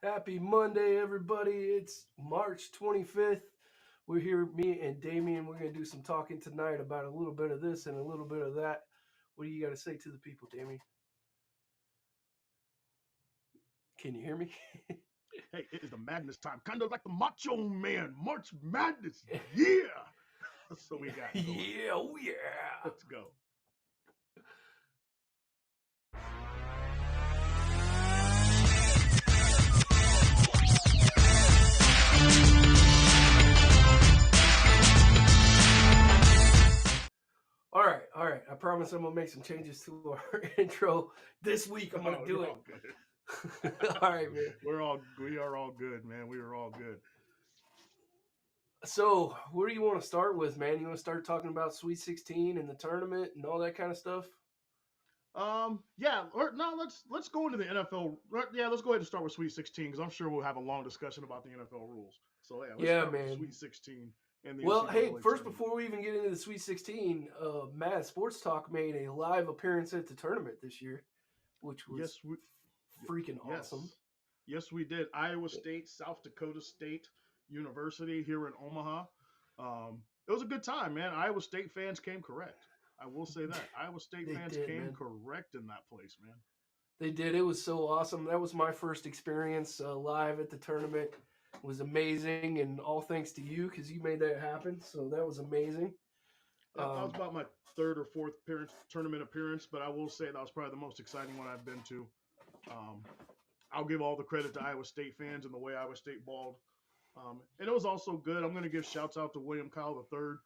Happy Monday, everybody. It's March 25th. We're here, me and Damien. We're going to do some talking tonight about a little bit of this and a little bit of that. What do you got to say to the people, Damien? Can you hear me? Hey, it is the madness time, kind of like the Macho Man, March Madness. Yeah, that's what we got going. Yeah, oh yeah. Let's go. All right. I promise I'm going to make some changes to our intro this week. I'm going to Oh, do you're it. all good. All right, man. We are all good, man. We are all good. So, where do you want to start with, man? You want to start talking about Sweet 16 and the tournament and all that kind of stuff? Yeah. Or, no, let's go into the NFL. Yeah, let's go ahead and start with Sweet 16 because I'm sure we'll have a long discussion about the NFL rules. So yeah, let's Yeah, start with the man. Sweet 16 and the Well, hey, NCAA first tournament. before we even get into the Sweet 16, Matt Sports Talk made a live appearance at the tournament this year, which was Yes, we freaking awesome. yes. Yes, we did. Iowa State, South Dakota State University here in Omaha. It was a good time, man. Iowa State fans came correct. I will say that. Iowa State They fans did, came man. correct in that place, man. They did. It was so awesome. That was my first experience live at the tournament. It was amazing, and all thanks to you because you made that happen. So that was amazing. Yep, that was Um, about my third or fourth tournament appearance, but I will say that was probably the most exciting one I've been to. Um, I'll give all the credit to Iowa State fans and the way Iowa State balled. And it was also good. I'm going to give shouts out to William Kyle III,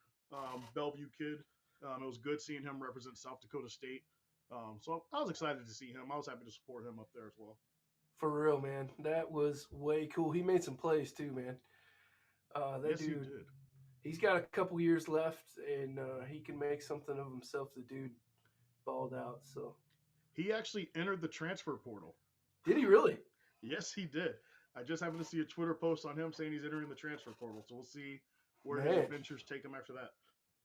Bellevue kid. It was good seeing him represent South Dakota State. So I was excited to see him. I was happy to support him up there as well. for real, man. That was way cool. He made some plays too, man. That Yes, he dude, did. he's got a couple years left, and he can make something of himself. The dude balled out. So He actually entered the transfer portal. did he really? Yes, he did. I just happened to see a Twitter post on him saying he's entering the transfer portal. So we'll see where his Man, adventures take him after that.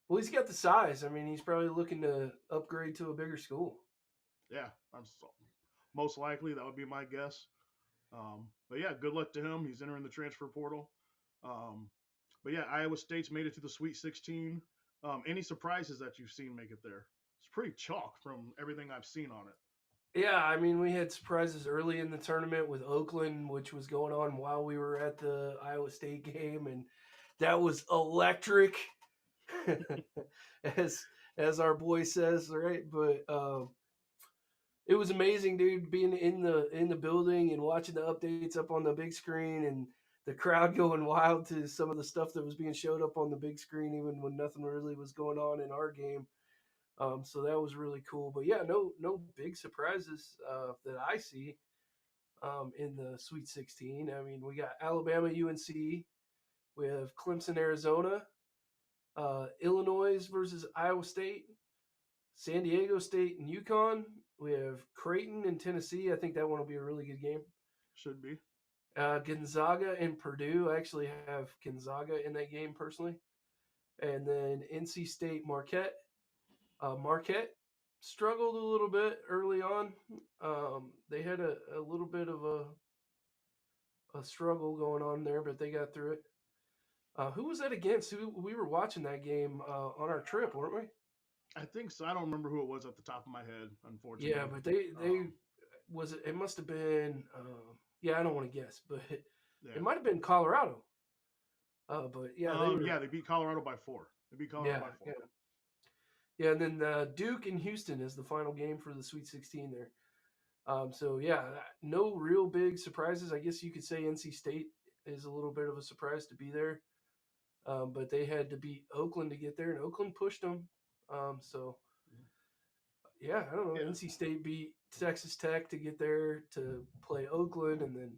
well, he's got the size. I mean, he's probably looking to upgrade to a bigger school. Yeah, most likely that would be my guess. But yeah, good luck to him. He's entering the transfer portal. Um, but yeah, Iowa State's made it to the Sweet 16. Any surprises that you've seen make it there? It's pretty chalk from everything I've seen on it. Yeah, I mean, we had surprises early in the tournament with Oakland, which was going on while we were at the Iowa State game, and that was electric, as as our boy says, right? But it was amazing, dude, being in the building and watching the updates up on the big screen and the crowd going wild to some of the stuff that was being showed up on the big screen, even when nothing really was going on in our game. So that was really cool. But yeah, no big surprises that I see in the Sweet 16. I mean, we got Alabama, UNC, we have Clemson, Arizona, Illinois versus Iowa State, San Diego State and UConn. We have Creighton and Tennessee. I think that one will be a really good game. Should be. Gonzaga and Purdue. I actually have Gonzaga in that game personally. And then NC State Marquette. Marquette struggled a little bit early on. They had a little bit of a struggle going on there, but they got through it. Who was that against? Who we were watching that game on our trip, weren't we? I think so. I don't remember who it was at the top of my head, Yeah, unfortunately. but they Um, was it must have been yeah, I don't want to guess, but it yeah. might have been Colorado. But yeah, they were Yeah, they beat Colorado by four. They beat Colorado yeah, by yeah. four. Yeah, and then Duke and Houston is the final game for the Sweet 16 there. So yeah, no real big surprises. I guess you could say NC State is a little bit of a surprise to be there, but they had to beat Oakland to get there, and Oakland pushed them. So yeah, I don't know. Yeah. NC State beat Texas Tech to get there to play Oakland, and then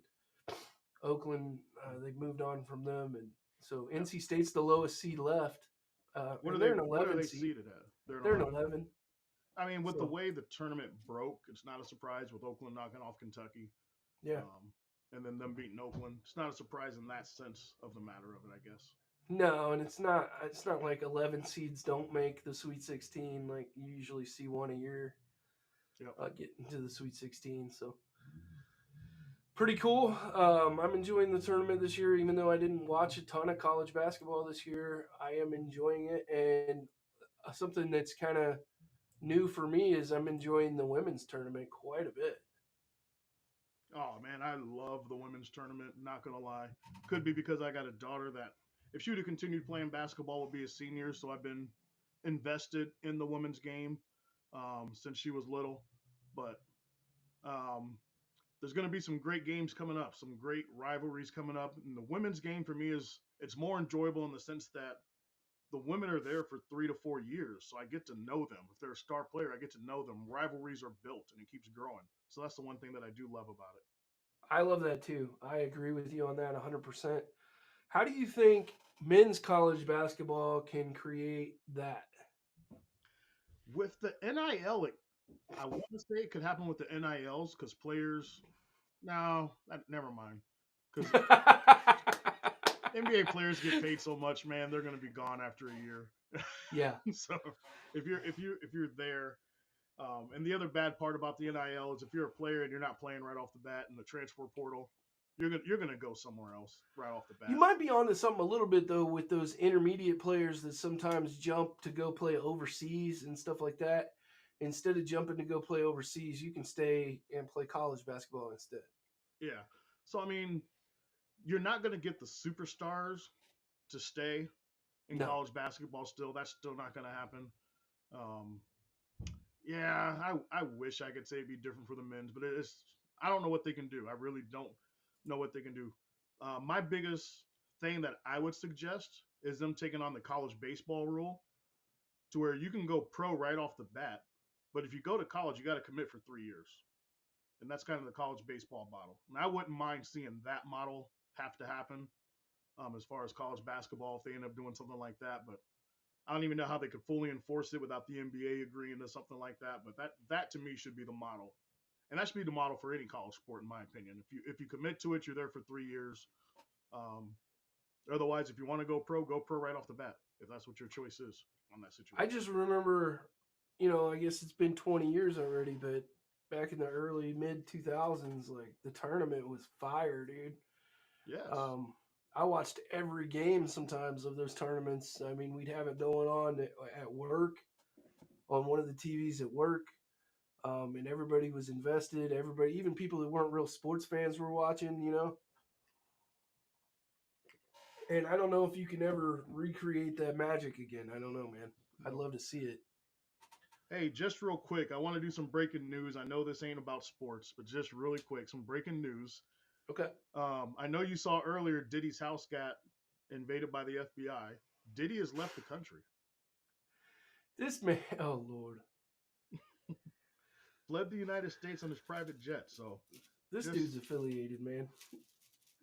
Oakland they moved on from them, and so Yep. NC State's the lowest seed left, What are and they? they're an What are 11 they seed. seated at? They're an They're an 11. 11. I mean, with the So way the tournament broke, it's not a surprise with Oakland knocking off Kentucky, yeah, um, and then them beating Oakland. It's not a surprise in that sense of the matter of it, I guess. no, and it's not like 11 seeds don't make the Sweet 16. Like you usually see one a year Yep. get into the Sweet 16. So Pretty cool. I'm enjoying the tournament this year, even though I didn't watch a ton of college basketball this year. I am enjoying it, and something that's kind of new for me is I'm enjoying the women's tournament quite a bit. Oh man, I love the women's tournament. Not gonna lie, could be because I got a daughter that, if she would have continued playing basketball, would be a senior. So I've been invested in the women's game since she was little. But um, there's going to be some great games coming up, some great rivalries coming up. And the women's game for me is it's more enjoyable in the sense that the women are there for 3 to 4 years, so I get to know them. If they're a star player, I get to know them. Rivalries are built, and it keeps growing. So that's the one thing that I do love about it. I love that too. I agree with you on that 100%. How do you think men's college basketball can create that? With the NIL, I want to say it could happen with the NILs because players. No, never mind. Because NBA players get paid so much, man, they're going to be gone after a year. Yeah. So if you're there, and the other bad part about the NIL is if you're a player and you're not playing right off the bat in the transfer portal, you're gonna go somewhere else right off the You bat. might be onto something a little bit though with those intermediate players that sometimes jump to go play overseas and stuff like that. Instead of jumping to go play overseas, you can stay and play college basketball instead. Yeah. So I mean, you're not gonna get the superstars to stay in No. college basketball. Still, that's still not gonna happen. Um, yeah, I wish I could say it'd be different for the men's, but it's I don't know what they can do. I really don't know what they can do. My biggest thing that I would suggest is them taking on the college baseball rule to where you can go pro right off the bat, but if you go to college, you got to commit for 3 years, and that's kind of the college baseball model. And I wouldn't mind seeing that model have to happen as far as college basketball if they end up doing something like that. But I don't even know how they could fully enforce it without the NBA agreeing to something like that. But that to me should be the model, and that should be the model for any college sport, in my opinion. If you commit to it, you're there for 3 years. Um, Otherwise, if you want to go pro right off the bat. If that's what your choice is on that I situation. just remember, I guess it's been 20 years already, but back in the early mid 2000s, like the tournament was fire, dude. Yes. Um, I watched every game sometimes of those tournaments. I mean, we'd have it going on at work on one of the TVs at work. And everybody was invested. Everybody, even people that weren't real sports fans, were watching. And I don't know if you can ever recreate that magic again. I don't know, man. I'd Nope. love to see it. Hey, just real quick, I want to do some breaking news. I know this ain't about sports, but just really quick, some breaking news. Okay. I know you saw earlier Diddy's house got invaded by the FBI. Diddy has left the country, This man, oh Lord, fled the United States on his private jet. So this just dude's affiliated, man.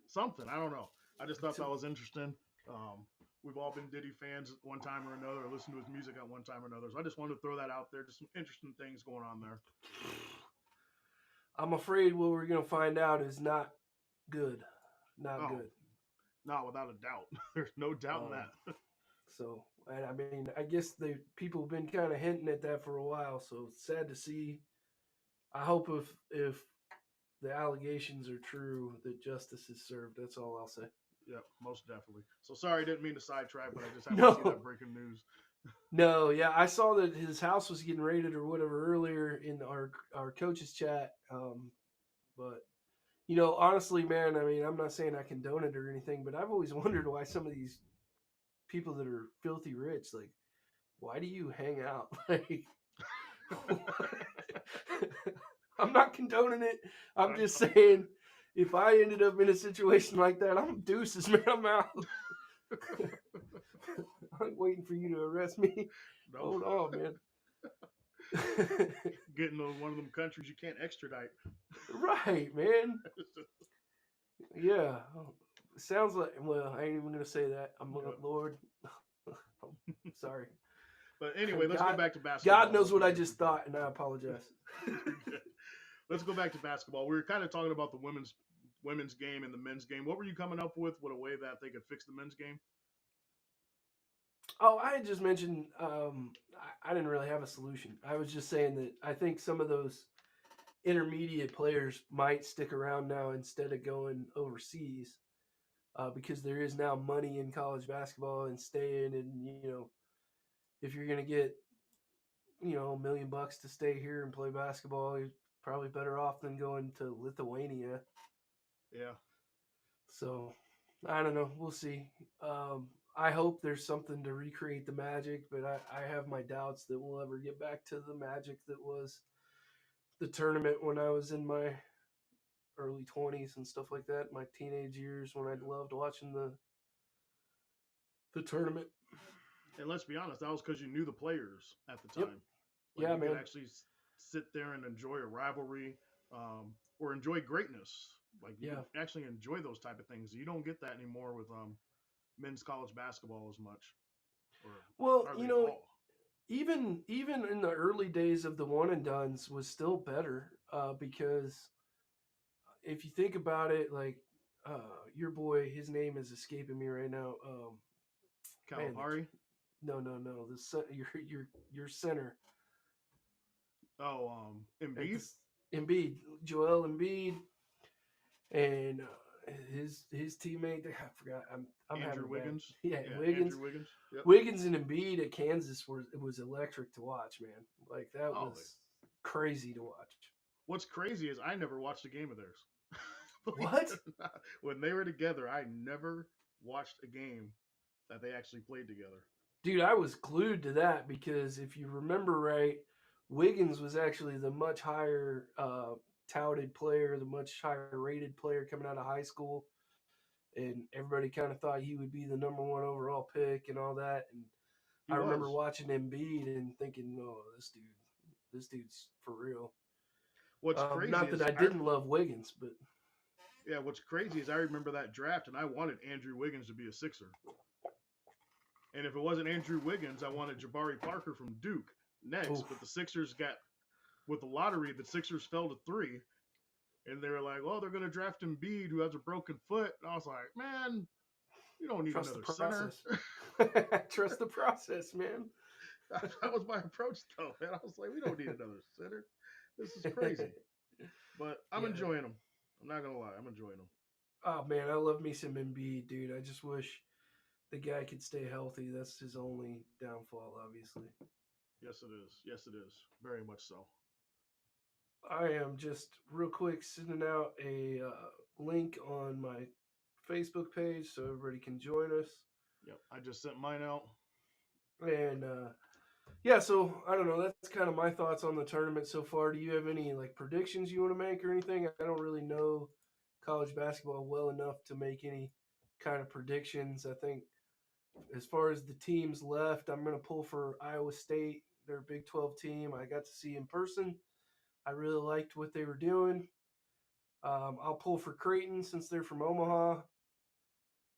something. I don't know. I just thought It's a, that was interesting. Um, we've all been Diddy fans at one time or another, or listened to his music at one time or another. So I just wanted to throw that out there. Just some interesting things going on there. I'm afraid what we're gonna find out is not good, not Oh, good. not without a doubt. There's no doubt in Um, that. so, and I mean, I guess the people have been kind of hinting at that for a while. So it's sad to see. I hope if the allegations are true, that justice is served. That's all I'll say. Yep, most definitely. So sorry, I didn't mean to sidetrack, but I just happened to see that No, breaking news. no, yeah, I saw that his house was getting raided or whatever earlier in our coaches chat. But honestly, man, I mean, I'm not saying I condone it or anything, but I've always wondered why some of these people that are filthy rich, like, why do you hang out? Like, I'm not condoning it. I'm I just know. saying, if I ended up in a situation like that, I'm deuces, man. I'm out. I'm waiting for you to arrest me. No, Hold on, man. getting to one of them countries you can't extradite. Right, man. Yeah. Sounds like, well, I ain't even going to say that. I'm Yep. Lord. I'm sorry. But anyway, let's go God, back to God basketball real knows what I quick if we just can. thought, and I apologize. You're good. Let's go back to basketball. We were kind of talking about the women's game and the men's game. What were you coming up with? What a way that they could fix the men's game? Oh, I had just mentioned I didn't really have a solution. I was just saying that I think some of those intermediate players might stick around now instead of going overseas, because there is now money in college basketball and staying. And if you're gonna get $1 million to stay here and play basketball, you're probably better off than going to Lithuania. Yeah. So I don't know. We'll see. I hope there's something to recreate the magic, but I have my doubts that we'll ever get back to the magic that was the tournament when I was in my early 20s and stuff like that, my teenage years when I loved watching the tournament. And let's be honest, that was because you knew the players at the Yep. time. Like Yeah, you could man. actually sit there and enjoy a rivalry, or enjoy greatness. Like you Yeah. could actually enjoy those type of things. You don't get that anymore with men's college basketball as much, or Well, hardly at all. even in the early days of the one and dones was still better, because if you think about it, like your boy, his name is escaping me right now. Man, Calipari. no, your center Oh, at Embiid. this Embiid, Joel Embiid, and his teammate. I forgot. I'm having Andrew a bad. Wiggins. Yeah, Yeah, Wiggins. Andrew Wiggins. Yep. Wiggins and Embiid at Kansas was electric to watch, man. Like that Oh, was crazy to watch. what's crazy is I never watched a game of theirs. Believe it What? or not. When they were together, I never watched a game that they actually played together. Dude, I was glued to that because if you remember right, Wiggins was actually the much higher touted player, the much higher rated player coming out of high school, and everybody kind of thought he would be the number one overall pick and all that. And He I remember was. watching Embiid and thinking, "No, this dude's for real." What's crazy Not that is I didn't love Wiggins, but what's crazy is I remember that draft and I wanted Andrew Wiggins to be a Sixer. And if it wasn't Andrew Wiggins, I wanted Jabari Parker from Duke next. oof. But the Sixers got, with the lottery, the Sixers fell to 3. And they were like, well, they're going to draft Embiid, who has a broken foot. And I was like, man, you don't need Trust the another center. process. Trust the process, man. That was my approach, though, man. I was like, we don't need another center. This is crazy. But I'm Yeah. enjoying them. I'm not going to lie. I'm enjoying them. Oh man, I love me some Embiid, dude. I just wish the guy could stay healthy. That's his only downfall, obviously. Yes, it is. Yes, it is. Very much so. I am just real quick sending out a link on my Facebook page so everybody can join us. Yep. I just sent mine out. And yeah, so I don't know. That's kind of my thoughts on the tournament so far. Do you have any like predictions you want to make or anything? I don't really know college basketball well enough to make any kind of predictions. I think as far as the teams left, I'm going to pull for Iowa State. They're a Big 12 team. I got to see in person. I really liked what they were doing. I'll pull for Creighton since they're from Omaha.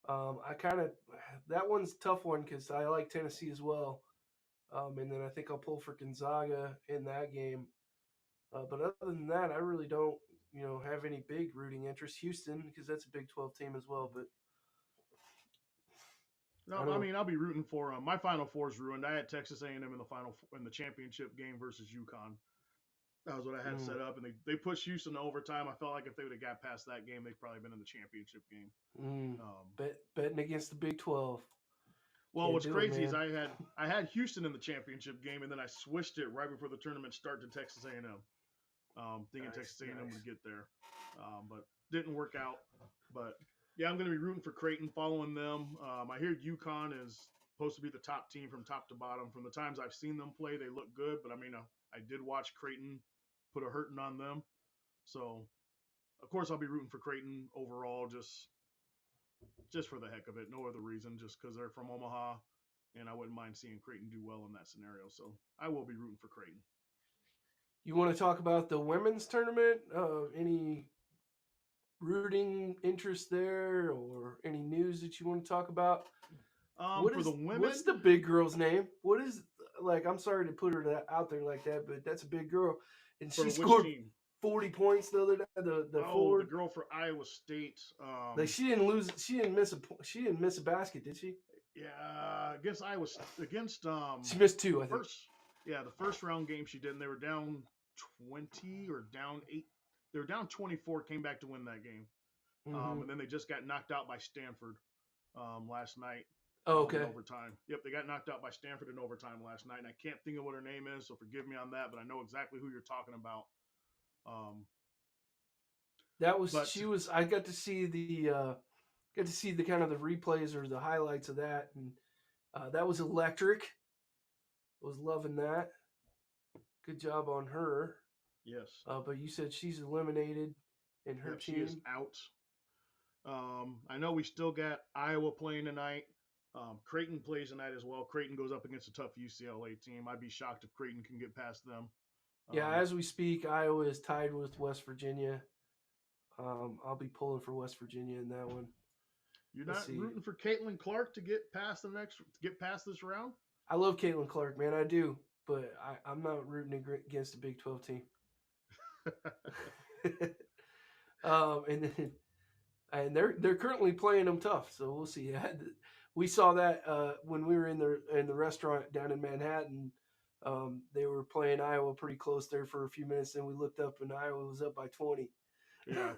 I kind of that one's a tough one because I like Tennessee as well. And then I think I'll pull for Gonzaga in that game. But other than that, I really don't, have any big rooting interest. Houston because that's a Big 12 team as well. But No, I mean I'll be rooting for my Final Four's ruined. I had Texas A&M in the championship game versus UConn. That was what I had set up, and they pushed Houston to overtime. I felt like if they would have got past that game, they'd probably been in the championship game. Betting against the Big 12. Well, Can't what's do crazy it, is man. I had Houston in the championship game, and then I switched it right before the tournament start to Texas A&M, thinking Texas A&M would get there, but didn't work out. But yeah, I'm going to be rooting for Creighton, following them. I hear UConn is supposed to be the top team from top to bottom. From the times I've seen them play, they look good. But I mean, I did watch Creighton put a hurting on them. So, of course, I'll be rooting for Creighton overall, just for the heck of it. No other reason, just because they're from Omaha, and I wouldn't mind seeing Creighton do well in that scenario. So I will be rooting for Creighton. You want to talk about the women's tournament? Any rooting interest there, or any news that you want to talk about? For the women, what's the big girl's name? What is like? I'm sorry to put her out there like that, but that's a big girl, and she scored 40 points the other day. The forward, the girl for Iowa State. Like she didn't lose. She didn't miss a basket, did she? Yeah, against She missed 2. I think. The first round game she did, and they were down 20 or down 8. They were down 24, came back to win that game. Mm-hmm. And then they just got knocked out by Stanford last night Oh, in okay. overtime. Yep, they got knocked out by Stanford in overtime last night, and I can't think of what her name is, so forgive me on that, but I know exactly who you're talking about. I got to see the kind of the replays or the highlights of that, and that was electric. Was loving that. Good job on her. Yes. But you said she's eliminated in her team. She is out. I know we still got Iowa playing tonight. Creighton plays tonight as well. Creighton goes up against a tough UCLA team. I'd be shocked if Creighton can get past them. Yeah, as we speak, Iowa is tied with West Virginia. I'll be pulling for West Virginia in that one. You're not rooting for Caitlin Clark to get past this round? I love Caitlin Clark, man. I do, but I'm not rooting against a Big 12 team. And they're currently playing them tough, so we'll see. We saw that when we were in the restaurant down in Manhattan. They were playing Iowa pretty close there for a few minutes, and we looked up and Iowa was up by 20. Yeah,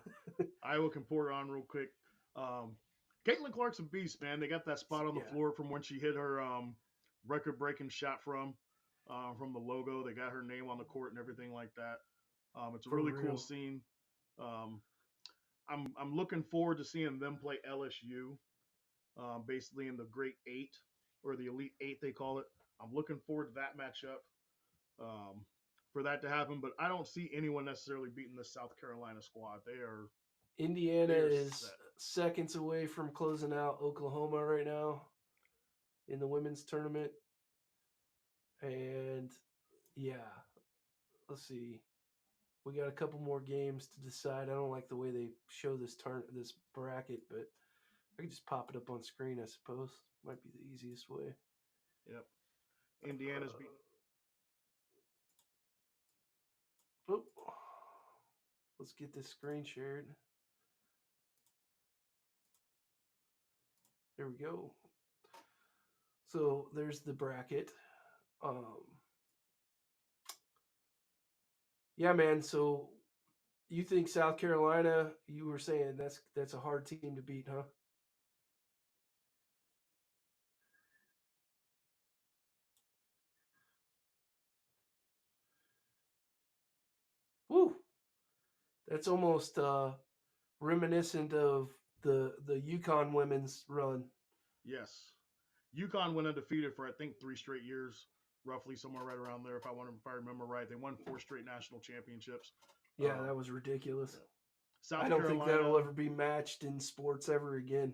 Iowa can pour it on real quick. Caitlin Clark's a beast, man. They got that spot on the floor from when she hit her record-breaking shot from the logo. They got her name on the court and everything like that. It's a really cool scene. I'm looking forward to seeing them play LSU, basically in the Great Eight or the Elite Eight they call it. I'm looking forward to that matchup for that to happen, but I don't see anyone necessarily beating the South Carolina squad. Indiana is seconds away from closing out Oklahoma right now in the women's tournament, and yeah, let's see. We got a couple more games to decide. I don't like the way they show this bracket, but I can just pop it up on screen, I suppose. Might be the easiest way. Yep. Indiana's beat. Oh, let's get this screen shared. There we go. So there's the bracket. Yeah, man. So you think South Carolina? You were saying that's a hard team to beat, huh? Woo! That's almost reminiscent of the UConn women's run. Yes, UConn went undefeated for I think 3 straight years, roughly somewhere right around there. If I remember right, they won 4 straight national championships. Yeah, that was ridiculous. Yeah. I don't think that'll ever be matched in sports ever again.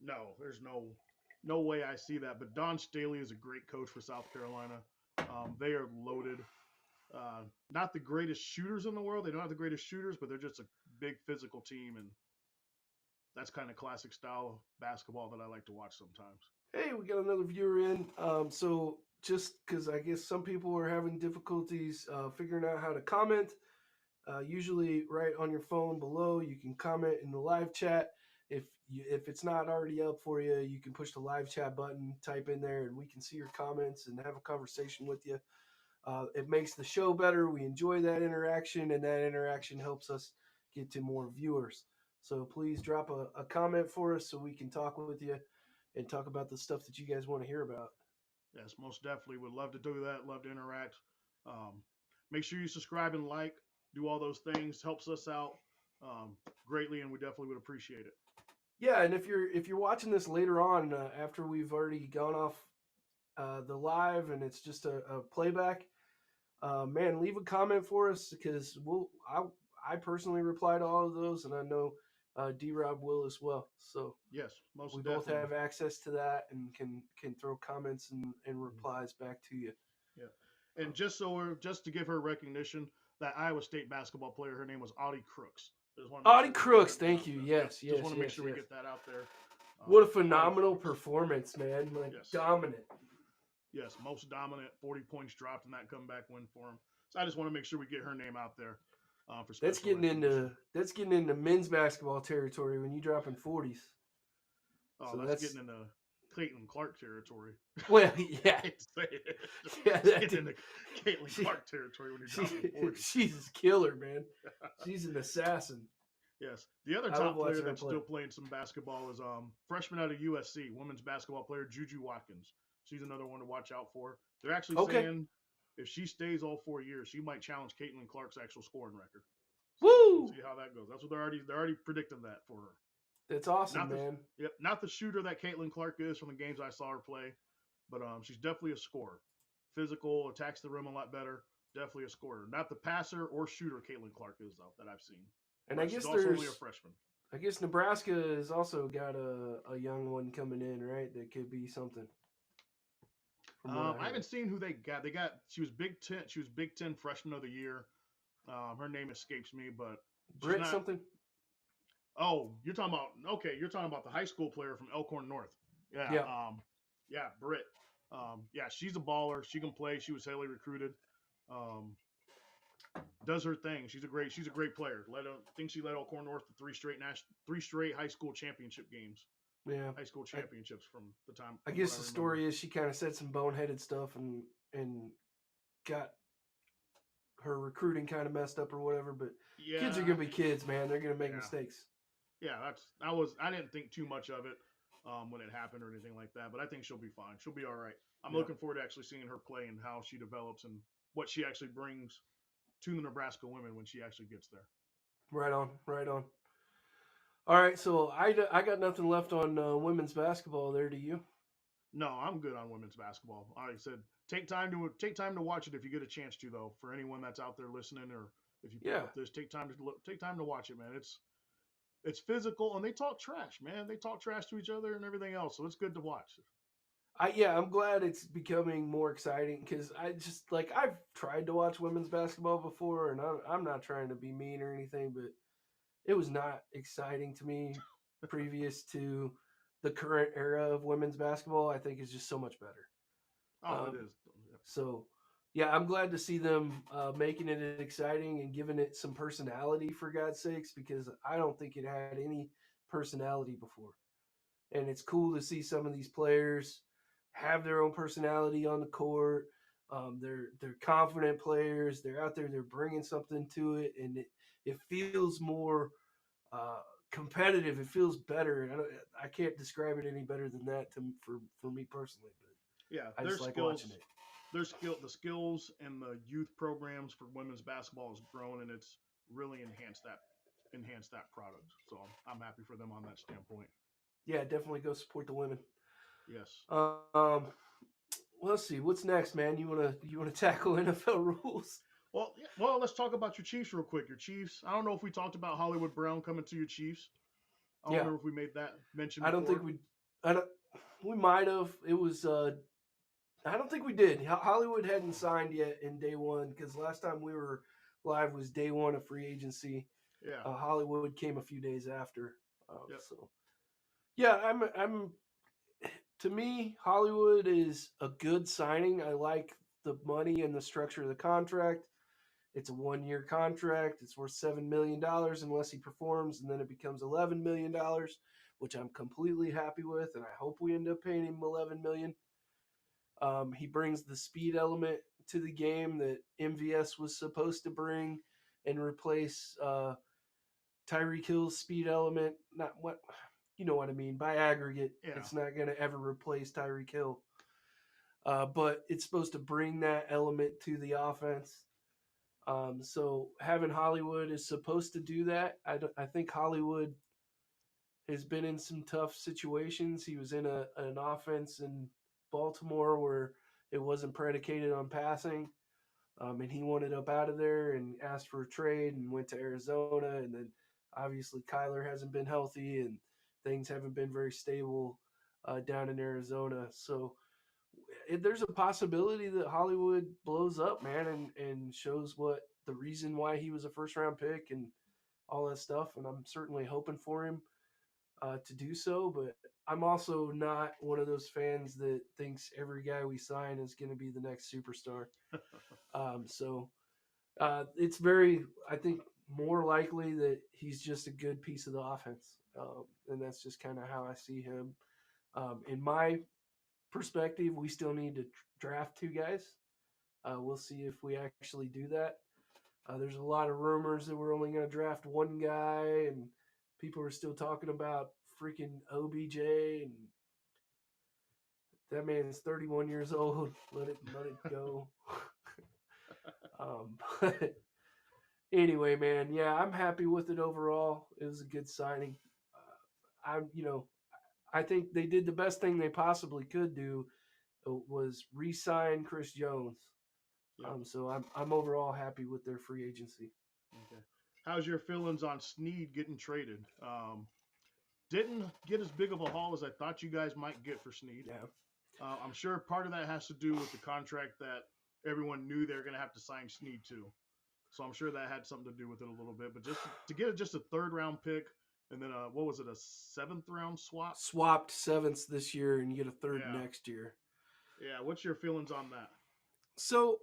No, there's no way I see that. But Don Staley is a great coach for South Carolina. They are loaded. Not the greatest shooters in the world. They don't have the greatest shooters, but they're just a big physical team, and that's kind of classic style of basketball that I like to watch sometimes. Hey, we got another viewer in. So just because I guess some people are having difficulties figuring out how to comment, usually right on your phone below, you can comment in the live chat. If it's not already up for you, you can push the live chat button, type in there, and we can see your comments and have a conversation with you. It makes the show better. We enjoy that interaction, and that interaction helps us get to more viewers. So please drop a comment for us so we can talk with you and talk about the stuff that you guys want to hear about. Yes, most definitely. Would love to do that. Love to interact. Make sure you subscribe and like. Do all those things. Helps us out greatly, and we definitely would appreciate it. Yeah, and if you're watching this later on after we've already gone off the live and it's just a playback, man, leave a comment for us because I personally reply to all of those, and I know D-Rob will as well. So yes, most we definitely. both have access to that and can throw comments and replies back to you. Yeah, and just to give her recognition, that Iowa State basketball player, her name was Audie Crooks. Audie Crooks, thank you. Yes. Just want to make sure we get that out there. What a phenomenal performance, man! Dominant. Yes, most dominant. 40 points dropped in that comeback win for him. So I just want to make sure we get her name out there. That's getting into men's basketball territory when you dropping 40s. Oh, so that's getting into Caitlin Clark territory. Well, I yeah, hate to say it. yeah, Just that getting dude, into Caitlin she, Clark territory when you're she, dropping 40. she's a killer, man. She's an assassin. Yes. The other I love top player watching her that's play. still playing some basketball is freshman out of USC, women's basketball player Juju Watkins. She's another one to watch out for. They're actually Okay, saying if she stays all 4 years, she might challenge Caitlin Clark's actual scoring record. So we'll woo, see how that goes. That's what they're already predicting that for her. that's awesome, Not the man. Yep, not the shooter that Caitlin Clark is from the games I saw her play, but she's definitely a scorer. Physical, attacks the rim a lot better. Definitely a scorer. Not the passer or shooter Caitlin Clark is though that I've seen. And I But she's guess also only a there's, freshman. I guess Nebraska has also got a young one coming in, right? That could be something, from what I I heard. haven't seen who they got. She was Big Ten. She was Big Ten Freshman of the Year. Her name escapes me, but she's Brit not. something. Oh, you're talking about okay. You're talking about the high school player from Elkhorn North. Yeah. Yeah. Yeah, Britt. Yeah, she's a baller. She can play. She was heavily recruited. Um, does her thing. She's a great player. I think she led Elkhorn North to three straight high school championship games. Yeah. High school championships from the time I from what guess I the remember. story is she kind of said some boneheaded stuff and got her recruiting kind of messed up or whatever. But kids are Yeah, gonna be kids, man. They're gonna make yeah. mistakes. Yeah, I didn't think too much of it when it happened or anything like that, but I think she'll be fine. She'll be all right. I'm Yeah. looking forward to actually seeing her play and how she develops and what she actually brings to the Nebraska women when she actually gets there. Right on. Right on. All right. So I got nothing left on women's basketball. There, do you? No, I'm good on women's basketball. Like I said, take time to watch it if you get a chance to though. For anyone that's out there listening or if you pick Yeah. up this, take time to watch it, man. It's physical and they talk trash, man. They talk trash to each other and everything else, so it's good to watch. I'm glad it's becoming more exciting because I just like I've tried to watch women's basketball before, and I'm not trying to be mean or anything, but it was not exciting to me previous to the current era of women's basketball. I think is just so much better. Oh, it Um, is. so yeah, I'm glad to see them making it exciting and giving it some personality for God's sakes because I don't think it had any personality before, and it's cool to see some of these players have their own personality on the court. They're confident players. They're out there. They're bringing something to it, and it feels more uh, competitive. It feels better. I can't describe it any better than that for me personally. Yeah, But I their just like watching skills, it. the skills and the youth programs for women's basketball has grown, and it's really enhanced that product. So I'm happy for them on that standpoint. Yeah, definitely go support the women. Yes. Um, let's see what's next, man. You wanna tackle NFL rules? Well, yeah, well, let's talk about your Chiefs real quick. Your Chiefs. I don't know if we talked about Hollywood Brown coming to your Chiefs. I don't Yeah, remember if we made that mention I don't think before. we. I don't. We might have. It was. I don't think we did. Hollywood hadn't signed yet in day one because last time we were live was day one of free agency. Yeah. Hollywood came a few days after. Yep. So yeah, I'm. To me, Hollywood is a good signing. I like the money and the structure of the contract. It's a 1 year contract. It's worth $7 million unless he performs, and then it becomes $11 million, which I'm completely happy with, and I hope we end up paying him $11 million. He brings the speed element to the game that MVS was supposed to bring and replace Tyreek Hill's speed element. Not what you know what I mean by aggregate. Yeah. It's not going to ever replace Tyreek Hill, but it's supposed to bring that element to the offense. So having Hollywood is supposed to do that. I think Hollywood has been in some tough situations. He was in an offense in Baltimore where it wasn't predicated on passing, and he wanted up out of there and asked for a trade and went to Arizona. And then obviously Kyler hasn't been healthy and things haven't been very stable down in Arizona. So there's a possibility that Hollywood blows up, man, and shows what the reason why he was a first round pick and all that stuff. And I'm certainly hoping for him to do so. But I'm also not one of those fans that thinks every guy we sign is going to be the next superstar. So it's very, I think, more likely that he's just a good piece of the offense. And that's just kind of how I see him. In my perspective, we still need to draft two guys. We'll see if we actually do that. There's a lot of rumors that we're only going to draft one guy, and people are still talking about freaking OBJ, and that man's 31 years old. Let it go. But anyway, man, yeah, I'm happy with it overall. It was a good signing. I think they did the best thing they possibly could do was re-sign Chris Jones. Yep. So I'm overall happy with their free agency. Okay. How's your feelings on Snead getting traded? Didn't get as big of a haul as I thought you guys might get for Snead. Yeah. I'm sure part of that has to do with the contract that everyone knew they were going to have to sign Snead to. So I'm sure that had something to do with it a little bit. But just to get just a third round pick and then what was it, a seventh round swap? Swapped sevenths this year and you get a third next year. Yeah. What's your feelings on that? So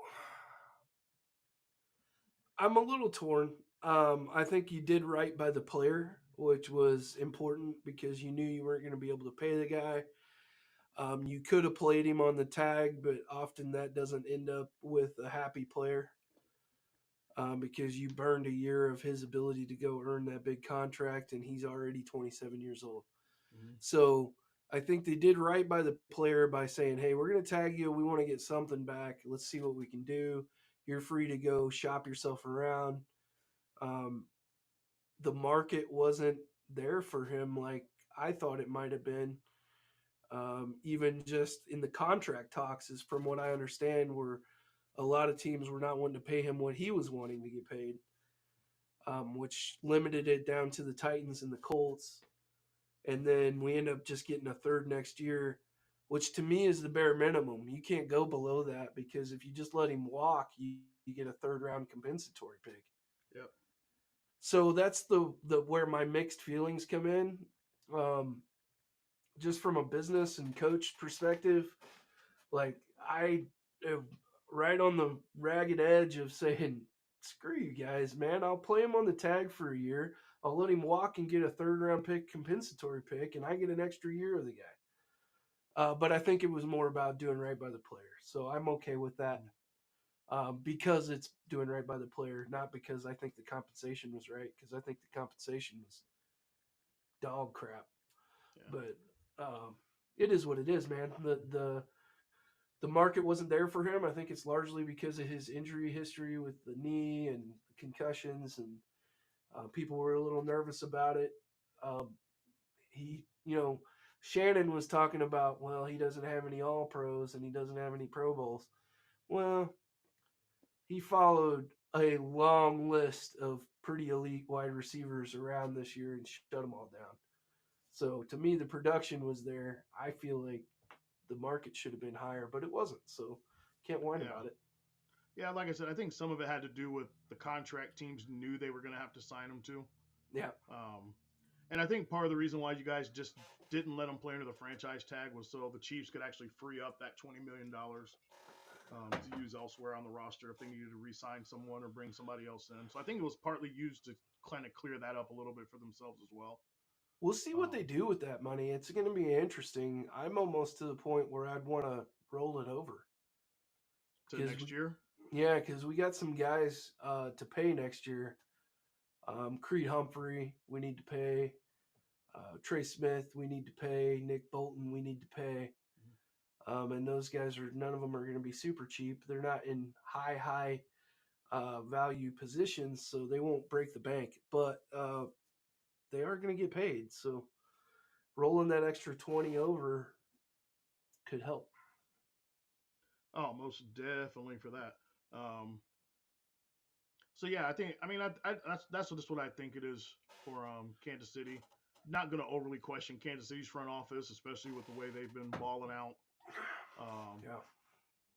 I'm a little torn. I think you did right by the player, which was important because you knew you weren't going to be able to pay the guy. You could have played him on the tag, but often that doesn't end up with a happy player because you burned a year of his ability to go earn that big contract, and he's already 27 years old. Mm-hmm. So I think they did right by the player by saying, hey, we're going to tag you. We want to get something back. Let's see what we can do. You're free to go shop yourself around. The market wasn't there for him like I thought it might have been. Even just in the contract talks, is from what I understand, where a lot of teams were not wanting to pay him what he was wanting to get paid, which limited it down to the Titans and the Colts. And then we end up just getting a third next year, which to me is the bare minimum. You can't go below that because if you just let him walk, you get a third round compensatory pick. Yep. So that's the where my mixed feelings come in. Just from a business and coach perspective, like I am right on the ragged edge of saying, screw you guys, man. I'll play him on the tag for a year. I'll let him walk and get a third round pick, compensatory pick, and I get an extra year of the guy. But I think it was more about doing right by the player. So I'm okay with that because it's doing right by the player, not because I think the compensation was right, because I think the compensation was dog crap. Yeah. But it is what it is, man. The market wasn't there for him. I think it's largely because of his injury history with the knee and concussions, and people were a little nervous about it. Shannon was talking about, well, he doesn't have any All Pros and he doesn't have any Pro Bowls. Well, he followed a long list of pretty elite wide receivers around this year and shut them all down. So to me, the production was there. I feel like the market should have been higher, but it wasn't. So can't whine about it. Yeah, like I said, I think some of it had to do with the contract teams knew they were going to have to sign him to. Yeah. And I think part of the reason why you guys just didn't let him play under the franchise tag was so the Chiefs could actually free up that $20 million to use elsewhere on the roster if they needed to re-sign someone or bring somebody else in. So I think it was partly used to kind of clear that up a little bit for themselves as well. We'll see what they do with that money. It's going to be interesting. I'm almost to the point where I'd want to roll it over. To next year? Yeah, because we got some guys to pay next year. Creed Humphrey, we need to pay. Trey Smith, we need to pay. Nick Bolton, we need to pay. And those guys none of them are going to be super cheap. They're not in high value positions, so they won't break the bank. But they are going to get paid. So rolling that extra 20 over could help. Oh, most definitely for that. So yeah, that's just what I think it is for Kansas City. Not going to overly question Kansas City's front office, especially with the way they've been balling out. Yeah.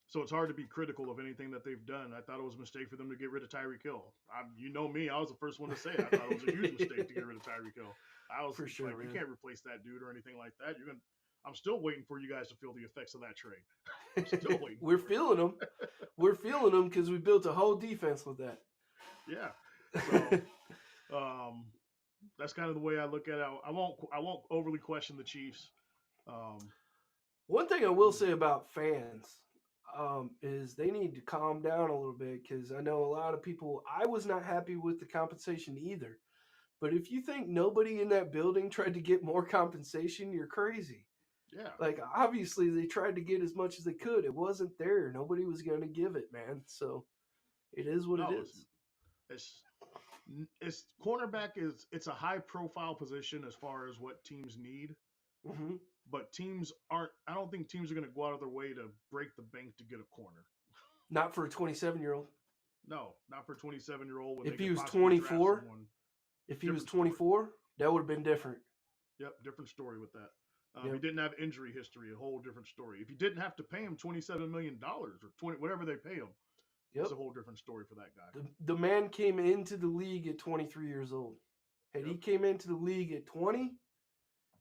So it's hard to be critical of anything that they've done. I thought it was a mistake for them to get rid of Tyreek Hill. You know me, I was the first one to say it. I thought it was a huge mistake to get rid of Tyreek Hill. I was like, you can't replace that dude or anything like that. I'm still waiting for you guys to feel the effects of that trade. I'm still waiting. We're feeling them. We're feeling them because we built a whole defense with that. Yeah. So, that's kind of the way I look at it. I won't overly question the Chiefs. Um, One thing I will say about fans is they need to calm down a little bit because I know a lot of people. I was not happy with the compensation either. But if you think nobody in that building tried to get more compensation, you're crazy. yeah, Like obviously they tried to get as much as they could. It wasn't there. Nobody was going to give it, man. So it is what it no, is. it's it's cornerback is it's a high profile position as far as what teams need, Hmm. but teams aren't. I don't think teams are going to go out of their way to break the bank to get a corner. Not for a 27-year-old. No, not for 27-year-old when they If he could was possibly draft 24, someone. if he was Different story. 24, that would have been different. Yep, different story with that. He Yep. didn't have injury history, a whole different story. If you didn't have to pay him $27 million or 20, whatever they pay him, it's Yep. a whole different story for that guy. The man came into the league at 23 years old. Had he Yep. came into the league at 20,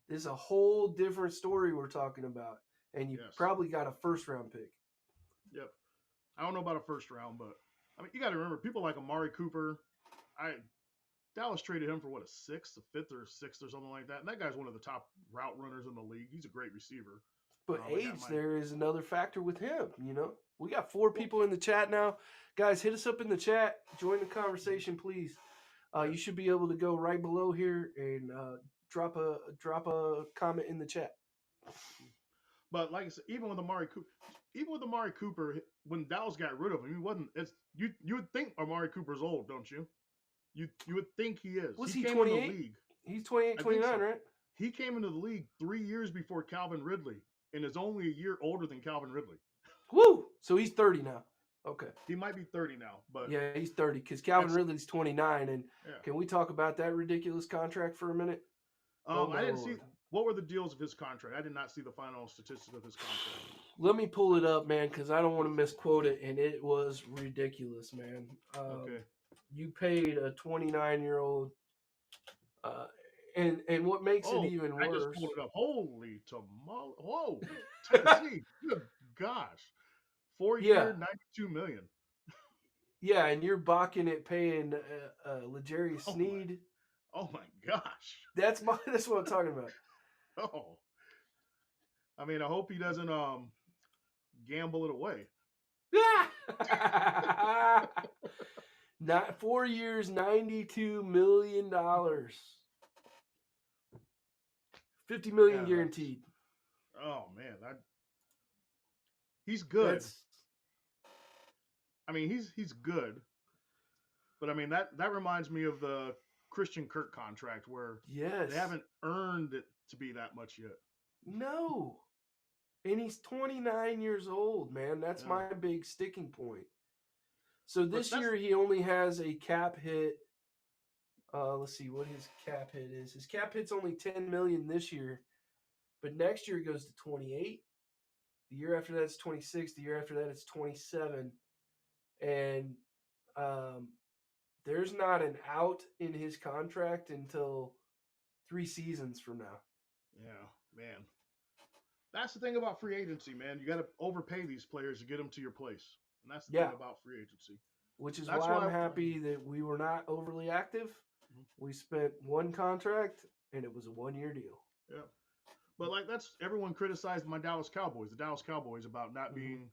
there's a whole different story we're talking about. And you Yes. probably got a first round pick. Yep. I don't know about a first round, but I mean, you got to remember people like Amari Cooper. I Dallas traded him for what, a sixth, a fifth or sixth or something like that. And that guy's one of the top route runners in the league. He's a great receiver. But They got age Mike. there is another factor with him. We got 4 people in the chat now. Guys, hit us up in the chat. Join the conversation, please. You should be able to go right below here and drop a comment in the chat. But like I said, even with Amari Cooper, when Dallas got rid of him, he wasn't. It's you would think Amari Cooper's old, don't you? You would think he is. Was He he came in the 28? league. He's 28, I think 29, so. right? He came into the league 3 years before Calvin Ridley, and is only a year older than Calvin Ridley. Woo! So he's 30 now. Okay. He might be 30 now, but Yeah, he's 30 because Calvin Ridley's 29. And yeah. can we talk about that ridiculous contract for a minute? I didn't see what were the deals of his contract. I did not see the final statistics of his contract. Let me pull it up, man, because I don't want to misquote it, and it was ridiculous, man. Okay. You paid a 29-year-old, and what makes it even I just worse? pulled it up. Holy tamale! Whoa, Tennessee! Good gosh, 4 year, $92 million. Yeah, and you're balking at paying L'Jarius Oh Sneed. Oh my gosh! That's what I'm talking about. Oh, I mean, I hope he doesn't gamble it away. Not 4 years, $92 million. $50 million guaranteed. Oh man, he's good. I mean, he's good, but I mean that reminds me of the Christian Kirk contract where they haven't earned it to be that much yet. No. And he's 29 years old, man. That's my big sticking point. So this year he only has a cap hit. Let's see what his cap hit is. His cap hit's only $10 million this year, but next year it goes to 28. The year after that it's 26. The year after that it's 27. And there's not an out in his contract until 3 seasons from now. Yeah, man. That's the thing about free agency, man. You got to overpay these players to get them to your place. And that's the thing about free agency. Which is why I'm happy that we were not overly active. Mm-hmm. We spent one contract, and it was a 1-year deal. Yeah. But, that's everyone criticized my Dallas Cowboys, the Dallas Cowboys, about not being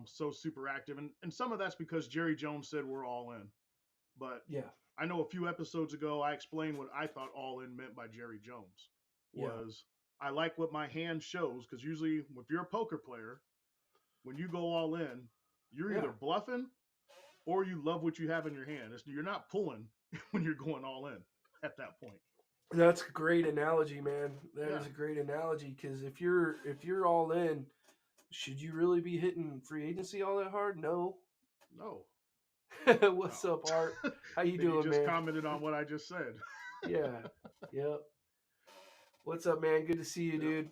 so super active. And some of that's because Jerry Jones said we're all in. But I know a few episodes ago I explained what I thought all in meant by Jerry Jones was I like what my hand shows, because usually if you're a poker player, when you go all in, you're either bluffing or you love what you have in your hand. You're not pulling when you're going all in at that point. That's a great analogy, man. That is a great analogy, because if you're all in, should you really be hitting free agency all that hard? No. What's up, Art? How you doing, man? You just commented on what I just said. Yep. What's up, man? Good to see you, dude.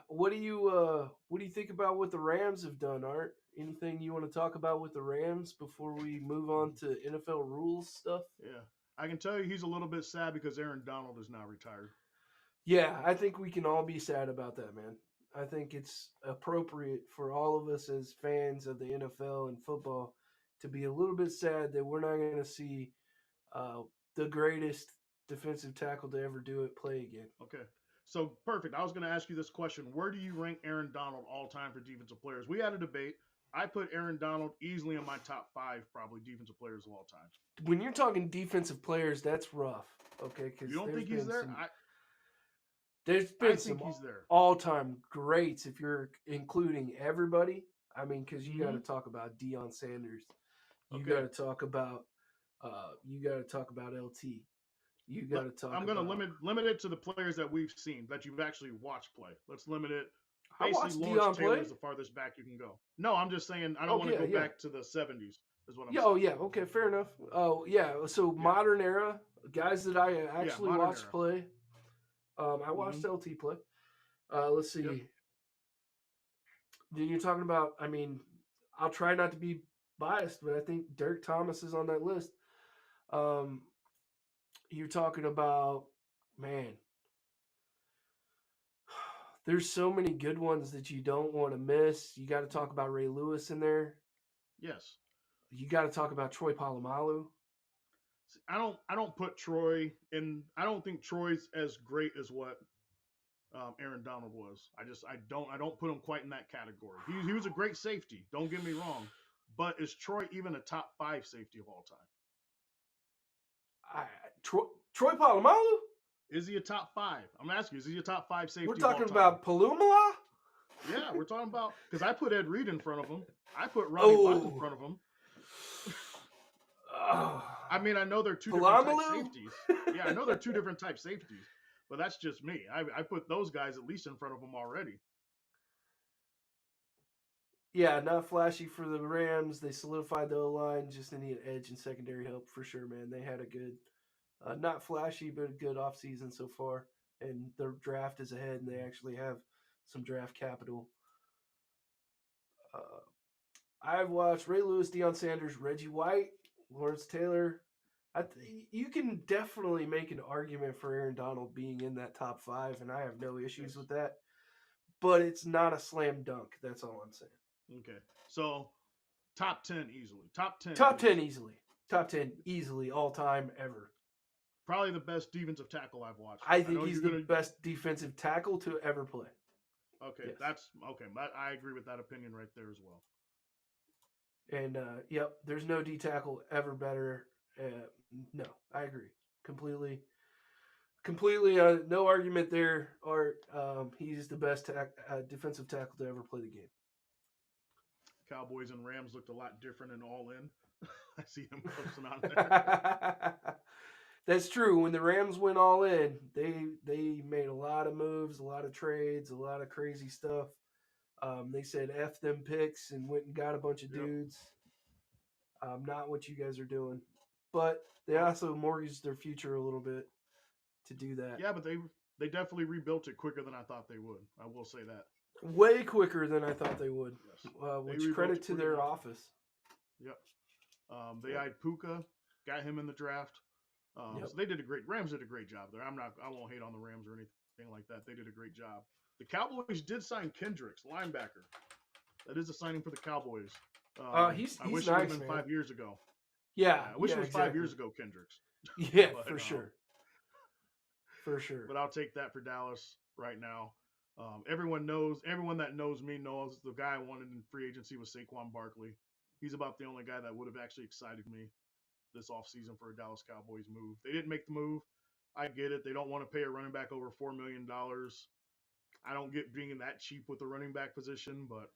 What do you think about what the Rams have done, Art? Anything you want to talk about with the Rams before we move on to NFL rules stuff? Yeah. I can tell you he's a little bit sad because Aaron Donald is now retired. Yeah, I think we can all be sad about that, man. I think it's appropriate for all of us as fans of the NFL and football to be a little bit sad that we're not going to see the greatest defensive tackle to ever do it play again. Okay. So perfect. I was going to ask you this question. Where do you rank Aaron Donald all time for defensive players? We had a debate. I put Aaron Donald easily in my top 5, probably defensive players of all time. When you're talking defensive players, that's rough. Okay, You because don't think he's there? there's I been think some he's there. all-time greats if you're including everybody. I mean, because you got to Mm-hmm. talk about Deion Sanders, you got Okay. to talk about LT, you got to talk I'm going to about. limit it to the players that we've seen that you've actually watched play. Let's limit it. I Basically, watched Lawrence Deion Taylor play. is the farthest back you can go. No, I'm just saying I don't Oh want to yeah, go yeah. back to the 70s. Is what I'm Yeah, oh saying. yeah, okay, fair enough. Oh yeah, so Yeah. modern era guys that I Yeah. actually Modern watched era. play. I Mm-hmm. watched LT play. Let's Yep. see. Then you're talking about. I mean, I'll try not to be biased, but I think Dirk Thomas is on that list. Um, you're talking about, man. There's so many good ones that you don't want to miss. You got to talk about Ray Lewis in there. Yes. You got to talk about Troy Polamalu. I don't put Troy in. I don't think Troy's as great as what Aaron Donald was. I don't put him quite in that category. He was a great safety. Don't get me wrong, but is Troy even a top 5 safety of all time? Troy Polamalu. Is he a top 5? I'm asking you, is he a top 5 safety We're of all talking time? about Palumala. Yeah, we're talking about because I put Ed Reed in front of him. I put Ronnie Lott in front of him. I mean, I know they're two different type safeties. Yeah, I know they're two different type safeties, but that's just me. I put those guys at least in front of him already. Yeah, not flashy for the Rams. They solidified the line. Just need an edge and secondary help for sure, man. They had a good, not flashy, but a good offseason so far. And their draft is ahead, and they actually have some draft capital. Uh, I've watched Ray Lewis, Deion Sanders, Reggie White, Lawrence Taylor. You can definitely make an argument for Aaron Donald being in that top 5, and I have no issues Yes. with that. But it's not a slam dunk. That's all I'm saying. Okay. So top 10 easily. Top 10 Top 10 easily. easily. Top 10 easily all time ever. Probably the best defensive tackle I've watched. I think he's the best defensive tackle to ever play. Okay, yes. That's okay. I agree with that opinion right there as well. And yep, there's no D tackle ever better. No, I agree completely. Completely, no argument there. Art, he's the best defensive tackle to ever play the game. Cowboys and Rams looked a lot different in All In. I see him posting on there. That's true. When the Rams went all in, they made a lot of moves, a lot of trades, a lot of crazy stuff. They said F them picks and went and got a bunch of dudes. Not what you guys are doing. But they also mortgaged their future a little bit to do that. Yeah, but they definitely rebuilt it quicker than I thought they would. I will say that. Way quicker than I thought they would. Yes. Which credit to their office. Yep. They eyed Puka, got him in the draft. So they did a great. Rams did a great job there. I won't hate on the Rams or anything like that. They did a great job. The Cowboys did sign Kendricks, linebacker. That is a signing for the Cowboys. He's I wish nice, it would have been man. 5 years ago. Yeah, I wish it was exactly. 5 years ago, Kendricks. Yeah, but, for sure. For sure. But I'll take that for Dallas right now. Everyone that knows me knows the guy I wanted in free agency was Saquon Barkley. He's about the only guy that would have actually excited me this offseason for a Dallas Cowboys move. They didn't make the move. I get it. They don't want to pay a running back over $4 million. I don't get being that cheap with the running back position, but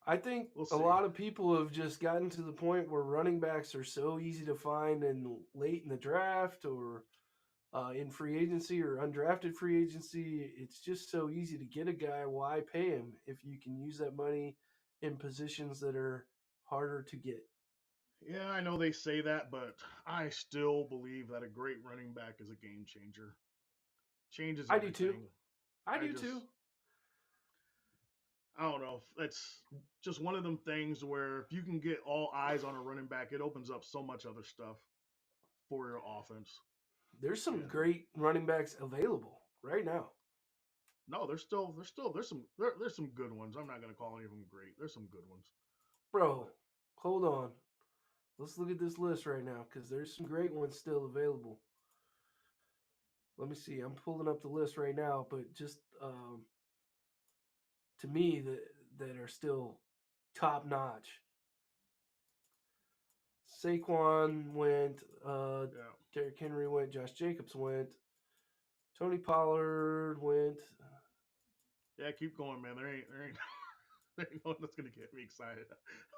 I think a lot of people have just gotten to the point where running backs are so easy to find and late in the draft or in free agency or undrafted free agency. It's just so easy to get a guy. Why pay him if you can use that money in positions that are harder to get? Yeah, I know they say that, but I still believe that a great running back is a game changer. Changes everything. I do too. I don't know. It's just one of them things where if you can get all eyes on a running back, it opens up so much other stuff for your offense. There's some great running backs available right now. No, there's some good ones. I'm not gonna call any of them great. There's some good ones. Bro, hold on. Let's look at this list right now because there's some great ones still available. let me see. I'm pulling up the list right now, but just to me that are still top notch. Saquon went. Yeah. Derrick Henry went. Josh Jacobs went. Tony Pollard went. Yeah, keep going, man. There ain't there ain't no one that's gonna get me excited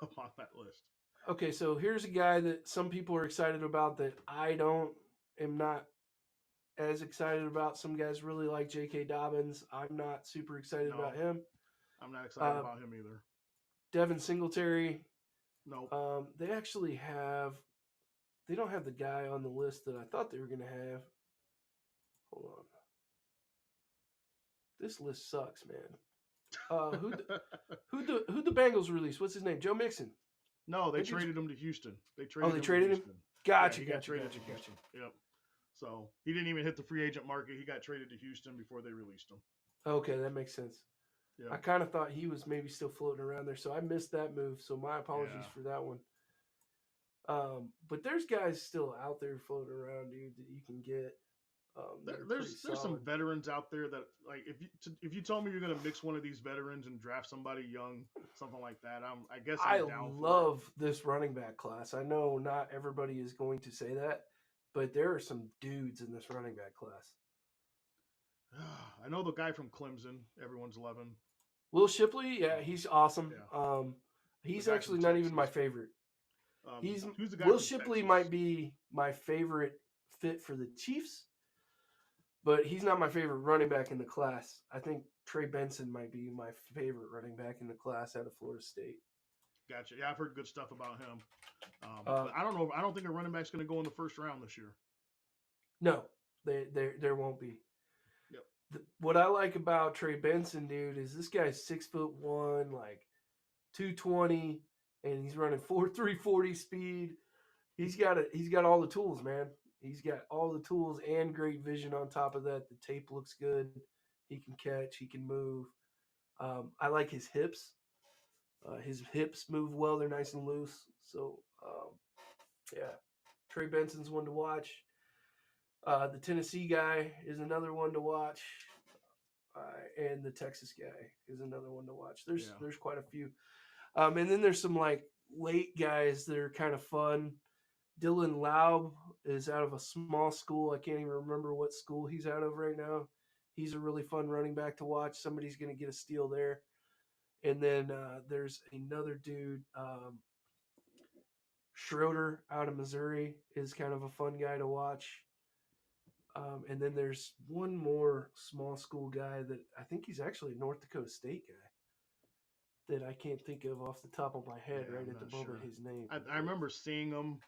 about that list. Okay, so here's a guy that some people are excited about that I don't am not as excited about. Some guys really like J.K. Dobbins. I'm not super excited about No, him. I'm not excited Uh, about him either. Devin Singletary. Nope. They actually have. They don't have the guy on the list that I thought they were going to have. Hold on. This list sucks, man. Who the Bengals released? What's his name? Joe Mixon. No, they They did. traded him to Houston. They Oh, traded they him to traded him. Houston. Yeah, Gotcha, he got gotcha, traded gotcha, to gotcha. Houston. Yep. So he didn't even hit the free agent market. He got traded to Houston before they released him. Okay, that makes sense. Yep. I kind of thought he was maybe still floating around there, so I missed that move. So my apologies Yeah. for that one. But there's guys still out there floating around, dude, that you can get. That are pretty There's some solid. veterans out there that like if you told me you're gonna mix one of these veterans and draft somebody young, something like that, I guess I I'm down for it. love this running back class. I know not everybody is going to say that, but there are some dudes in this running back class. I know the guy from Clemson. Everyone's loving. Will Shipley, yeah, Um, he's awesome. yeah, the He's guy from actually not even my Texas. favorite. He's Who's the guy Will from Shipley Texas? might be my favorite fit for the Chiefs, but he's not my favorite running back in the class. I think Trey Benson might be my favorite running back in the class out of Florida State. Gotcha. Yeah, I've heard good stuff about him. Uh, But I don't know. I don't think a running back's going to go in the first round this year. no, there won't be. Yep. What I like about Trey Benson, dude, is this guy's 6'1", like 220, and he's running 4.340 speed. He's got all the tools, man. He's got all the tools and great vision on top of that. The tape looks good. He can catch. He can move. I like his hips. His hips move well. They're nice and loose. So yeah, Trey Benson's one to watch. The Tennessee guy is another one to watch. And the Texas guy is another one to watch. There's quite a few. And then there's some like late guys that are kind of fun. Dylan Laub is out of a small school. I can't even remember what school he's out of right now. He's a really fun running back to watch. Somebody's going to get a steal there. And then there's another dude, Schroeder out of Missouri is kind of a fun guy to watch. And then there's one more small school guy that I think he's actually a North Dakota State guy that I can't think of off the top of my head Yeah, right I'm at the not moment sure. his name. I remember seeing him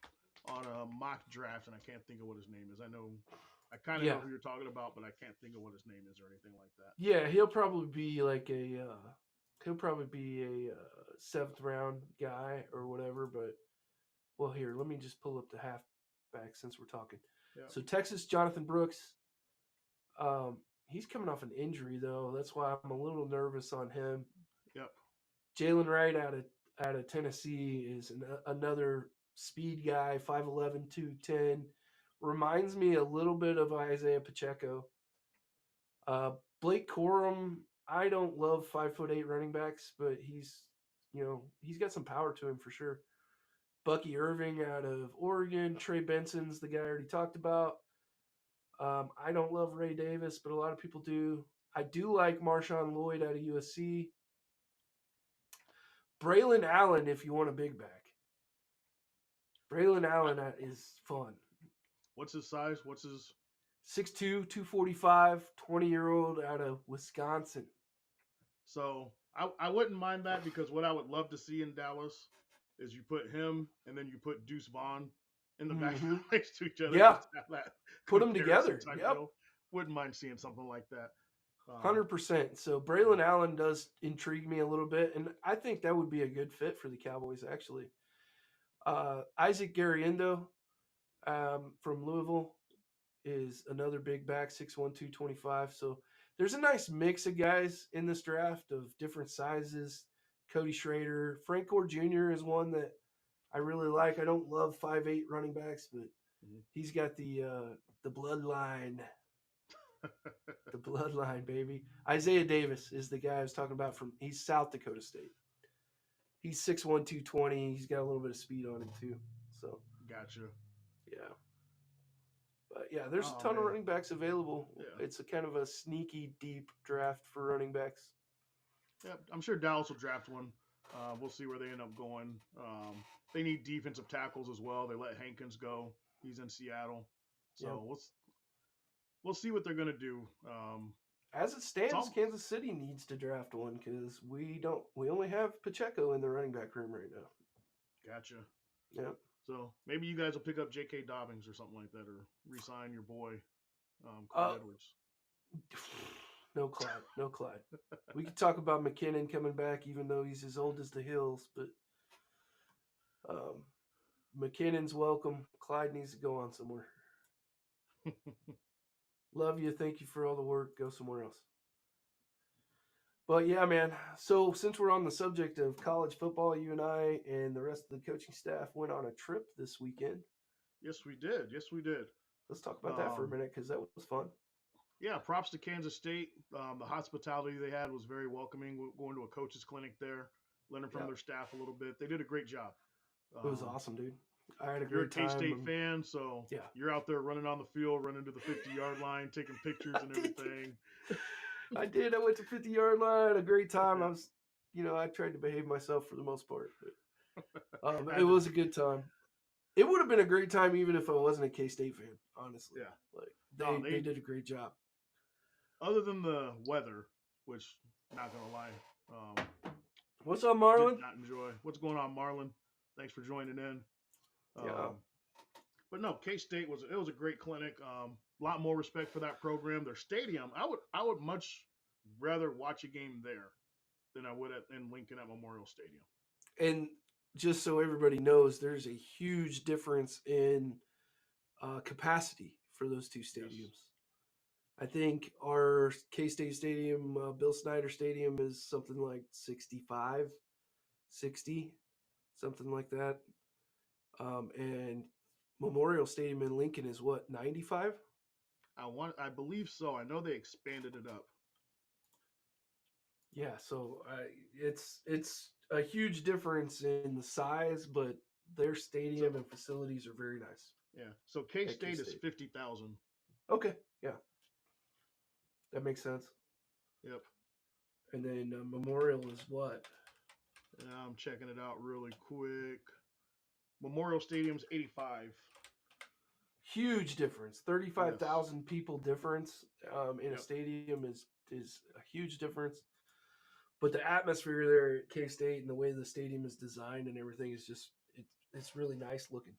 on a mock draft, and I can't think of what his name is. I kind of know who you're talking about, but I can't think of what his name is or anything like that. Yeah, he'll probably be like he'll probably be a seventh round guy or whatever. But well, here, let me just pull up the halfback since we're talking. Yeah. So Texas, Jonathan Brooks. He's coming off an injury though. That's why I'm a little nervous on him. Yep. Jalen Wright out of Tennessee is another speed guy, 5'11", 210. Reminds me a little bit of Isaiah Pacheco. Blake Corum, I don't love 5'8" running backs, but he's got some power to him for sure. Bucky Irving out of Oregon. Trey Benson's the guy I already talked about. I don't love Ray Davis, but a lot of people do. I do like Marshawn Lloyd out of USC. Braylon Allen, if you want a big back. Braylon Allen is fun. What's his size? What's his 6'2", 245, 20-year-old out of Wisconsin. So I wouldn't mind that because what I would love to see in Dallas is you put him and then you put Deuce Vaughn in the back next to each other. Yeah. Just have that Put them together. type Yep. deal. Wouldn't mind seeing something like that. 100%. So Braylon Allen does intrigue me a little bit, and I think that would be a good fit for the Cowboys, actually. Isaac Garriendo from Louisville is another big back, 6'1", 225. So there's a nice mix of guys in this draft of different sizes. Cody Schrader. Frank Gore Jr. is one that I really like. I don't love 5'8" running backs, but he's got the bloodline. bloodline, baby. Isaiah Davis is the guy I was talking about he's South Dakota State. He's 6'1", 220. He's got a little bit of speed on him too. So Gotcha. yeah. But yeah, there's a Oh ton of man. running backs available. Yeah. It's a kind of a sneaky deep draft for running backs. Yeah. I'm sure Dallas will draft one. We'll see where they end up going. They need defensive tackles as well. They let Hankins go. He's in Seattle. So Yeah. we'll see what they're gonna do. As it stands, almost, Kansas City needs to draft one because we only have Pacheco in the running back room right now. gotcha. Yeah. So maybe you guys will pick up J.K. Dobbins or something like that, or re-sign your boy Clyde Edwards. No Clyde. We could talk about McKinnon coming back, even though he's as old as the hills. But McKinnon's welcome. Clyde needs to go on somewhere. Love you. Thank you for all the work. Go somewhere else. But yeah, man. So since we're on the subject of college football, you and I and the rest of the coaching staff went on a trip this weekend. Yes, we did. Let's talk about that for a minute because that was fun. Yeah, props to Kansas State. The hospitality they had was very welcoming. We're going to a coach's clinic there, learning from their staff a little bit. They did a great job. It was awesome, dude. I had a You're a great time. K-State fan, so yeah, you're out there running on the field, running to the 50-yard line, taking pictures and everything. I did. I went to 50-yard line. I had a great time. I tried to behave myself for the most part. But, it was a good time. It would have been a great time even if I wasn't a K-State fan, honestly. Yeah. Like they did a great job. Other than the weather, which, not going to lie. What's up, Marlon? Did not enjoy. What's going on, Marlon? Thanks for joining in. Yeah. But no, K-State was a great clinic. A lot more respect for that program. Their stadium, I would much rather watch a game there than I would in Lincoln at Memorial Stadium. And just so everybody knows, there's a huge difference in capacity for those two stadiums. Yes. I think our K-State Stadium, Bill Snyder Stadium, is something like 65, 60, something like that. And Memorial Stadium in Lincoln is what, 95? I believe so. I know they expanded it up. Yeah, so it's a huge difference in the size, but their stadium and facilities are very nice. Yeah. So K-State is 50,000. Okay. Yeah. That makes sense. Yep. And then Memorial is what? I'm checking it out really quick. Memorial Stadium's 85. Huge difference. 35,000 people difference in a stadium is a huge difference. But the atmosphere there at K-State and the way the stadium is designed and everything is just it's really nice looking.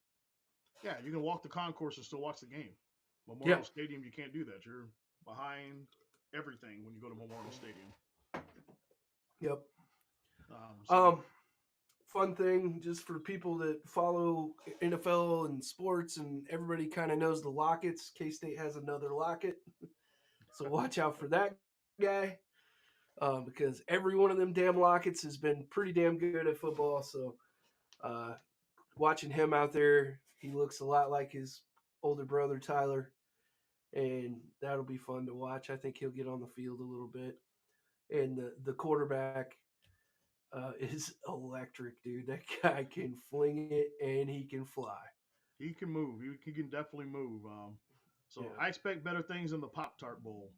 Yeah, you can walk the concourse and still watch the game. Memorial Stadium, you can't do that. You're behind everything when you go to Memorial Stadium. Yep. Fun thing, just for people that follow NFL and sports and everybody kind of knows the Lockets. K-State has another Locket. So watch out for that guy. Because every one of them damn Lockets has been pretty damn good at football. So watching him out there, he looks a lot like his older brother, Tyler. And that'll be fun to watch. I think he'll get on the field a little bit. And the quarterback is electric, dude. That guy can fling it and he can fly. He can move. He can definitely move. I expect better things in the Pop-Tart Bowl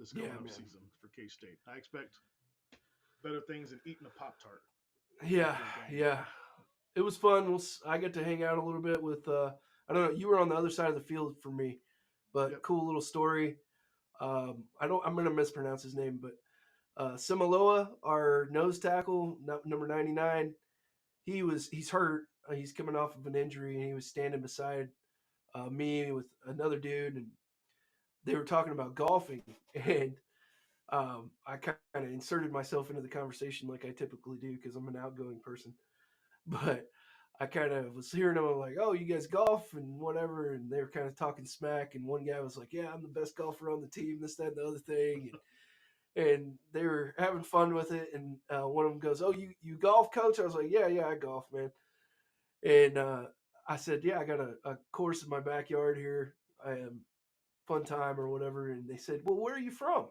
this coming up season for K-State. I expect better things than eating a Pop-Tart. Yeah. It was fun. I got to hang out a little bit with, I don't know, you were on the other side of the field for me, but cool little story. I'm going to mispronounce his name, but Simaloa, our nose tackle, number 99, he's hurt. He's coming off of an injury, and he was standing beside me with another dude, and they were talking about golfing, and I kind of inserted myself into the conversation like I typically do because I'm an outgoing person. But I kind of was hearing them. I'm like, oh, you guys golf and whatever, and they were kind of talking smack, and one guy was like, yeah, I'm the best golfer on the team, this, that, and the other thing, and they were having fun with it. And one of them goes, oh, you golf, coach? I was like, yeah, I golf, man. And I said, yeah, I got a course in my backyard here. fun time or whatever. And they said, well, where are you from?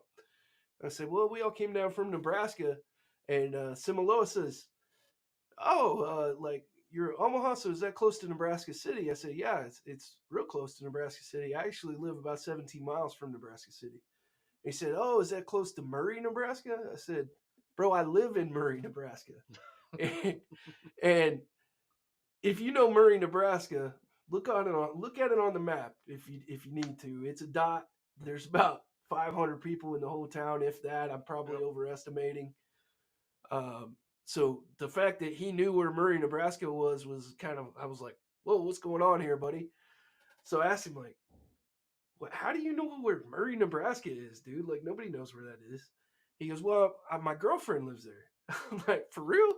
I said, well, we all came down from Nebraska. And Simaloa says, oh, like you're Omaha, so is that close to Nebraska City? I said, yeah, it's real close to Nebraska City. I actually live about 17 miles from Nebraska City. He said, oh, is that close to Murray, Nebraska? I said, bro, I live in Murray, Nebraska. And if you know Murray, Nebraska, look at it on the map if you need to. It's a dot. There's about 500 people in the whole town, if that. I'm probably overestimating. So the fact that he knew where Murray, Nebraska was kind of, I was like, whoa, what's going on here, buddy? So I asked him, like, how do you know where Murray, Nebraska is, dude? Like, nobody knows where that is. He goes, well, my girlfriend lives there. I'm like, for real?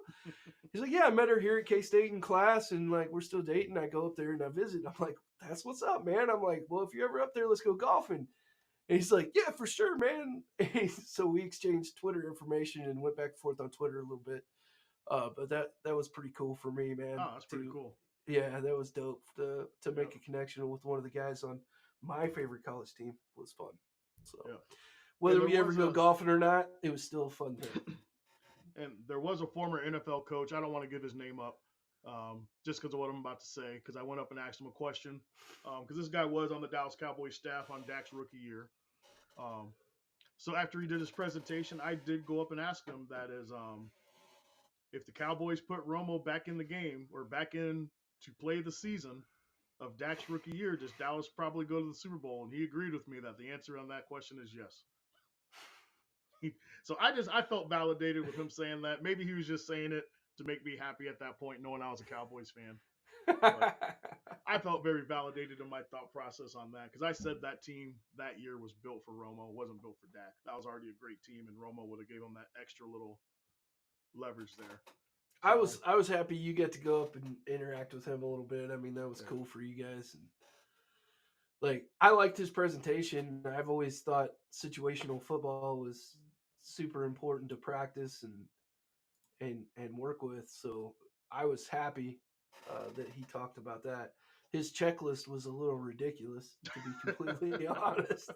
He's like, yeah, I met her here at K-State in class, and like we're still dating. I go up there and I visit. I'm like, that's what's up, man. I'm like, well, if you're ever up there, let's go golfing. And he's like, yeah, for sure, man. So we exchanged Twitter information and went back and forth on Twitter a little bit. But that was pretty cool for me, man. Oh, that's pretty cool. Yeah, that was dope to make a connection with one of the guys on my favorite college team. Was fun. So whether we ever go golfing or not, it was still a fun thing. And there was a former NFL coach. I don't want to give his name up just because of what I'm about to say, because I went up and asked him a question. Because this guy was on the Dallas Cowboys staff on Dak's rookie year. So after he did his presentation, I did go up and ask him that is, if the Cowboys put Romo back in the game or back in to play the season of Dak's rookie year, does Dallas probably go to the Super Bowl? And he agreed with me that the answer on that question is yes. So I felt validated with him saying that. Maybe he was just saying it to make me happy at that point, knowing I was a Cowboys fan. But I felt very validated in my thought process on that, because I said that team that year was built for Romo. It wasn't built for Dak. That was already a great team, and Romo would have gave him that extra little leverage there. So, I was happy you get to go up and interact with him a little bit. I mean, that was cool for you guys. And like, I liked his presentation. I've always thought situational football was super important to practice and work with. So I was happy that he talked about that. His checklist was a little ridiculous, to be completely honest.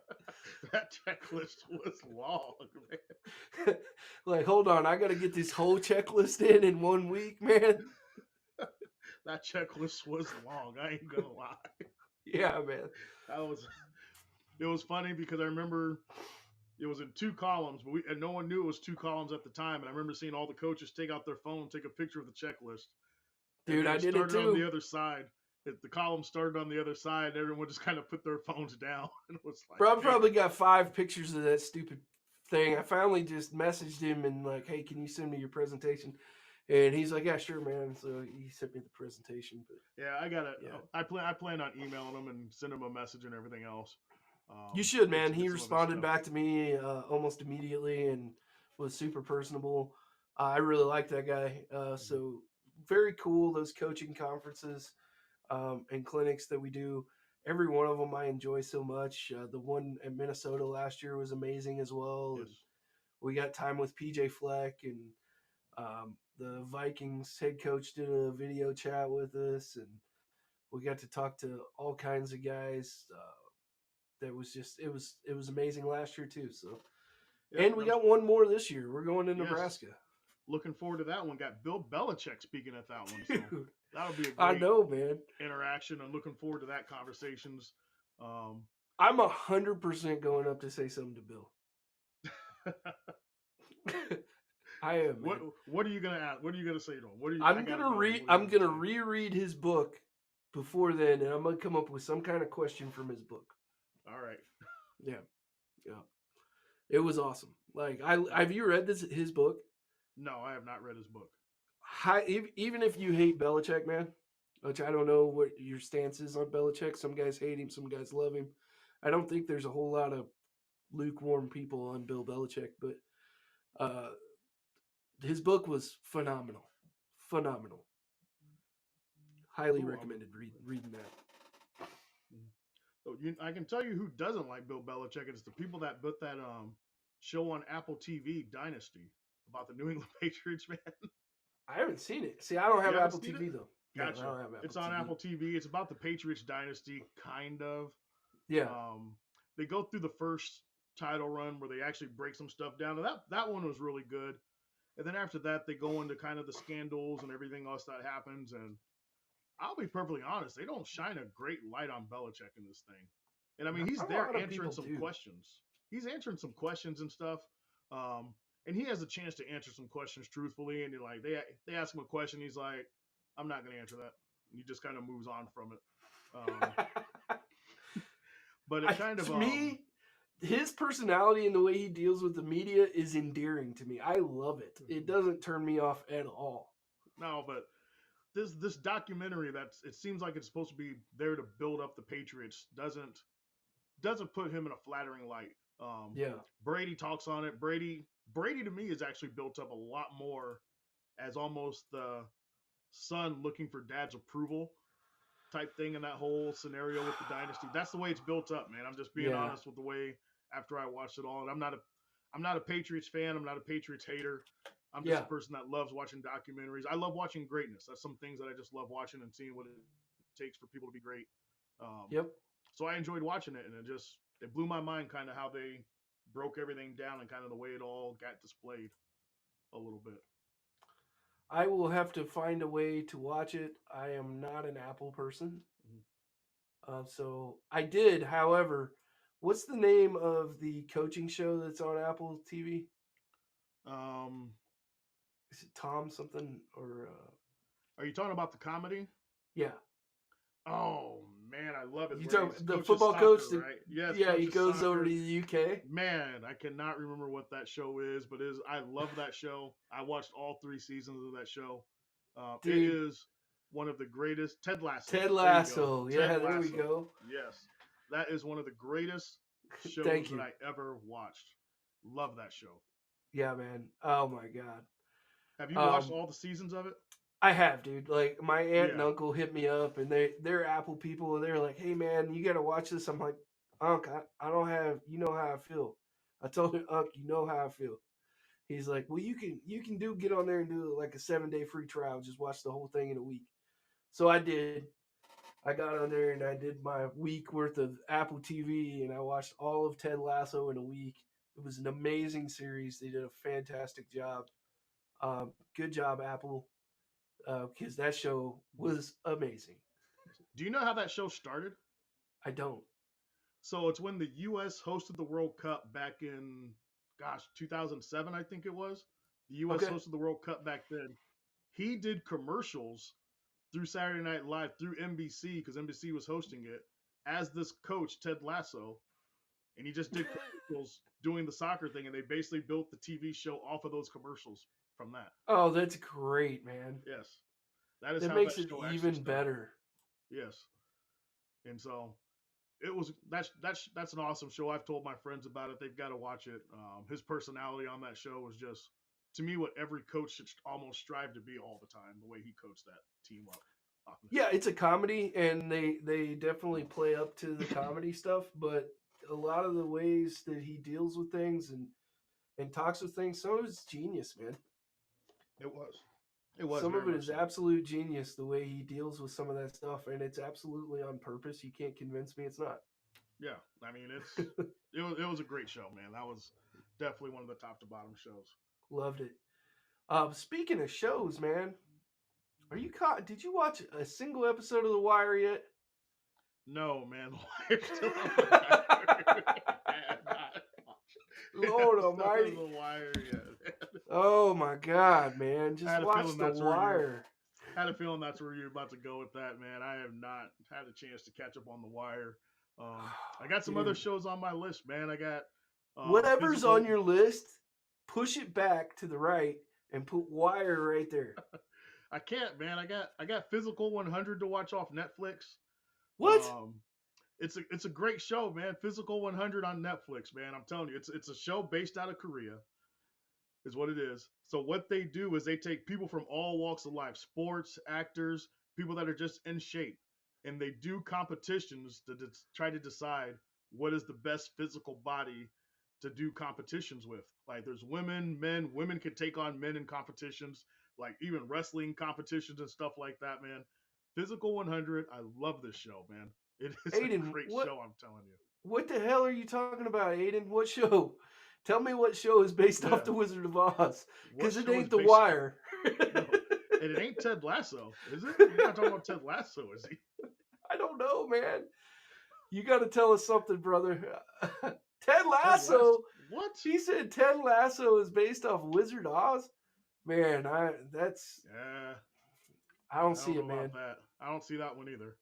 That checklist was long, man. Like, hold on, I got to get this whole checklist in 1 week, man. That checklist was long. I ain't gonna lie. Yeah, man. It was funny because I remember it was in 2 columns, but and no one knew it was 2 columns at the time. And I remember seeing all the coaches take out their phone, take a picture of the checklist. Dude, I did it too. On the other side. The column started on the other side. Everyone just kind of put their phones down. And it was like, bro, I probably got 5 pictures of that stupid thing. I finally just messaged him and like, hey, can you send me your presentation? And he's like, yeah, sure, man. So he sent me the presentation. But yeah, I got it. Yeah. I plan on emailing him and send him a message and everything else. You should, man. He responded back to me almost immediately and was super personable. I really like that guy. So very cool, those coaching conferences and clinics that we do. Every one of them I enjoy so much. The one at Minnesota last year was amazing as well. Yes. And we got time with PJ Fleck, and the Vikings head coach did a video chat with us, and we got to talk to all kinds of guys. That was just it was amazing last year too. So, and we got one more this year. We're going to Nebraska. Looking forward to that one. Got Bill Belichick speaking at that one. So that'll be a great I know, man. Interaction. I'm looking forward to that conversations. I'm 100% going up to say something to Bill. I am. Man. What are you gonna ask? What are you gonna say to him? I'm gonna reread his book before then, and I'm gonna come up with some kind of question from his book. All right. Yeah. It was awesome. Like, have you read his book? No, I have not read his book. Even if you hate Belichick, man, which I don't know what your stance is on Belichick. Some guys hate him, some guys love him. I don't think there's a whole lot of lukewarm people on Bill Belichick, but his book was phenomenal. Phenomenal. Highly recommended reading that. So I can tell you who doesn't like Bill Belichick. It's the people that put that show on Apple TV, Dynasty, about the New England Patriots, man. I haven't seen it. See, I don't have Apple TV, though. Gotcha. No, it's on Apple TV. It's about the Patriots dynasty, kind of. Yeah. they go through the first title run where they actually break some stuff down, and that one was really good. And then after that, they go into kind of the scandals and everything else that happens. And I'll be perfectly honest, they don't shine a great light on Belichick in this thing. And I mean, he's Not a there lot of answering people some do. questions. He's answering some questions and stuff. And he has a chance to answer some questions truthfully. And like they ask him a question, he's like, "I'm not going to answer that." And he just kind of moves on from it. But it kind of To me, his personality and the way he deals with the media is endearing to me. I love it. It doesn't turn me off at all. no, but this documentary it seems like it's supposed to be there to build up the Patriots doesn't put him in a flattering light. Yeah. Brady talks on it. Brady to me is actually built up a lot more as almost the son looking for dad's approval type thing in that whole scenario with the dynasty. That's the way it's built up, man. I'm just being honest with the way after I watched it all. And I'm not a Patriots fan. I'm not a Patriots hater. I'm just a person that loves watching documentaries. I love watching greatness. That's some things that I just love watching and seeing what it takes for people to be great. So I enjoyed watching it, and it blew my mind kind of how they broke everything down and kind of the way it all got displayed a little bit. I will have to find a way to watch it. I am not an Apple person. So I did, however, what's the name of the coaching show that's on Apple TV? Is it Tom something or? Are you talking about the comedy? Yeah. Oh man, I love it. You talking the soccer, football coach? Right? Yes. Yeah, he goes soccer. over to the UK. Man, I cannot remember what that show is, but I love that show. I watched all 3 seasons of that show. It is one of the greatest. Ted Lasso. Ted Lasso. Yeah, there we go. Yes, that is one of the greatest shows that I ever watched. Love that show. Yeah, man. Oh my god. Have you watched all the seasons of it? I have, dude. Like my aunt and uncle hit me up, and they're Apple people, and they're like, "Hey, man, you gotta watch this." I'm like, "Unc, I don't have. You know how I feel." I told him, "Unc, you know how I feel." He's like, "Well, you can get on there and do like a 7-day free trial. Just watch the whole thing in a week." So I did. I got on there and I did my week worth of Apple TV, and I watched all of Ted Lasso in a week. It was an amazing series. They did a fantastic job. Good job, Apple, because that show was amazing. Do you know how that show started? I don't. So it's when the U.S. hosted the World Cup back in, 2007, I think it was. The U.S. hosted the World Cup back then. He did commercials through Saturday Night Live, through NBC, because NBC was hosting it, as this coach, Ted Lasso. And he just did commercials doing the soccer thing, and they basically built the TV show off of those commercials from that. Oh, that's great, man. Yes. That makes it even better. Yes. And so that's an awesome show. I've told my friends about it. They've got to watch it. His personality on that show was just, to me, what every coach should almost strive to be all the time, the way he coached that team up. Yeah, it's a comedy, and they definitely play up to the comedy stuff, but a lot of the ways that he deals with things and talks with things, so is genius, man. It was. Some of it is absolute genius, the way he deals with some of that stuff, and it's absolutely on purpose. You can't convince me it's not. Yeah, I mean, it was a great show, man. That was definitely one of the top to bottom shows. Loved it. Speaking of shows, man, did you watch a single episode of The Wire yet? No, man. The Wire's still on the Wire. I have not watched Lord Almighty. The Wire yet. Oh my God, man! Just watch The Wire. I had a feeling that's where you're about to go with that, man. I have not had a chance to catch up on The Wire. I got some other shows on my list, man. I got whatever's on your list. Push it back to the right and put Wire right there. I can't, man. I got Physical 100 to watch off Netflix. What? It's a great show, man. Physical 100 on Netflix, man. I'm telling you, it's a show based out of Korea, is what it is. So what they do is they take people from all walks of life, sports, actors, people that are just in shape, and they do competitions to try to decide what is the best physical body to do competitions with. Like there's women, men, women can take on men in competitions, like even wrestling competitions and stuff like that, man. Physical 100, I love this show, man. It is a great show, I'm telling you. What the hell are you talking about, Aiden? What show? Tell me what show is based off Yeah. The Wizard of Oz. What Because it show is ain't The based? Wire. No, and it ain't Ted Lasso, is it? He's not talking about Ted Lasso, is he? I don't know, man. You got to tell us something, brother. Ted Ted Lasso? Lasso. What? He said Ted Lasso is based off Wizard of Oz. Man, I Yeah, don't I don't see know it, man. about that. I don't see that one either.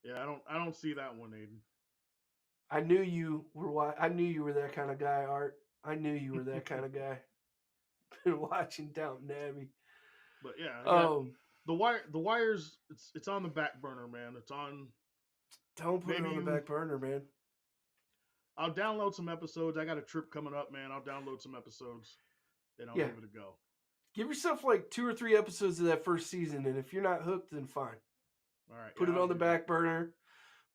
Yeah, I don't see that one, Aiden. I knew you were. I knew you were that kind of guy, Art. I knew you were that kind of guy. Been watching Downton Abbey. But yeah, I got Um, the wire. The wires. It's on the back burner, man. It's on. don't put it on the Maybe back burner, man. I'll download some episodes. I got a trip coming up, man. I'll download some episodes and I'll Yeah, give it a go. give yourself like 2 or 3 episodes of that first season, and if you're not hooked, then fine. All right, Put yeah, it I'll on the do that. back burner.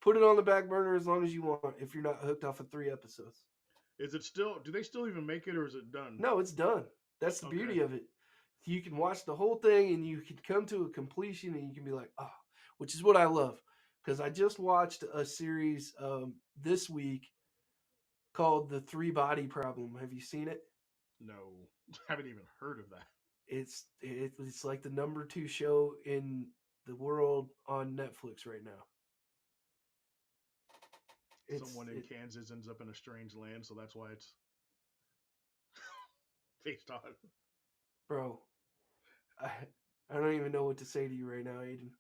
Put it on the back burner as long as you want. If you're not hooked off of 3 episodes, Is it still? Do they still even make it, or is it done? no, it's done. That's the Okay. beauty of it. You can watch the whole thing, and you can come to a completion, and you can be like, oh, which is what I love. Because I just watched a series this week called The Three Body Problem. Have you seen it? No, haven't even heard of that. It's like the #2 show in the world on Netflix right now. It's Someone in it, Kansas ends up in a strange land, so that's why it's based on. bro. I I don't even know what to say to you right now, Aiden.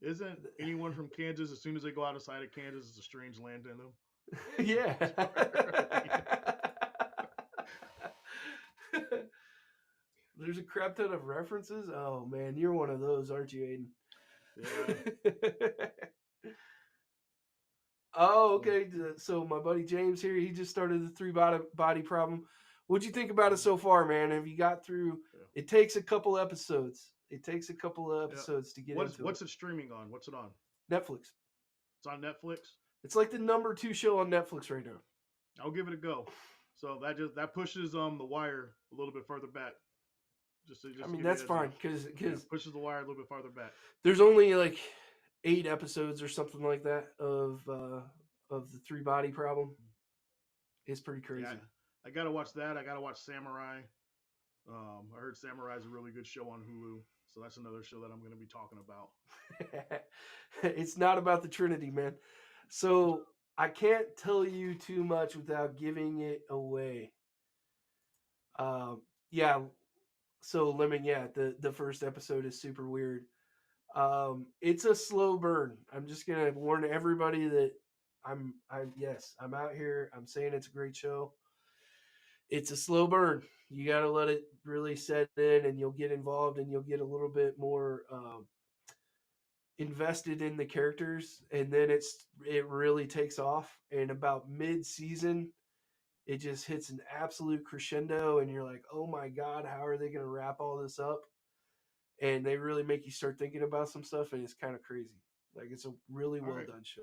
Isn't anyone from Kansas, as soon as they go outside of Kansas, it's a strange land to them? Yeah. There's a crap ton of references. Oh man, you're one of those, aren't you, Yeah. Aiden? Oh, okay. So my buddy James here, he just started the three body problem. What'd you think about it so far, man? Have you got through? Yeah. It takes a couple episodes. It takes a couple of Yeah. episodes to get into What's it streaming on? What's it on? Netflix. It's on Netflix. It's like the #2 show on Netflix right now. I'll give it a go. So that pushes the wire a little bit further back. Just to I mean, give you that's a heads fine up. because Yeah, pushes the wire a little bit farther back. there's only like 8 episodes or something like that of the three body problem. It's pretty crazy. Yeah, I gotta watch that. I gotta watch Samurai. I heard Samurai is a really good show on Hulu, so that's another show that I'm gonna be talking about. It's not about the Trinity, man. So I can't tell you too much without giving it away. Um, yeah. So Lemon, yeah, the first episode is super weird. It's a slow burn. I'm just gonna warn everybody that I'm out here. I'm saying it's a great show. It's a slow burn. You got to let it really set in, and you'll get involved, and you'll get a little bit more invested in the characters, and then it really takes off. And about mid-season, it just hits an absolute crescendo, and you're like, oh my god, how are they going to wrap all this up? And they really make you start thinking about some stuff, and it's kind of crazy. Like it's a really All well right, done show.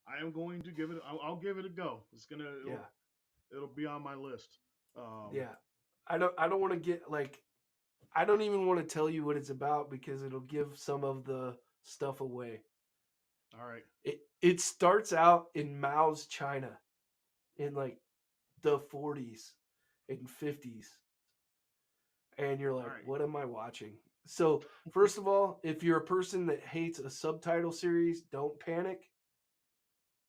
I am going to give it. I'll give it a go. Yeah, It'll be on my list. yeah. I don't want to get like I don't even want to tell you what it's about because it'll give some of the stuff away. All right. It starts out in Mao's China in like the 40s and 50s, and you're like, All right. what am I watching? So first of all, if you're a person that hates a subtitle series, don't panic.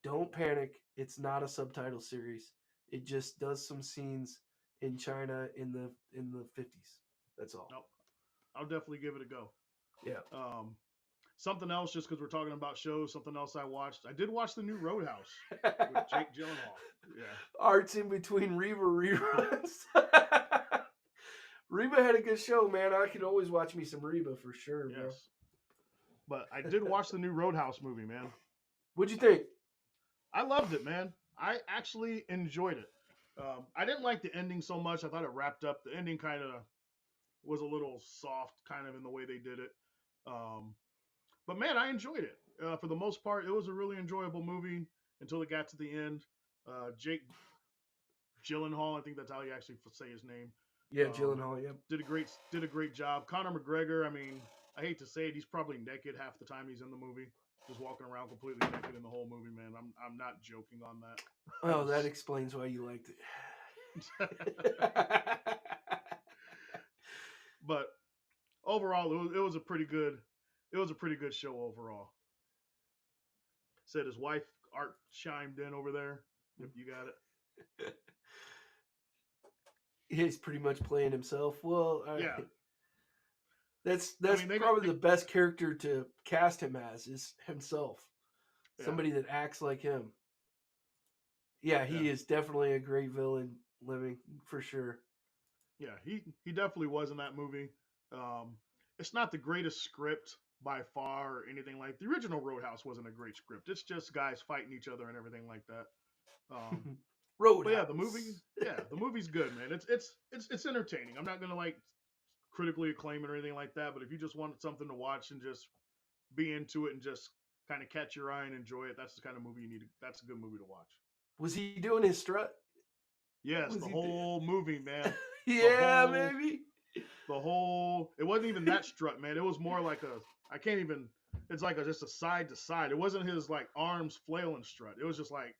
Don't panic. It's not a subtitle series. It just does some scenes in China in the 50s. That's all. Nope. I'll definitely give it a go. Yeah. Something else, just because we're talking about shows, something else I watched. I did watch the new Roadhouse with Jake Gyllenhaal. Yeah. Art's in between Reba reruns. Reba had a good show, man. I could always watch me some Reba for sure, bro. Yes. But I did watch the new Roadhouse movie, man. What'd you think? I loved it, man. I actually enjoyed it. I didn't like the ending so much. I thought it wrapped up. The ending kind of was a little soft, kind of in the way they did it. But man, I enjoyed it. For the most part, it was a really enjoyable movie until it got to the end. Jake Gyllenhaal, I think that's how you actually say his name. Yeah, Gyllenhaal. Yep. Did a great job. Conor McGregor. I mean, I hate to say it, he's probably naked half the time he's in the movie. just walking around completely naked in the whole movie, man. I'm not joking on that. Oh, that explains why you liked it. But overall, it was a pretty good show overall. Said his wife Art chimed in over there. If you got it. He's pretty much playing himself. Well, Yeah. That's they probably the best character to cast him as is himself. Yeah. Somebody that acts like him. Yeah, he is definitely a great villain living for sure. Yeah, he definitely was in that movie. It's not the greatest script by far or anything like the original Roadhouse wasn't a great script. It's just guys fighting each other and everything like that. Roadhouse. But yeah, the movie's good, man. It's entertaining. I'm not gonna like critically acclaim it or anything like that, but if you just want something to watch and just be into it and just kind of catch your eye and enjoy it, that's the kind of movie you need. That's a good movie to watch. Was he doing his strut? Yes, the whole movie, man. Yeah, maybe. It wasn't even that strut, man. It was more like it's like just a side to side. It wasn't his like arms flailing strut. It was just like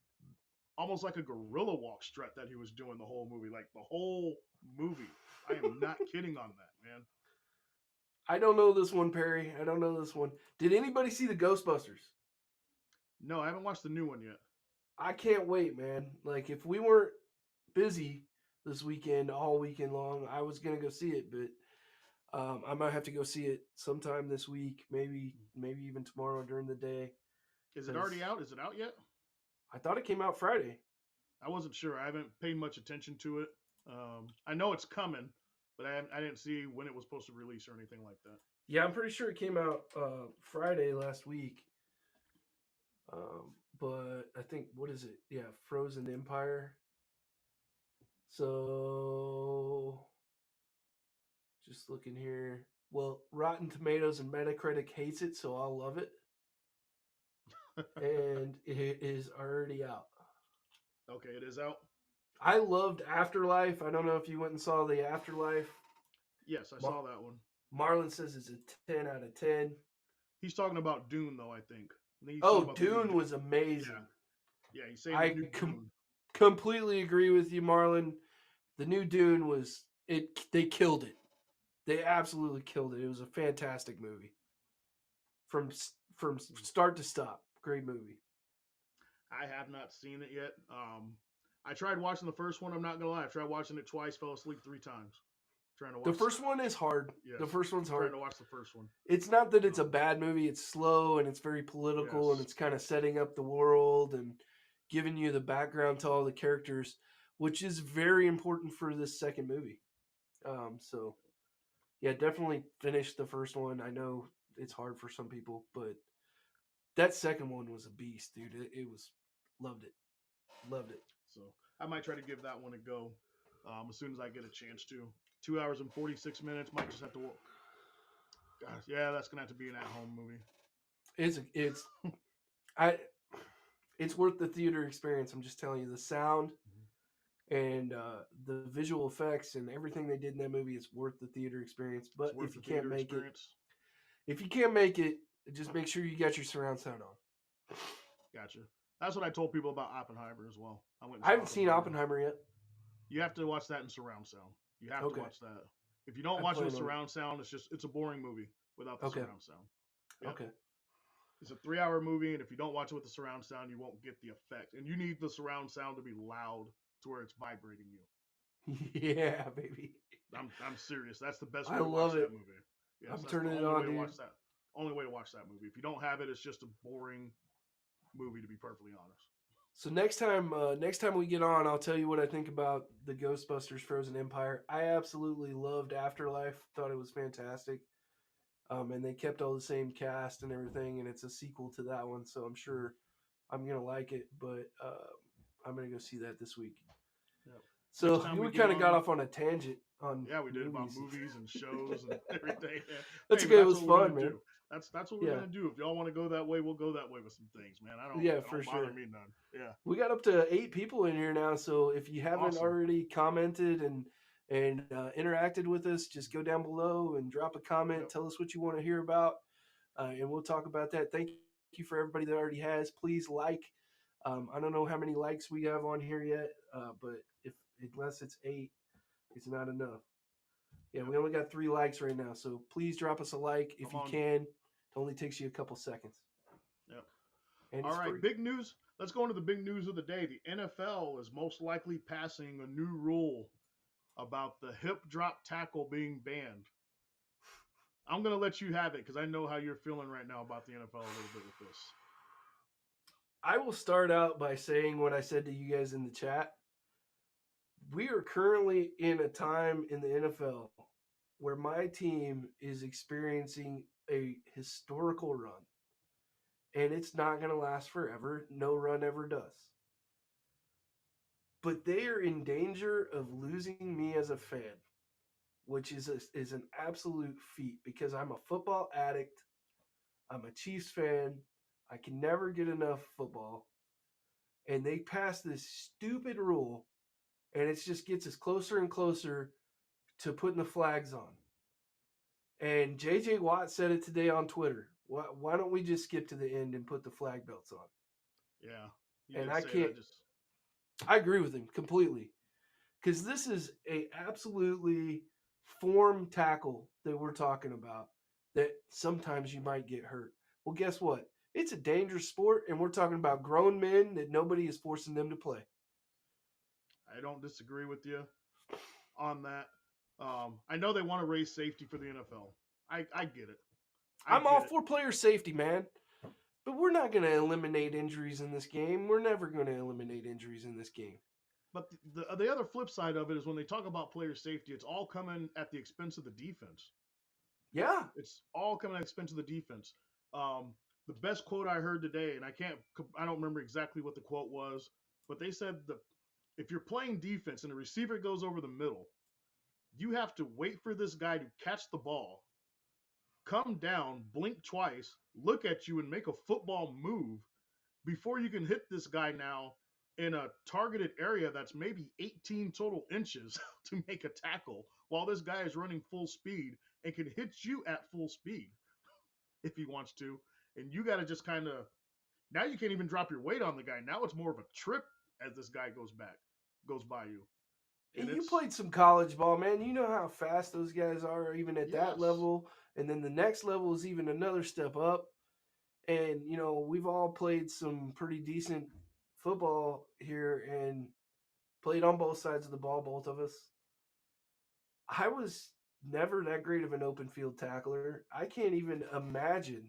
almost like a gorilla walk strut that he was doing the whole movie. Like the whole movie. I am not kidding on that, man. I don't know this one, Perry. I don't know this one. Did anybody see the Ghostbusters? No, I haven't watched the new one yet. I can't wait, man. Like, if we weren't busy this weekend, all weekend long, I was going to go see it, but I might have to go see it sometime this week, maybe even tomorrow during the day. Is it already out? Is it out yet? I thought it came out Friday. I wasn't sure. I haven't paid much attention to it. I know it's coming, but I didn't see when it was supposed to release or anything like that. Yeah, I'm pretty sure it came out Friday last week. But I think, what is it? Yeah, Frozen Empire. So, just looking here. Well, Rotten Tomatoes and Metacritic hates it, so I'll love it. And it is already out. Okay, it is out. I loved Afterlife. I don't know if you went and saw the Afterlife. Yes, I saw that one. Marlon says it's a 10 out of 10. He's talking about Dune, though, I think. Dune was amazing. Yeah, he's saying the new Dune. Completely agree with you, Marlon. The new Dune was they killed it. They absolutely killed it. It was a fantastic movie. From start to stop. Great movie. I have not seen it yet. I tried watching the first one. I'm not gonna lie. I tried watching it twice. Fell asleep 3 times. Trying to watch the first one is hard. Yes. The first one's hard. Trying to watch the first one. It's not that it's a bad movie. It's slow and it's very political and it's kind of setting up the world and giving you the background to all the characters, which is very important for this second movie. So, yeah, definitely finish the first one. I know it's hard for some people, but that second one was a beast, dude. It was, loved it. So I might try to give that one a go as soon as I get a chance to. 2 hours and 46 minutes. Might just have to. Gosh, yeah, that's gonna have to be an at-home movie. It's worth the theater experience. I'm just telling you, the sound and the visual effects and everything they did in that movie is worth the theater experience. But if you can't make it, just make sure you got your surround sound on. Gotcha. That's what I told people about Oppenheimer as well. I haven't seen Oppenheimer yet. You have to watch that in surround sound. You have to watch that. If you don't watch it with surround sound, it's a boring movie without the surround sound. Yep. Okay. It's a 3-hour movie, and if you don't watch it with the surround sound, you won't get the effect. And you need the surround sound to be loud to where it's vibrating you. Yeah, baby. I'm serious. That's the best way to watch that movie. Yes, I'm turning it on, dude. Only way to watch that movie. If you don't have it, it's just a boring movie, to be perfectly honest. So next time we get on, I'll tell you what I think about the Ghostbusters Frozen Empire. I absolutely loved Afterlife. Thought it was fantastic. And they kept all the same cast and everything, and it's a sequel to that one, so I'm sure I'm going to like it, but I'm going to go see that this week. Yep. So we kind of got off on a tangent. We did about movies and shows and everything. That's okay. It was fun, man. That's what we're gonna do. If y'all want to go that way, we'll go that way with some things, man. For sure. Bother me none. Yeah. We got up to 8 people in here now, so if you haven't already commented and interacted with us, just go down below and drop a comment. Yep. Tell us what you want to hear about, and we'll talk about that. Thank you for everybody that already has. Please like. I don't know how many likes we have on here yet, but unless it's 8, it's not enough. Yeah, we only got 3 likes right now, so please drop us a like if you can. It only takes you a couple seconds. Yep. And All it's right, free. big news. Let's go into the big news of the day. The NFL is most likely passing a new rule about the hip drop tackle being banned. I'm going to let you have it because I know how you're feeling right now about the NFL a little bit with this. I will start out by saying what I said to you guys in the chat. We are currently in a time in the NFL where my team is experiencing a historical run. And it's not going to last forever. No run ever does. But they are in danger of losing me as a fan, which is an absolute feat because I'm a football addict. I'm a Chiefs fan. I can never get enough football. And they passed this stupid rule, and it just gets us closer and closer to putting the flags on. And JJ Watt said it today on Twitter. Why don't we just skip to the end and put the flag belts on? Yeah. And I can't. I agree with him completely. Because this is a absolutely form tackle that we're talking about that sometimes you might get hurt. Well, guess what? It's a dangerous sport, and we're talking about grown men that nobody is forcing them to play. I don't disagree with you on that. I know they want to raise safety for the NFL. I get it. I'm all for player safety, man. But we're not going to eliminate injuries in this game. We're never going to eliminate injuries in this game. But the other flip side of it is when they talk about player safety, it's all coming at the expense of the defense. Yeah. It's all coming at the expense of the defense. The best quote I heard today, and I don't remember exactly what the quote was, but they said if you're playing defense and the receiver goes over the middle, you have to wait for this guy to catch the ball, come down, blink twice, look at you, and make a football move before you can hit this guy now in a targeted area that's maybe 18 total inches to make a tackle while this guy is running full speed and can hit you at full speed if he wants to. And you got to just kind of, now you can't even drop your weight on the guy. Now it's more of a trip as this guy goes by you. And you played some college ball, man. You know how fast those guys are, even at that level. And then the next level is even another step up. And, we've all played some pretty decent football here and played on both sides of the ball, both of us. I was never that great of an open field tackler. I can't even imagine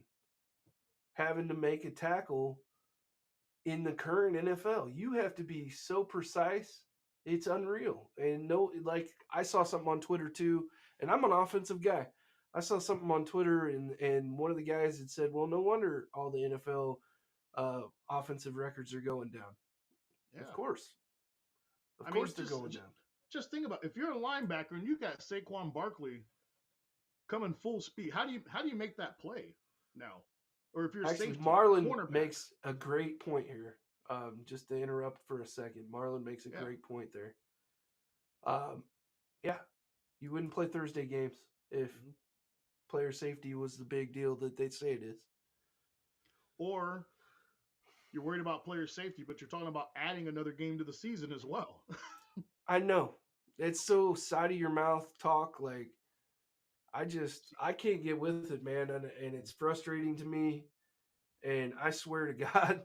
having to make a tackle in the current NFL. You have to be so precise. It's unreal. And I saw something on Twitter too, and I'm an offensive guy. I saw something on Twitter, and one of the guys had said, well, no wonder all the NFL offensive records are going down. Yeah. Of course. Of course they're going down. Just think about it. If you're a linebacker and you got Saquon Barkley coming full speed, how do you make that play now? Or if you're safety, Marlon makes a great point here. Just to interrupt for a second, Marlon makes a great point there. You wouldn't play Thursday games if player safety was the big deal that they say it is. Or you're worried about player safety, but you're talking about adding another game to the season as well. I know. It's so side of your mouth talk. Like, I can't get with it, man. And it's frustrating to me. And I swear to God,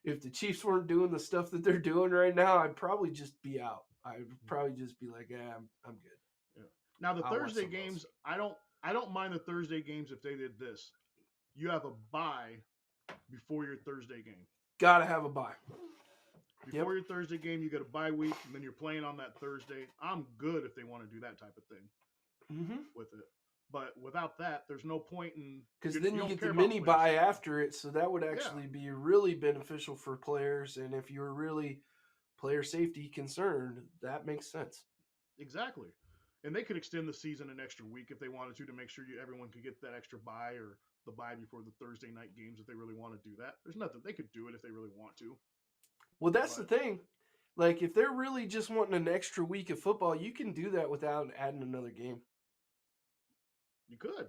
if the Chiefs weren't doing the stuff that they're doing right now, I'd probably just be out. I'd probably just be like, I'm good. Yeah. Now the Thursday games, I don't mind the Thursday games if they did this. You have a bye before your Thursday game. Gotta have a bye. Before your Thursday game, you get a bye week, and then you're playing on that Thursday. I'm good if they want to do that type of thing with it. But without that, there's no point in... Because then you get the mini bye after it, so that would actually be really beneficial for players. And if you're really player safety concerned, that makes sense. Exactly. And they could extend the season an extra week if they wanted to make sure everyone could get that extra bye or the bye before the Thursday night games if they really want to do that. There's nothing. They could do it if they really want to. Well, that's the thing. Like, if they're really just wanting an extra week of football, you can do that without adding another game. You could.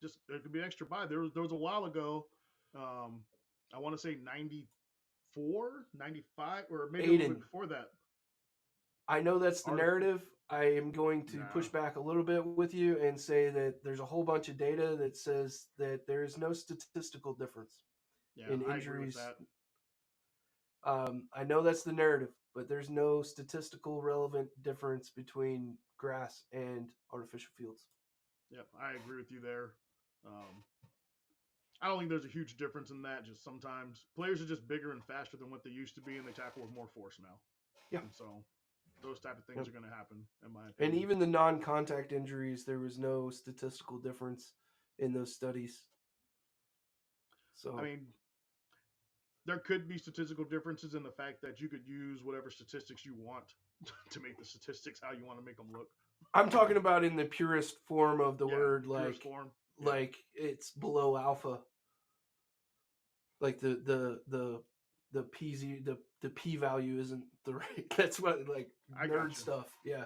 Just there could be extra bye. There was a while ago, I want to say 94, 95, or maybe a little bit Aiden, before that. I know that's the Artif- narrative. I am going to push nah, back a little bit with you and say that there's a whole bunch of data that says that there is no statistical difference yeah, in I agree with injuries. that. I know that's the narrative, but there's no statistical relevant difference between grass and artificial fields. Yep, I agree with you there. Um, I don't think there's a huge difference in that. Just sometimes players are just bigger and faster than what they used to be, and they tackle with more force now. Yeah. And so those type of things Yep. are going to happen, in my And opinion. even the non-contact injuries, there was no statistical difference in those studies. I So mean, there could be statistical differences in the fact that you could use whatever statistics you want to make the statistics how you want to make them look. I'm talking about in the purest form of the Yeah, word, purest like form. Yeah, like it's below alpha, like the the p value isn't the right. That's what like I got nerd you. stuff. Yeah,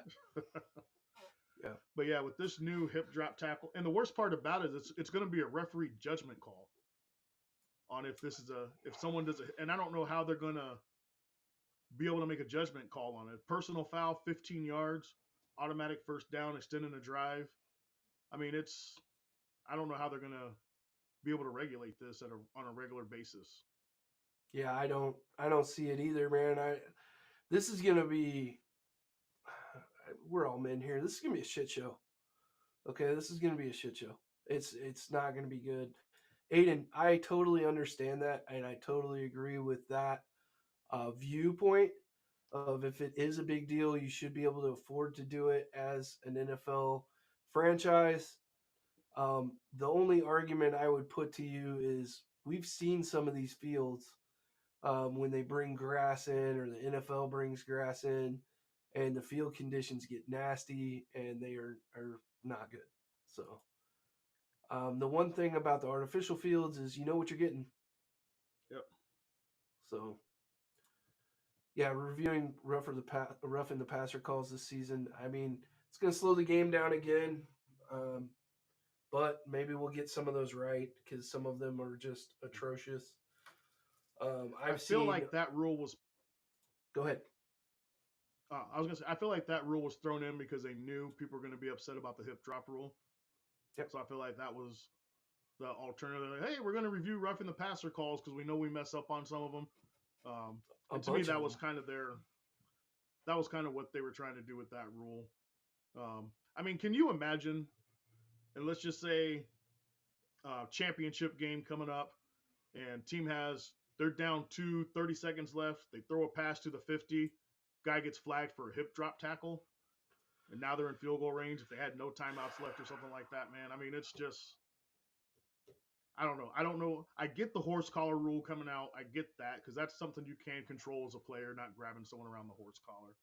yeah. But yeah, with this new hip drop tackle, and the worst part about it is it's going to be a referee judgment call on if this is if someone does a, and I don't know how they're going to be able to make a judgment call on it. Personal foul, 15 yards, automatic first down, extending a drive. I mean, I don't know how they're going to be able to regulate this on a regular basis. Yeah, I don't see it either, man. This is gonna be we're all men here. This is gonna be a shit show. Okay, this is gonna be a shit show. It's not gonna be good. Aiden, I totally understand that, and I totally agree with that viewpoint of if it is a big deal, you should be able to afford to do it as an NFL franchise. The only argument I would put to you is we've seen some of these fields when they bring grass in or the NFL brings grass in, and the field conditions get nasty and they are not good. So the one thing about the artificial fields is you know what you're getting. Yep. So yeah, reviewing roughing the passer calls this season. I mean, it's going to slow the game down again, um, but maybe we'll get some of those right because some of them are just atrocious. I I've feel seen. like that rule was. Go ahead. I was gonna say I feel like that rule was thrown in because they knew people were gonna be upset about the hip drop rule. Yep. So I feel like that was the alternative. Like, hey, we're gonna review roughing the passer calls because we know we mess up on some of them. A And to me, bunch of that was them. kind of that was kind of what they were trying to do with that rule. I mean, can you imagine? And let's just say championship game coming up, and team they're down 30 seconds left. They throw a pass to the 50. Guy gets flagged for a hip drop tackle, and now they're in field goal range if they had no timeouts left or something like that, man. I mean, it's just I don't know. I don't know. I get the horse collar rule coming out. I get that because that's something you can control as a player, not grabbing someone around the horse collar.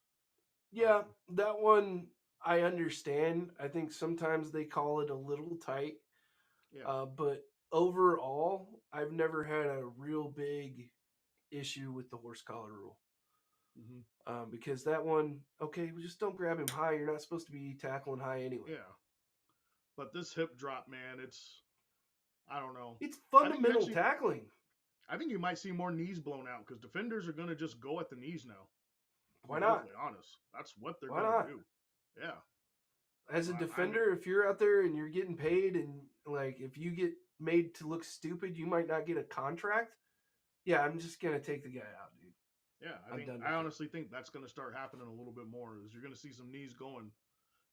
Yeah, that one I understand. I think sometimes they call it a little tight, Yeah. but overall, I've never had a real big issue with the horse collar rule. Mm-hmm. Because that one, okay, we just don't grab him high. You're not supposed to be tackling high anyway. Yeah. But this hip drop, man, I don't know. It's I think you fundamental actually, tackling. I think you might see more knees blown out because defenders are going to just go at the knees now. To Why be not? perfectly honest, that's what they're Why going to not? do. Yeah. As So a I mean, defender, if you're out there and you're getting paid, and like if you get made to look stupid, you might not get a contract. Yeah, I'm just gonna take the guy out, dude. yeah, I'm done I with it. honestly think that's going to start happening a little bit more. Is you're going to see some knees going.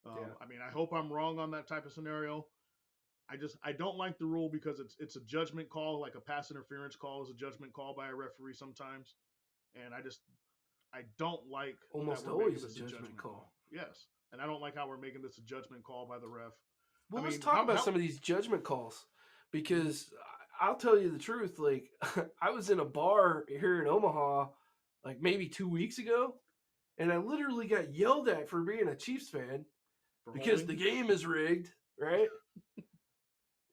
Yeah. I mean, I hope I'm wrong on that type of scenario. I don't like the rule because it's a judgment call, like a pass interference call is a judgment call by a referee sometimes, and I don't like that Almost we're making always a this a judgment judgment call. call. Yes, and I don't like how we're making this a judgment call by the ref. I Well, let's mean, talk about how some of these judgment calls mhm. because I'll tell you the truth. Like, I was in a bar here in Omaha, like maybe 2 weeks ago, and I literally got yelled at for being a Chiefs fan For because the holding? game is rigged, right?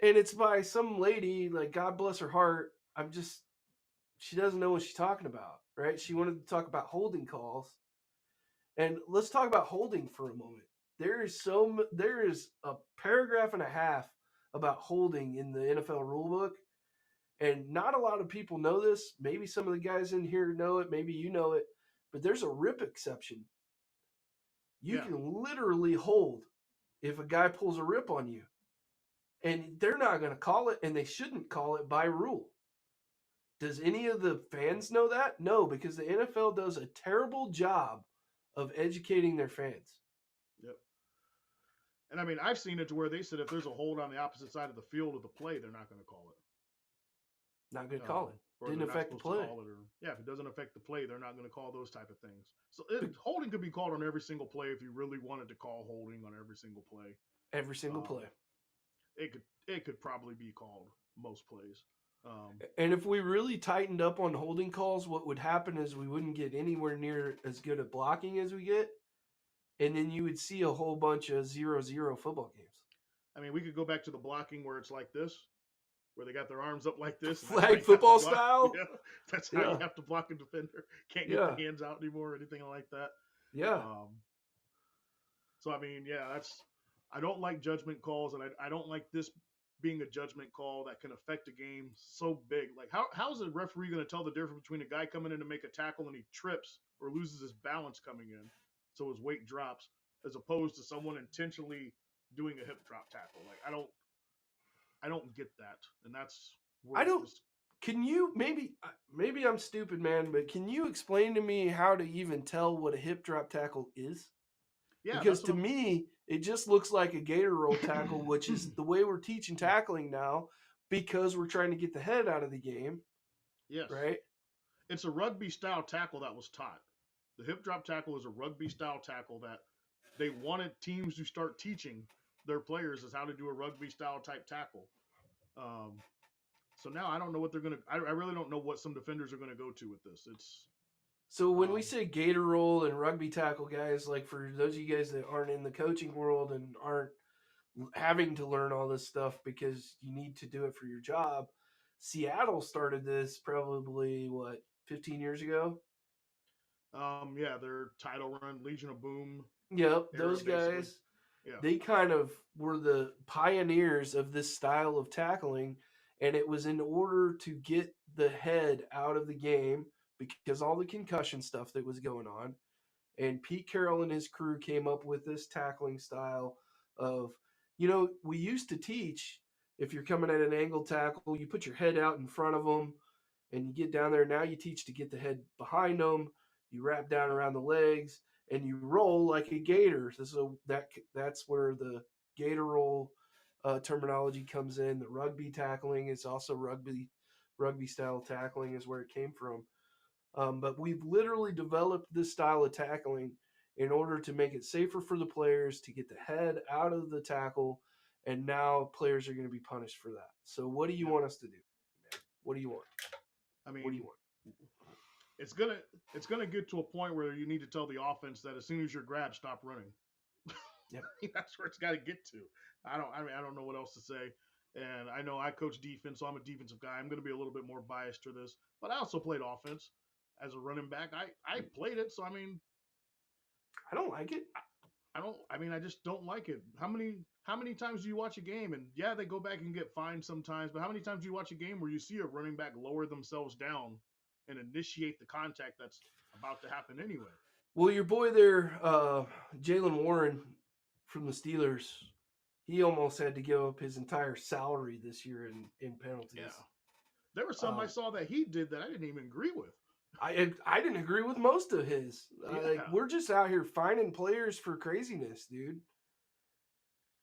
And it's by some lady, like, God bless her heart. She doesn't know what she's talking about, right? She wanted to talk about holding calls. And let's talk about holding for a moment. There is a paragraph and a half about holding in the NFL rulebook, And not a lot of people know this. Maybe some of the guys in here know it. Maybe you know it. But there's a rip exception. You Yeah. can literally hold if a guy pulls a rip on you. And they're not going to call it, and they shouldn't call it by rule. Does any of the fans know that? No, because the NFL does a terrible job of educating their fans. Yep. And I mean, I've seen it to where they said if there's a hold on the opposite side of the field of the play, they're not going to call it. Not going to call it. Or Didn't they're not affect the supposed to play. call it. Or yeah, if it doesn't affect the play, they're not going to call those type of things. So holding could be called on every single play if you really wanted to call holding on every single play. Every single play. It could probably be called most plays. And if we really tightened up on holding calls, what would happen is we wouldn't get anywhere near as good at blocking as we get. And then you would see a whole bunch of 0-0 football games. I mean, we could go back to the blocking where it's like this, where they got their arms up like this. Flag football style? Yeah, that's how you have to block a defender. Can't get the hands out anymore or anything like that. Yeah. So, I mean, yeah, I don't like judgment calls, and I don't like this being a judgment call that can affect a game so big. Like, how's a referee going to tell the difference between a guy coming in to make a tackle and he trips or loses his balance coming in, so his weight drops, as opposed to someone intentionally doing a hip drop tackle? Like, I don't get that, and that's where Can you maybe I'm stupid, man, but can you explain to me how to even tell what a hip drop tackle is? Yeah, because to me, it just looks like a gator roll tackle, which is the way we're teaching tackling now, because we're trying to get the head out of the game. Yes. Right? It's a rugby style tackle that was taught. The hip drop tackle is a rugby style tackle that they wanted teams to start teaching their players is how to do a rugby style type tackle. So now I don't know what they're going to, I really don't know what some defenders are going to go to with this. So when we say gator roll and rugby tackle, guys, like for those of you guys that aren't in the coaching world and aren't having to learn all this stuff because you need to do it for your job, Seattle started this probably, 15 years ago? Yeah, their title run, Legion of Boom. Yep, those guys, they kind of were the pioneers of this style of tackling, and it was in order to get the head out of the game because all the concussion stuff that was going on. And Pete Carroll and his crew came up with this tackling style of, we used to teach if you're coming at an angle tackle, you put your head out in front of them and you get down there. Now you teach to get the head behind them, you wrap down around the legs, and you roll like a gator. So that's where the gator roll terminology comes in. The rugby tackling is also rugby style tackling is where it came from. But we've literally developed this style of tackling in order to make it safer for the players to get the head out of the tackle, and now players are going to be punished for that. So what do you want us to do, man? What do you want? I mean, what do you want? It's gonna get to a point where you need to tell the offense that as soon as you're grabbed, stop running. Yep. That's where it's got to get to. I don't know what else to say. And I know I coach defense, so I'm a defensive guy. I'm going to be a little bit more biased to this, but I also played offense as a running back. I played it, so I mean, I don't like it. I just don't like it. How many times do you watch a game? And yeah, they go back and get fined sometimes, but how many times do you watch a game where you see a running back lower themselves down and initiate the contact that's about to happen anyway? Well, your boy there, Jaylen Warren from the Steelers, he almost had to give up his entire salary this year in penalties. Yeah. There were some I saw that he did that I didn't even agree with. I didn't agree with most of his. We're just out here finding players for craziness, dude.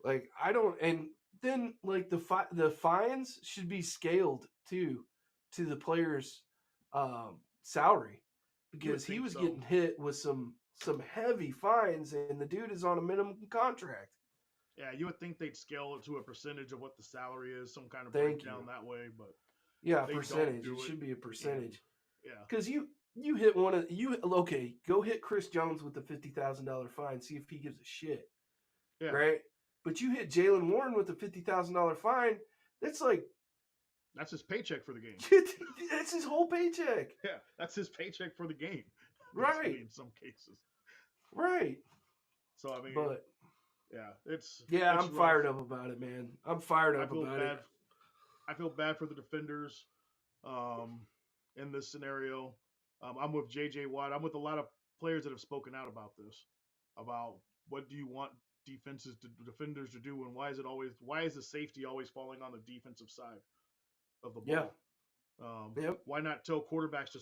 Like, I don't, and then like the fines should be scaled too to the player's salary, because he was getting hit with some heavy fines, and the dude is on a minimum contract. Yeah, you would think they'd scale it to a percentage of what the salary is, some kind of breakdown that way, but yeah, percentage. It should be a percentage. Yeah, because you hit one of okay, go hit Chris Jones with a $50,000 fine, see if he gives a shit. Yeah. Right? But you hit Jaylen Warren with a $50,000 fine, that's his paycheck for the game. That's his whole paycheck. Yeah, that's his paycheck for the game. Right. In some cases. Right. So I mean, but yeah, I'm fired up about it, man. I'm fired up about it. I feel bad for the defenders. um, in this scenario. I'm with JJ Watt. I'm with a lot of players that have spoken out about this, about what do you want defenders to do, and why is the safety always falling on the defensive side of the Yeah. ball? Yep. Why not tell quarterbacks,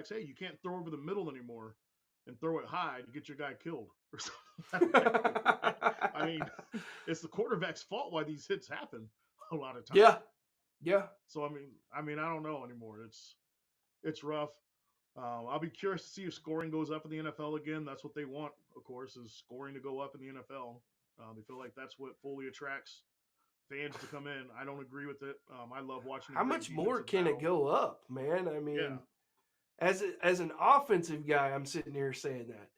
hey, you can't throw over the middle anymore and throw it high to get your guy killed or something like that. I mean, it's the quarterback's fault why these hits happen a lot of times. Yeah. Yeah. So I don't know anymore. It's rough. I'll be curious to see if scoring goes up in the NFL again. That's what they want, of course, is scoring to go up in the NFL. They feel like that's what fully attracts fans to come in. I don't agree with it. I love watching a How great much more defensive can it battle. go up, man? I Yeah. mean, as an offensive guy, I'm sitting here saying that.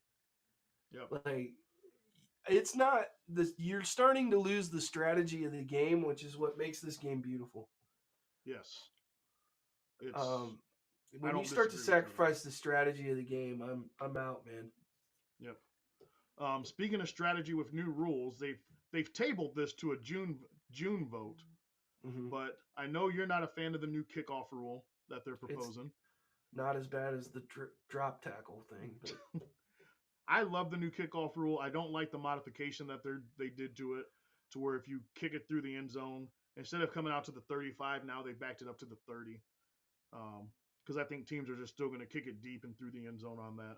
Yep. Like, it's not the you're starting to lose the strategy of the game, which is what makes this game beautiful. Yes. It's. Um, I when you don't start to disagree with you at all. sacrifice the strategy of the game, I'm out, man. Yep. Speaking of strategy with new rules, they've tabled this to a June vote, Mm-hmm. but I know you're not a fan of the new kickoff rule that they're It's proposing. not as bad as the drop tackle thing, but I love the new kickoff rule. I don't like the modification that they did to it, to where if you kick it through the end zone, instead of coming out to the 35, now they backed it up to the 30. Because I think teams are just still going to kick it deep and through the end zone on that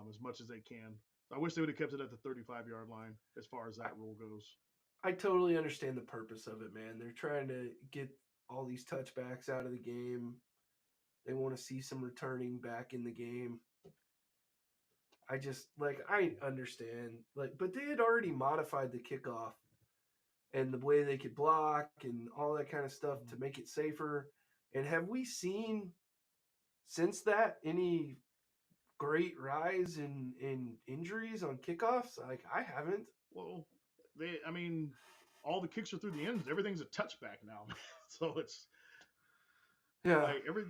as much as they can. I wish they would have kept it at the 35-yard line as far as that rule goes. I totally understand the purpose of it, man. They're trying to get all these touchbacks out of the game. They want to see some returning back in the game. I understand, but they had already modified the kickoff and the way they could block and all that kind of stuff to make it safer. And have we seen since that any great rise in injuries on kickoffs? Like, I haven't. Well, I mean, all the kicks are through the ends. Everything's a touchback now. So it's Yeah. like every.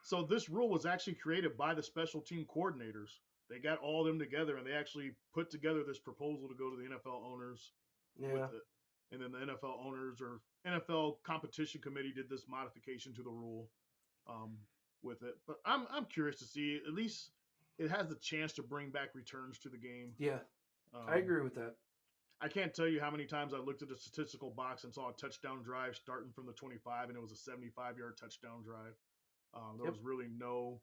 So this rule was actually created by the special team coordinators. They got all of them together and they actually put together this proposal to go to the NFL owners with Yeah. it. And then the NFL owners or NFL competition committee did this modification to the rule um, with it. But I'm curious to see. At least it has the chance to bring back returns to the game. Yeah. I Um, agree with that. I can't tell you how many times I looked at the statistical box and saw a touchdown drive starting from the 25, and it was a 75-yard touchdown drive. There Yep. was really no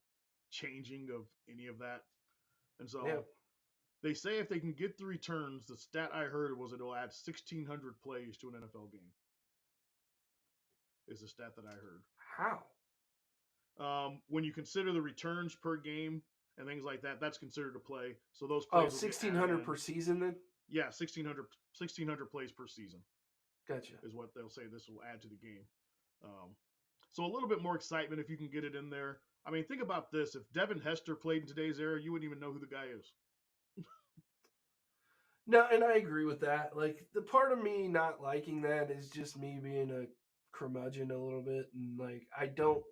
changing of any of that. And Yeah. so they say if they can get the returns, the stat I heard was it'll add 1,600 plays to an NFL game. Is the stat that I heard. How? When you consider the returns per game and things like that, that's considered a play. So those Oh, plays will get added 1,600 in. per season then? Yeah, 1,600 plays per season Gotcha. is what they'll say this will add to the game. So a little bit more excitement if you can get it in there. I mean, think about this. If Devin Hester played in today's era, you wouldn't even know who the guy is. No, and I agree with that. Like, the part of me not liking that is just me being a curmudgeon a little bit. And, like, I don't.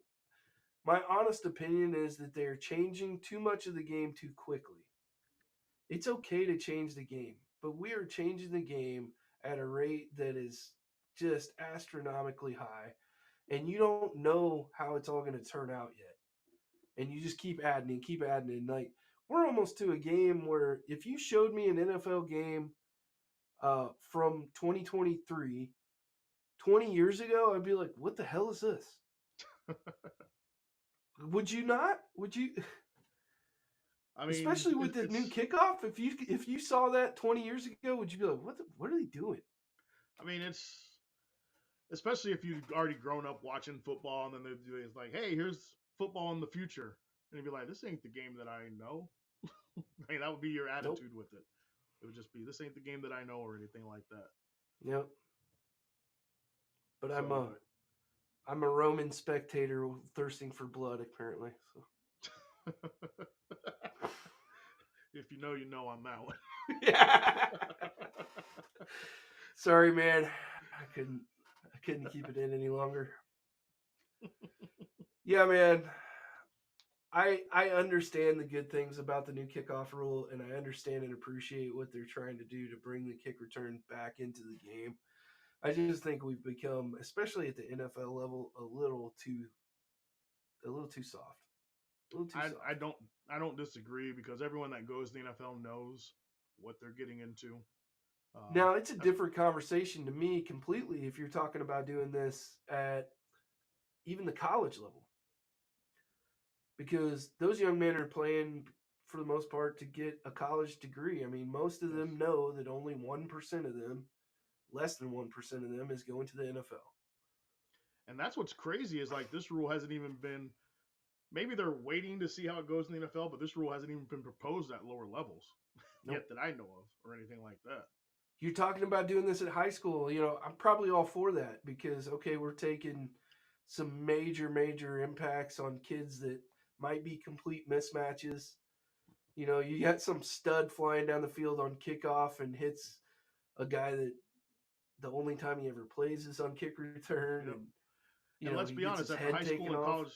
My honest opinion is that they're changing too much of the game too quickly. It's okay to change the game, but we are changing the game at a rate that is just astronomically high. And you don't know how it's all going to turn out yet. And you just keep adding and keep adding. And, like, we're almost to a game where if you showed me an NFL game from 2023, 20 years ago, I'd be like, what the hell is this? Would you not? Would you? I mean, Especially with the new kickoff, if you saw that 20 years ago, would you be like, what are they doing? I mean, it's especially if you've already grown up watching football, and then it's like, hey, here's football in the future, and you'd be like, this ain't the game that I know. I mean, that would be your Nope. attitude with it. It would just be, this ain't the game that I know, or anything like that. Yep. But So, I'm a Roman spectator thirsting for blood, apparently. So. If you know, you know on that one. Yeah. Sorry, man. I couldn't keep it in any longer. Yeah, man. I understand the good things about the new kickoff rule, and I understand and appreciate what they're trying to do to bring the kick return back into the game. I just think we've become, especially at the NFL level, a little too soft. A little too I, soft. I don't I don't disagree because everyone that goes to the NFL knows what they're getting into. Um, Now it's a different conversation to me completely if you're talking about doing this at even the college level, because those young men are playing for the most part to get a college degree. I mean, most of yes, them know that only 1% of them, less than 1% of them, is going to the NFL. and that's what's crazy is like this rule hasn't even been. Maybe they're waiting to see how it goes in the NFL, but this rule hasn't even been proposed at lower levels Nope. yet that I know of or anything like that. You're talking about doing this at high school. I'm probably all for that because, okay, we're taking some major impacts on kids that might be complete mismatches. You got some stud flying down the field on kickoff and hits a guy that the only time he ever plays is on kick return, Yep. and And let's he be gets his honest, at the head taken off.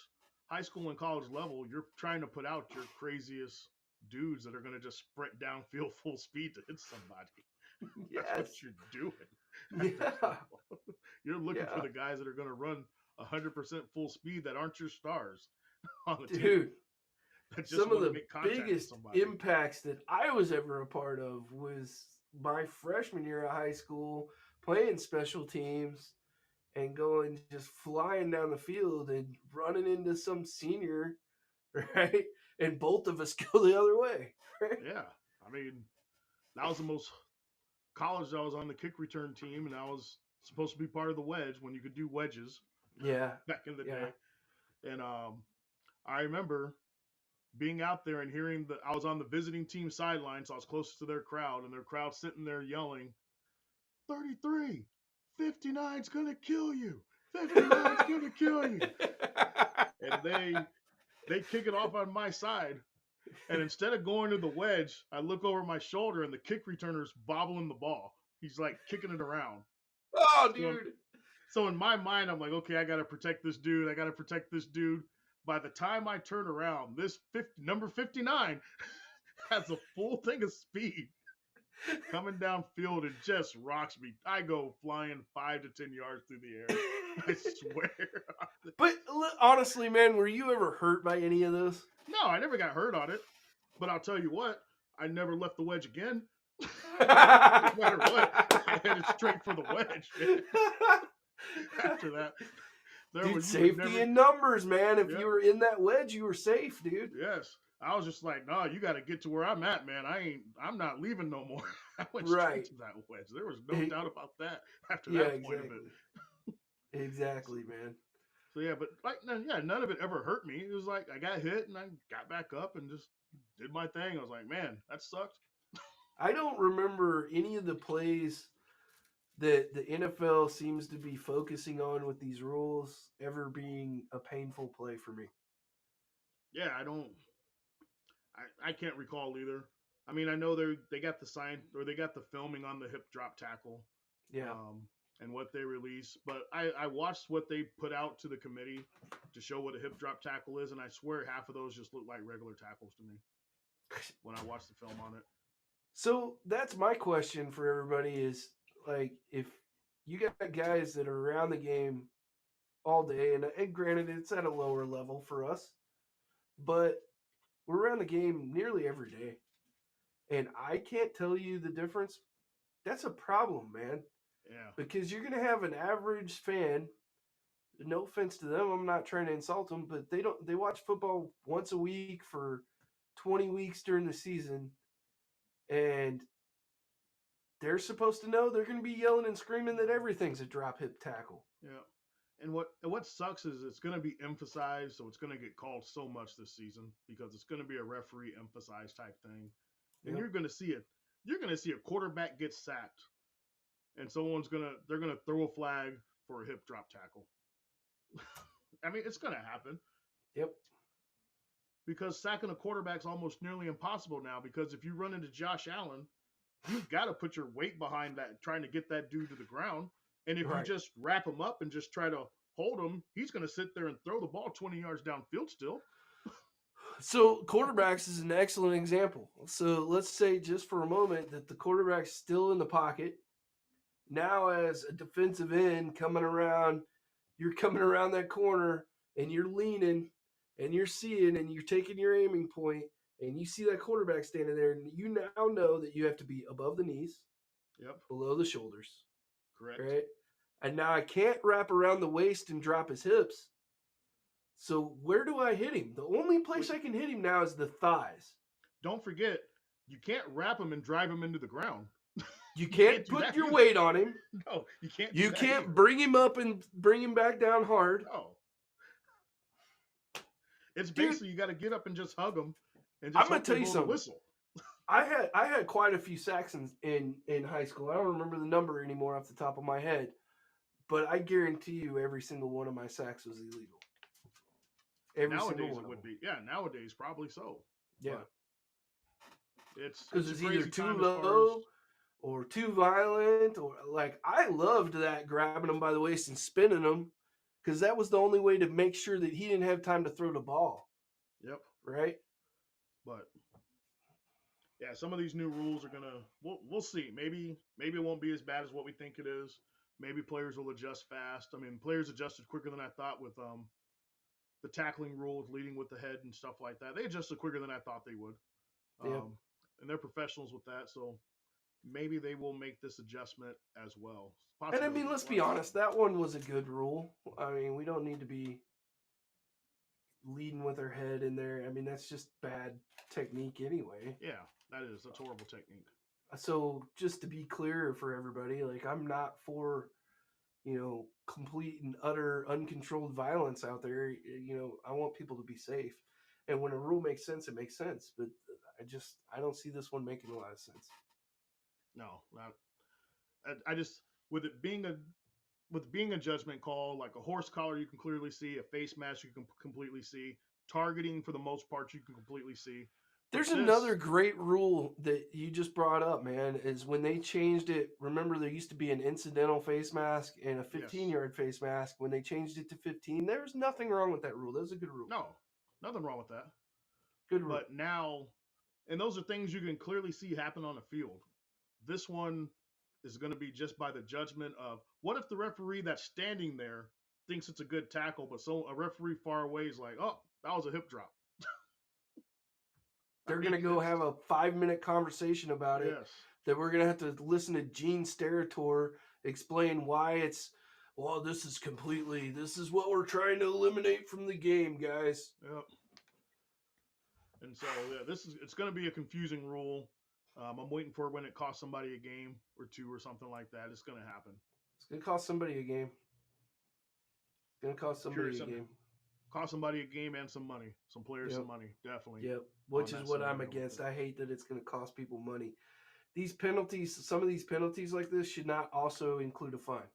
high school and college level, you're trying to put out your craziest dudes that are going to just sprint downfield full speed to hit somebody. That's what Yes. you're doing at this Yeah. level. You're looking for Yeah. the guys that are going to run 100% full speed that aren't your stars on the team Dude, that just some of want to the make contact with biggest somebody. impacts that I was ever a part of was my freshman year of high school playing special teams and going just flying down the field and running into some senior, right? And both of us go the other way, right? Yeah. I mean, that was the most college I was on the kick return team, and I was supposed to be part of the wedge when you could do wedges Yeah. back in the Yeah. day. And I remember being out there and hearing that I was on the visiting team sideline, so I was closest to their crowd, and their crowd sitting there yelling, 33, 59's gonna kill you. 59's gonna kill you. And they kick it off on my side. And instead of going to the wedge, I look over my shoulder and the kick returner's bobbling the ball. He's like kicking it around. Oh, So, dude. so in my mind, I'm like, okay, I got to protect this dude. I got to protect this dude. By the time I turn around, this number 59 has a full thing of speed coming downfield and just rocks me. I go flying 5 to 10 yards through the air. I swear. But honestly, man, were you ever hurt by any of this? No, I never got hurt on it. But I'll tell you what, I never left the wedge again. No matter what, I headed straight for the wedge. Man. After that, Dude, safety in numbers, man. If you were in that wedge, you were safe, dude. Yes. I was just like, no, you got to get to where I'm at, man. I'm not leaving no more. I went straight to that wedge. There was no doubt about that after that point of it. Exactly, man. So yeah, but none of it ever hurt me. It was like I got hit and I got back up and just did my thing. I was like, man, that sucked. I don't remember any of the plays that the NFL seems to be focusing on with these rules ever being a painful play for me. Yeah, I can't recall either. I mean, I know they got the sign or they got the filming on the hip drop tackle. Yeah. And what they released, but I watched what they put out to the committee to show what a hip drop tackle is, and I swear half of those just look like regular tackles to me when I watched the film on it. So that's my question for everybody is, like, if you got guys that are around the game all day, and granted it's at a lower level for us, but we're around the game nearly every day, and I can't tell you the difference. That's a problem, man. Yeah. Because you're going to have an average fan. No offense to them, I'm not trying to insult them, but they watch football once a week for 20 weeks during the season, and they're supposed to know they're going to be yelling and screaming that everything's a drop hip tackle. Yeah. And what sucks is it's going to be emphasized, so it's going to get called so much this season because it's going to be a referee emphasized type thing, and you're going to see it. You're going to see a quarterback get sacked, and they're going to throw a flag for a hip drop tackle. I mean, it's going to happen. Yep. Because sacking a quarterback's almost nearly impossible now. Because if you run into Josh Allen, you've got to put your weight behind that, trying to get that dude to the ground. And if you just wrap him up and just try to hold him, he's going to sit there and throw the ball 20 yards downfield still. So quarterbacks is an excellent example. So let's say just for a moment that the quarterback's still in the pocket. now as a defensive end coming around, you're coming around that corner and you're leaning and you're seeing and you're taking your aiming point and you see that quarterback standing there and you now know that you have to be above the knees, Yep. below the shoulders, Correct. right? And now I can't wrap around the waist and drop his hips. So where do I hit him? The only place I can hit him now is the thighs. Don't forget, you can't wrap him and drive him into the ground. You can't do put that your either. weight on him. No, you can't. You do that can't either. bring him up and bring him back down hard. No. It's Dude, basically you got to get up and just hug him and I'm just gonna tell you blow the something. whistle. I had quite a few sacks in high school. I don't remember the number anymore off the top of my head, but I guarantee you every single one of my sacks was illegal. Every single Nowadays one it of would them. be. Yeah, nowadays probably so. Yeah, But it's because a it's crazy either too time as far as low or too violent, or like I loved that grabbing him by the waist and spinning him, because that was the only way to make sure that he didn't have time to throw the ball. Yep. Right. But yeah, some of these new rules are gonna. We'll see. Maybe it won't be as bad as what we think it is. Maybe players will adjust fast. I mean, players adjusted quicker than I thought with the tackling rules, leading with the head and stuff like that. They adjusted quicker than I thought they would. Yeah. And they're professionals with that, so maybe they will make this adjustment as well. And I mean, let's be honest, that one was a good rule. I mean, we don't need to be leading with our head in there. I mean, that's just bad technique anyway. Yeah, that's horrible technique. So just to be clear for everybody, like I'm not for, complete and utter uncontrolled violence out there. I want people to be safe. And when a rule makes sense, it makes sense. But I don't see this one making a lot of sense. No, not. I just with being a judgment call, like a horse collar, you can clearly see. A face mask, you can completely see. Targeting, for the most part, you can completely see. There's another great rule that you just brought up, man, is when they changed it. Remember, there used to be an incidental face mask and a 15-yard face mask. When they changed it to 15, there's nothing wrong with that rule. That was a good rule. No, nothing wrong with that. Good rule. But now, and those are things you can clearly see happen on the field. This one is going to be just by the judgment of what if the referee that's standing there thinks it's a good tackle, but a referee far away is like, oh, that was a hip drop. They're going to go have a 5-minute conversation about it. Yes. That we're going to have to listen to Gene Steratore explain why it's, well, this is what we're trying to eliminate from the game, guys. Yep. And so, yeah, it's going to be a confusing rule. I'm waiting for when it costs somebody a game or two or something like that. It's going to happen. It's going to cost somebody a game. It's going to cost somebody a game. Cost somebody a game and some money. Some players some money, definitely. Yep, which is what I'm against. I hate that it's going to cost people money. These penalties, some of these penalties like this should not also include a fine.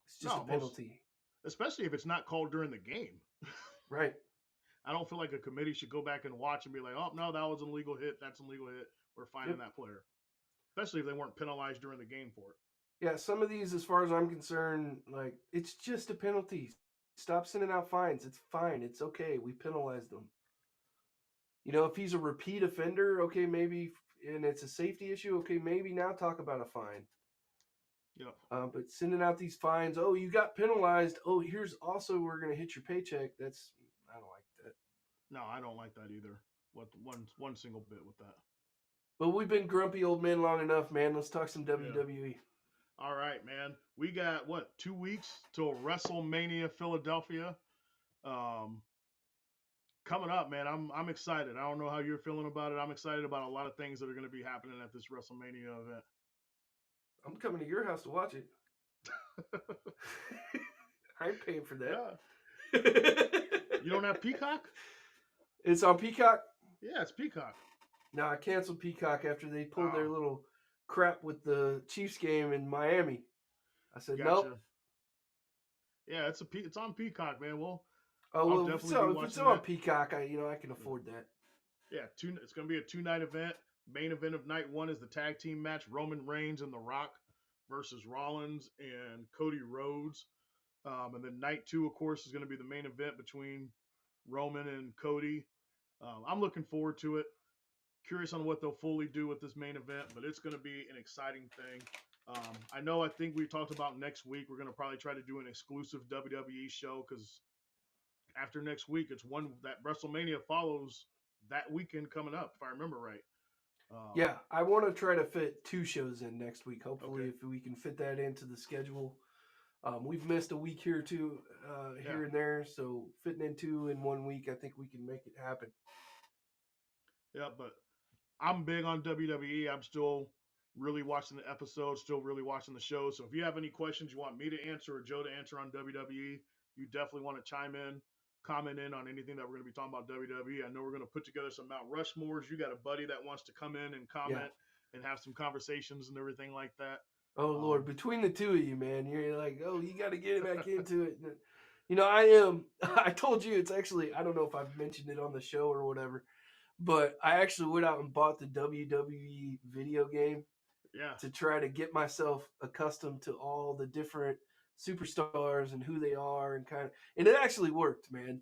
It's just a penalty. Especially if it's not called during the game. Right. I don't feel like a committee should go back and watch and be like, oh, no, that was an illegal hit. That's an illegal hit. We're fining that player. Especially if they weren't penalized during the game for it. Yeah, some of these, as far as I'm concerned, like, it's just a penalty. Stop sending out fines. It's fine. It's okay. We penalized them. If he's a repeat offender, okay, maybe, and it's a safety issue, okay, maybe now talk about a fine. Yeah. But sending out these fines, oh, you got penalized. Oh, here's also we're going to hit your paycheck. I don't like that. No, I don't like that either. One single bit with that. But we've been grumpy old men long enough, man. Let's talk some WWE. All right, man. We got 2 weeks till WrestleMania Philadelphia. Coming up, man. I'm excited. I don't know how you're feeling about it. I'm excited about a lot of things that are going to be happening at this WrestleMania event. I'm coming to your house to watch it. I ain't paying for that. Yeah. You don't have Peacock? It's on Peacock? Yeah, it's Peacock. No, I canceled Peacock after they pulled their little crap with the Chiefs game in Miami. I said, nope. Yeah, it's on Peacock, man. Well, if it's on Peacock, I can afford that. Yeah, it's going to be a 2-night event. Main event of night 1 is the tag team match, Roman Reigns and The Rock versus Rollins and Cody Rhodes. And then night 2, of course, is going to be the main event between Roman and Cody. I'm looking forward to it. Curious on what they'll fully do with this main event, but it's going to be an exciting thing. I think we talked about next week. We're going to probably try to do an exclusive WWE show because after next week, it's one that WrestleMania follows that weekend coming up, if I remember right. Yeah, I want to try to fit 2 shows in next week. Hopefully, Okay. if we can fit that into the schedule. We've missed a week here or two, Yeah. here and there, so fitting in 2 in 1 week, I think we can make it happen. Yeah, but I'm big on WWE. I'm still really watching the episodes, still really watching the show. So if you have any questions you want me to answer or Joe to answer on WWE, you definitely want to chime in, comment in on anything that we're going to be talking about WWE. I know we're going to put together some Mount Rushmores. You got a buddy that wants to come in and Yeah. comment and have some conversations and everything like that. Oh Lord, between the two of you, man, you're like, oh, you got to get back into it. You know, I am. I told you it's actually. I don't know if I've mentioned it on the show or whatever, but I actually went out and bought the WWE video game Yeah. to try to get myself accustomed to all the different superstars and who they are and it actually worked, man.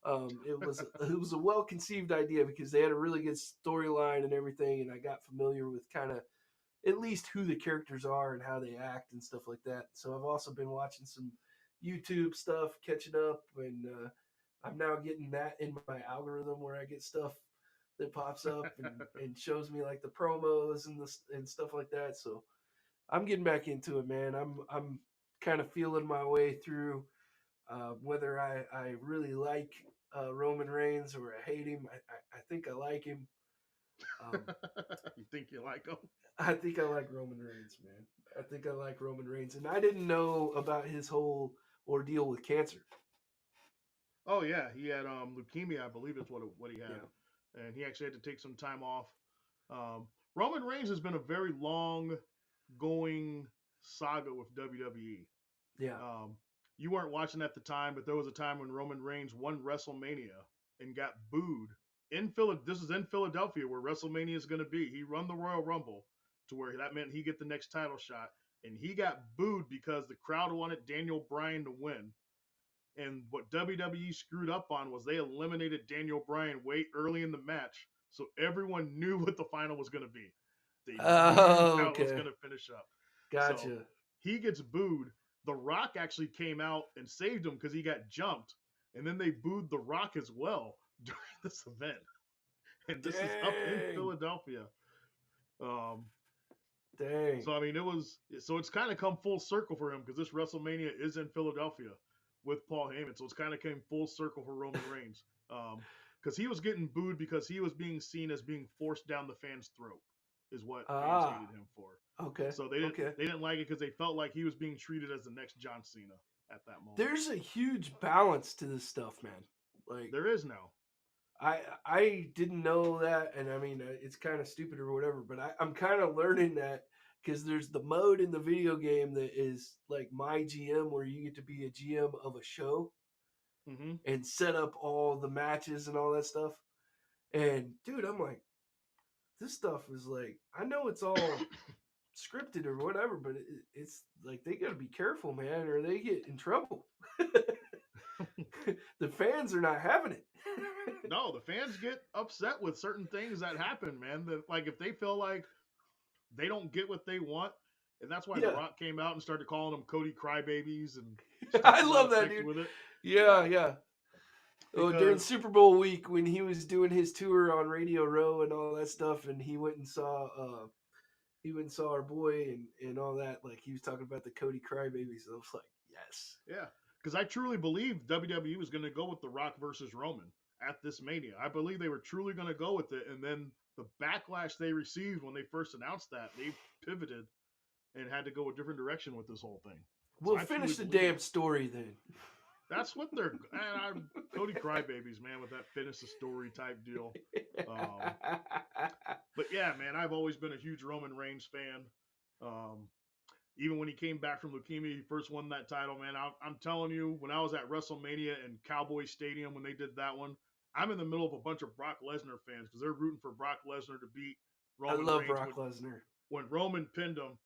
It was a well conceived idea because they had a really good storyline and everything, and I got familiar with kind of at least who the characters are and how they act and stuff like that. So I've also been watching some YouTube stuff, catching up, and I'm now getting that in my algorithm where I get stuff that pops up and shows me like the promos and stuff like that. So I'm getting back into it, man. I'm kind of feeling my way through whether I really like Roman Reigns or I hate him. I think I like him. Um, You think you like him? I think I like Roman Reigns, man. I think I like Roman Reigns, and I didn't know about his whole ordeal with cancer. Oh yeah, he had leukemia, I believe is what he had, Yeah, and he actually had to take some time off. Roman Reigns has been a very long going saga with WWE. yeah. Um, you weren't watching at the time, but there was a time when Roman Reigns won WrestleMania and got booed in Philadelphia. This is in Philadelphia where WrestleMania is going to be. He run the Royal Rumble to where that meant he get the next title shot, and he got booed because the crowd wanted Daniel Bryan to win. And what WWE screwed up on was they eliminated Daniel Bryan way early in the match, so everyone knew what the final was going to be. They knew Oh, how it was okay. going to finish up. So Gotcha. he gets booed. The Rock actually came out and saved him because he got jumped, and then they booed The Rock as well during this event. And this is up in Dang. Philadelphia. Um, Dang. so I mean, it's kind of come full circle for him because this WrestleMania is in Philadelphia with Paul Heyman, so it's kind of came full circle for Roman Reigns. Because he was getting booed because he was being seen as being forced down the fans' throat, is what fans Ah. hated him for. Okay. So Okay. they didn't like it because they felt like he was being treated as the next John Cena at that moment. There's a huge balance to this stuff, man. Like There is now. I didn't know that, and I mean it's kind of stupid or whatever, but I'm kind of learning that because there's the mode in the video game that is like my GM, where you get to be a GM of a show Mm-hmm. and set up all the matches and all that stuff. And dude, I'm like, this stuff is like, I know it's all scripted or whatever, but it's like they got to be careful, man, or they get in trouble. The fans are not having it. No, the fans get upset with certain things that happen, man. That like if they feel like they don't get what they want, and that's why The Yeah, Rock came out and started calling them Cody crybabies and stuff I to that love that, effect dude. with it. Yeah, yeah. Oh, during Because Super Bowl week when he was doing his tour on Radio Row and all that stuff, and he went and saw our boy and all that. Like he was talking about the Cody crybabies. I was like, yes. yeah, because I truly believe WWE was going to go with The Rock versus Roman at this Mania. I believe they were truly going to go with it, and then the backlash they received when they first announced that, they pivoted and had to go a different direction with this whole thing. So We'll I truly finish the believe damn story then. that's what they're. And I'm Cody crybabies, man, with that finish the story type deal. But yeah, man, I've always been a huge Roman Reigns fan. Um, even when he came back from leukemia, he first won that title, man. I'm telling you, when I was at WrestleMania in Cowboy Stadium when they did that one, I'm in the middle of a bunch of Brock Lesnar fans because they're rooting for Brock Lesnar to beat I Roman love Reigns. Brock Lesnar. When Roman pinned him,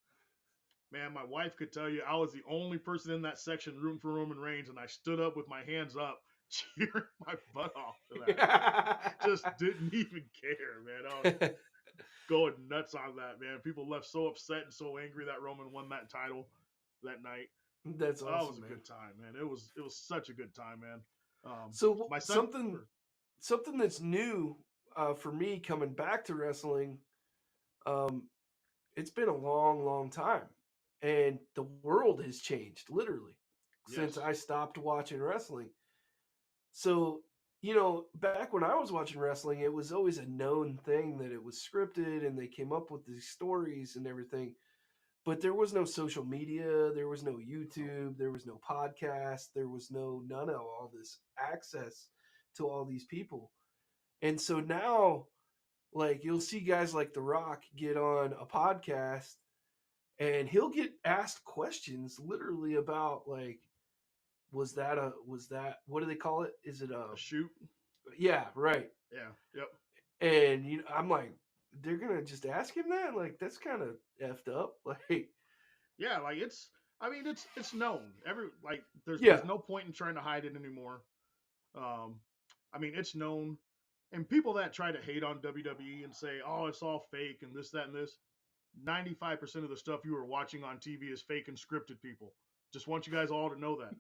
man, my wife could tell you I was the only person in that section rooting for Roman Reigns, and I stood up with my hands up, cheering my butt off for that. Just didn't even care, man. going nuts on that, man. People left so upset and so angry that Roman won that title that night. That's Oh, it was awesome, a man. good time, man. It was such a good time, man. So My son, something that's new for me coming back to wrestling. Um, it's been a long, long time, and the world has changed literally since yes, I stopped watching wrestling. So, back when I was watching wrestling, it was always a known thing that it was scripted and they came up with these stories and everything. But there was no social media, there was no YouTube, there was no podcast, there was none of all this access to all these people. And so now, like, you'll see guys like The Rock get on a podcast and he'll get asked questions literally about, like, was that what do they call it? Is it a shoot. yeah, right. Yeah, yep. And I'm like, they're gonna just ask him that? Like, that's kind of effed up. Like, Yeah, like I mean it's known. There's yeah, no point in trying to hide it anymore. Um I mean it's known. And people that try to hate on WWE and say, "Oh, it's all fake and this that and this." 95% of the stuff you are watching on TV is fake and scripted, people. Just want you guys all to know that.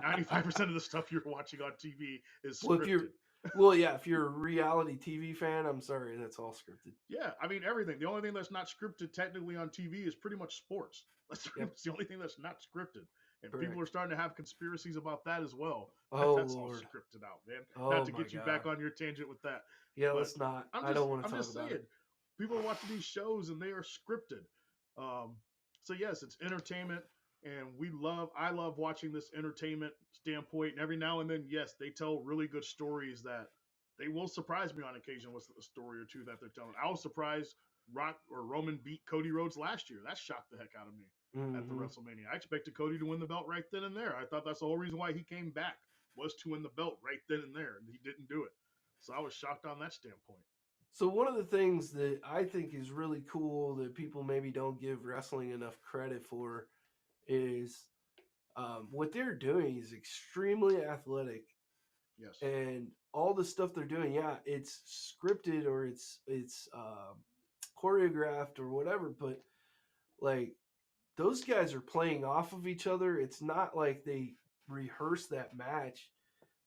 95% of the stuff you're watching on TV is well, if you're scripted. yeah, if you're a reality TV fan, I'm sorry, that's all scripted. Yeah, I mean everything. The only thing that's not scripted technically on TV is pretty much sports. That's pretty Yep, much the only thing that's not scripted. And people are correct. starting to have conspiracies about that as well. Oh That's all Lord. scripted out, man. Not Oh to my get you God. back on your tangent with that, Yeah, but let's not. I'm I just don't want to I'm talk just about saying, it. people are watching these shows and they are scripted. Um, so yes, it's entertainment, and I love watching this entertainment standpoint. And every now and then, yes, they tell really good stories that they will surprise me on occasion with a story or two that they're telling. I was surprised Roman beat Cody Rhodes last year. That shocked the heck out of me at the Hmm. WrestleMania. I expected Cody to win the belt right then and there. I thought that's the whole reason why he came back was to win the belt right then and there, and he didn't do it. So I was shocked on that standpoint. So one of the things that I think is really cool that people maybe don't give wrestling enough credit for is what they're doing is extremely athletic, Yes. and all the stuff they're doing, yeah, it's scripted or it's choreographed or whatever, but like those guys are playing off of each other. It's not like they rehearse that match.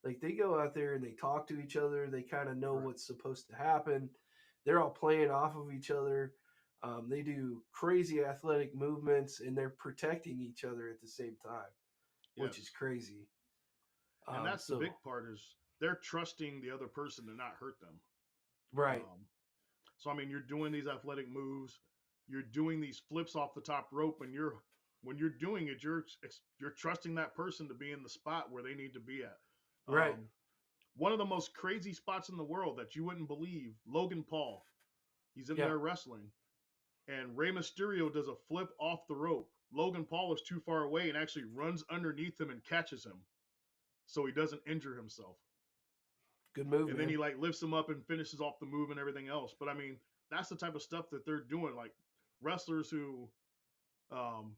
Like they go out there and they talk to each other. They kind of know Right. what's supposed to happen. They're all playing off of each other. They do crazy athletic movements and they're protecting each other at the same time, which is Yes. crazy. And that's the So big part is they're trusting the other person to not hurt them. right, Um, so I mean, you're doing these athletic moves, you're doing these flips off the top rope, and when you're doing it, you're trusting that person to be in the spot where they need to be at. right, One of the most crazy spots in the world that you wouldn't believe, Logan Paul. He's in yeah, there wrestling, and Rey Mysterio does a flip off the rope. Logan Paul is too far away and actually runs underneath him and catches him, so he doesn't injure himself. good move, And then man. he like lifts him up and finishes off the move and everything else. But I mean, that's the type of stuff that they're doing. Like wrestlers who um,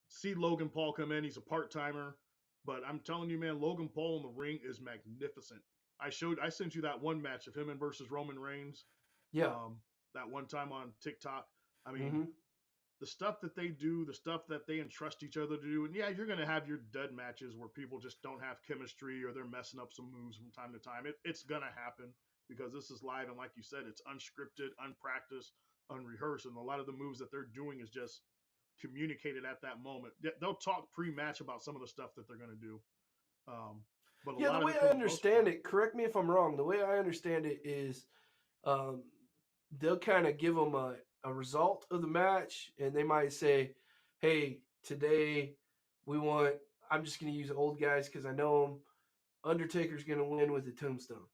see Logan Paul come in, he's a part timer, but I'm telling you, man, Logan Paul in the ring is magnificent. I sent you that one match of him and versus Roman Reigns, Yeah, um, that one time on TikTok. I mean, mm-hmm. the stuff that they do, the stuff that they entrust each other to do. And yeah, you're going to have your dud matches where people just don't have chemistry or they're messing up some moves from time to time. It's going to happen because this is live. And like you said, it's unscripted, unpracticed, unrehearsed. And a lot of the moves that they're doing is just communicated at that moment. They'll talk pre-match about some of the stuff that they're going to do. Um, but a Yeah, the lot of way it, I for the most understand part, it, correct me if I'm wrong. The way I understand it is, um, they'll kind of give them a result of the match, and they might say, "Hey, today we want." I'm just going to use old guys because I know them. Undertaker's going to win with the tombstone,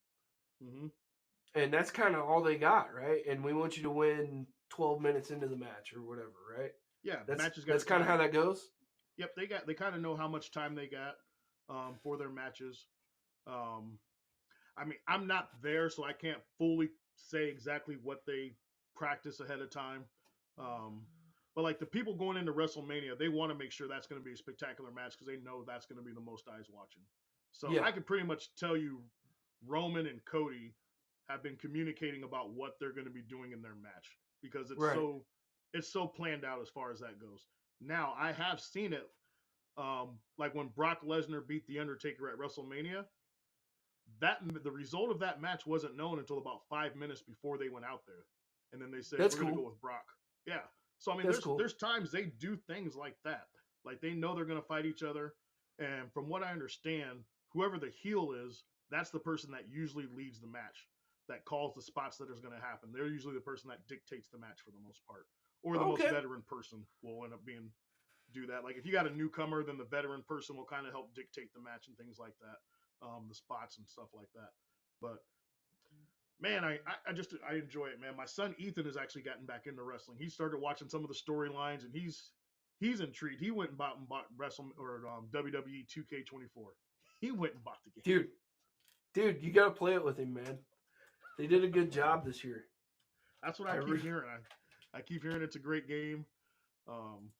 mm-hmm. and that's kind of all they got, right? And we want you to win 12 minutes into the match or whatever, right? Yeah, the That's match has got a that's kind of time. how that goes. Yep, they kind of know how much time they got for their matches. Um, I mean, I'm not there, so I can't fully say exactly what they practice ahead of time. Um, but like the people going into WrestleMania, they want to make sure that's going to be a spectacular match because they know that's going to be the most eyes watching. So Yeah, I could pretty much tell you Roman and Cody have been communicating about what they're going to be doing in their match because Right. it's so planned out as far as that goes. Now I have seen it, like when Brock Lesnar beat the Undertaker at WrestleMania. That the result of that match wasn't known until about 5 minutes before they went out there, and then they said That's we're going to cool. go with Brock. Yeah. So I mean, That's cool. there's times they do things like that. Like they know they're going to fight each other, and from what I understand, whoever the heel is, that's the person that usually leads the match, that calls the spots that is going to happen. They're usually the person that dictates the match for the most part, or the most Okay. veteran person will end up being do that. Like if you got a newcomer, then the veteran person will kind of help dictate the match and things like that, the spots and stuff like that. But man, I enjoy it, man. My son Ethan has actually gotten back into wrestling. He started watching some of the storylines, and he's intrigued. He went and bought Wrestle or WWE 2K24. He went and bought the game. Dude, you got to play it with him, man. They did a good job this year. That's what I keep hearing. I keep hearing it's a great game. Um,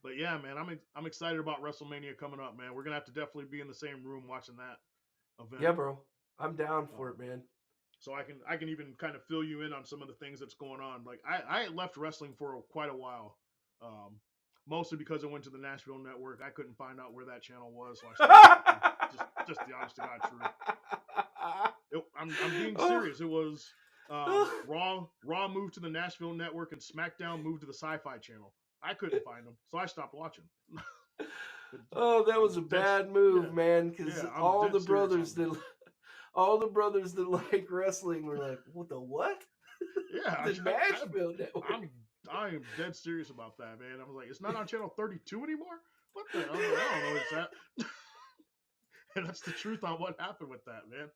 but yeah, man, I'm excited about WrestleMania coming up, man. We're gonna have to definitely be in the same room watching that event. Yeah, bro. I'm down for it, man. So I can even kind of fill you in on some of the things that's going on. Like I left wrestling for quite a while, mostly because I went to the Nashville Network. I couldn't find out where that channel was, so I stopped. just the honest to God truth. I'm being serious. It was Raw moved to the Nashville Network and SmackDown moved to the Sci-Fi channel. I couldn't find them, so I stopped watching. Oh, that was a bad move, man. Because all the brothers that like wrestling were like, "What the what?" Yeah, The Nashville Network. I am dead serious about that, man. I was like, it's not on channel 32 anymore. What the hell? I don't know where it's at. And that's the truth on what happened with that, man.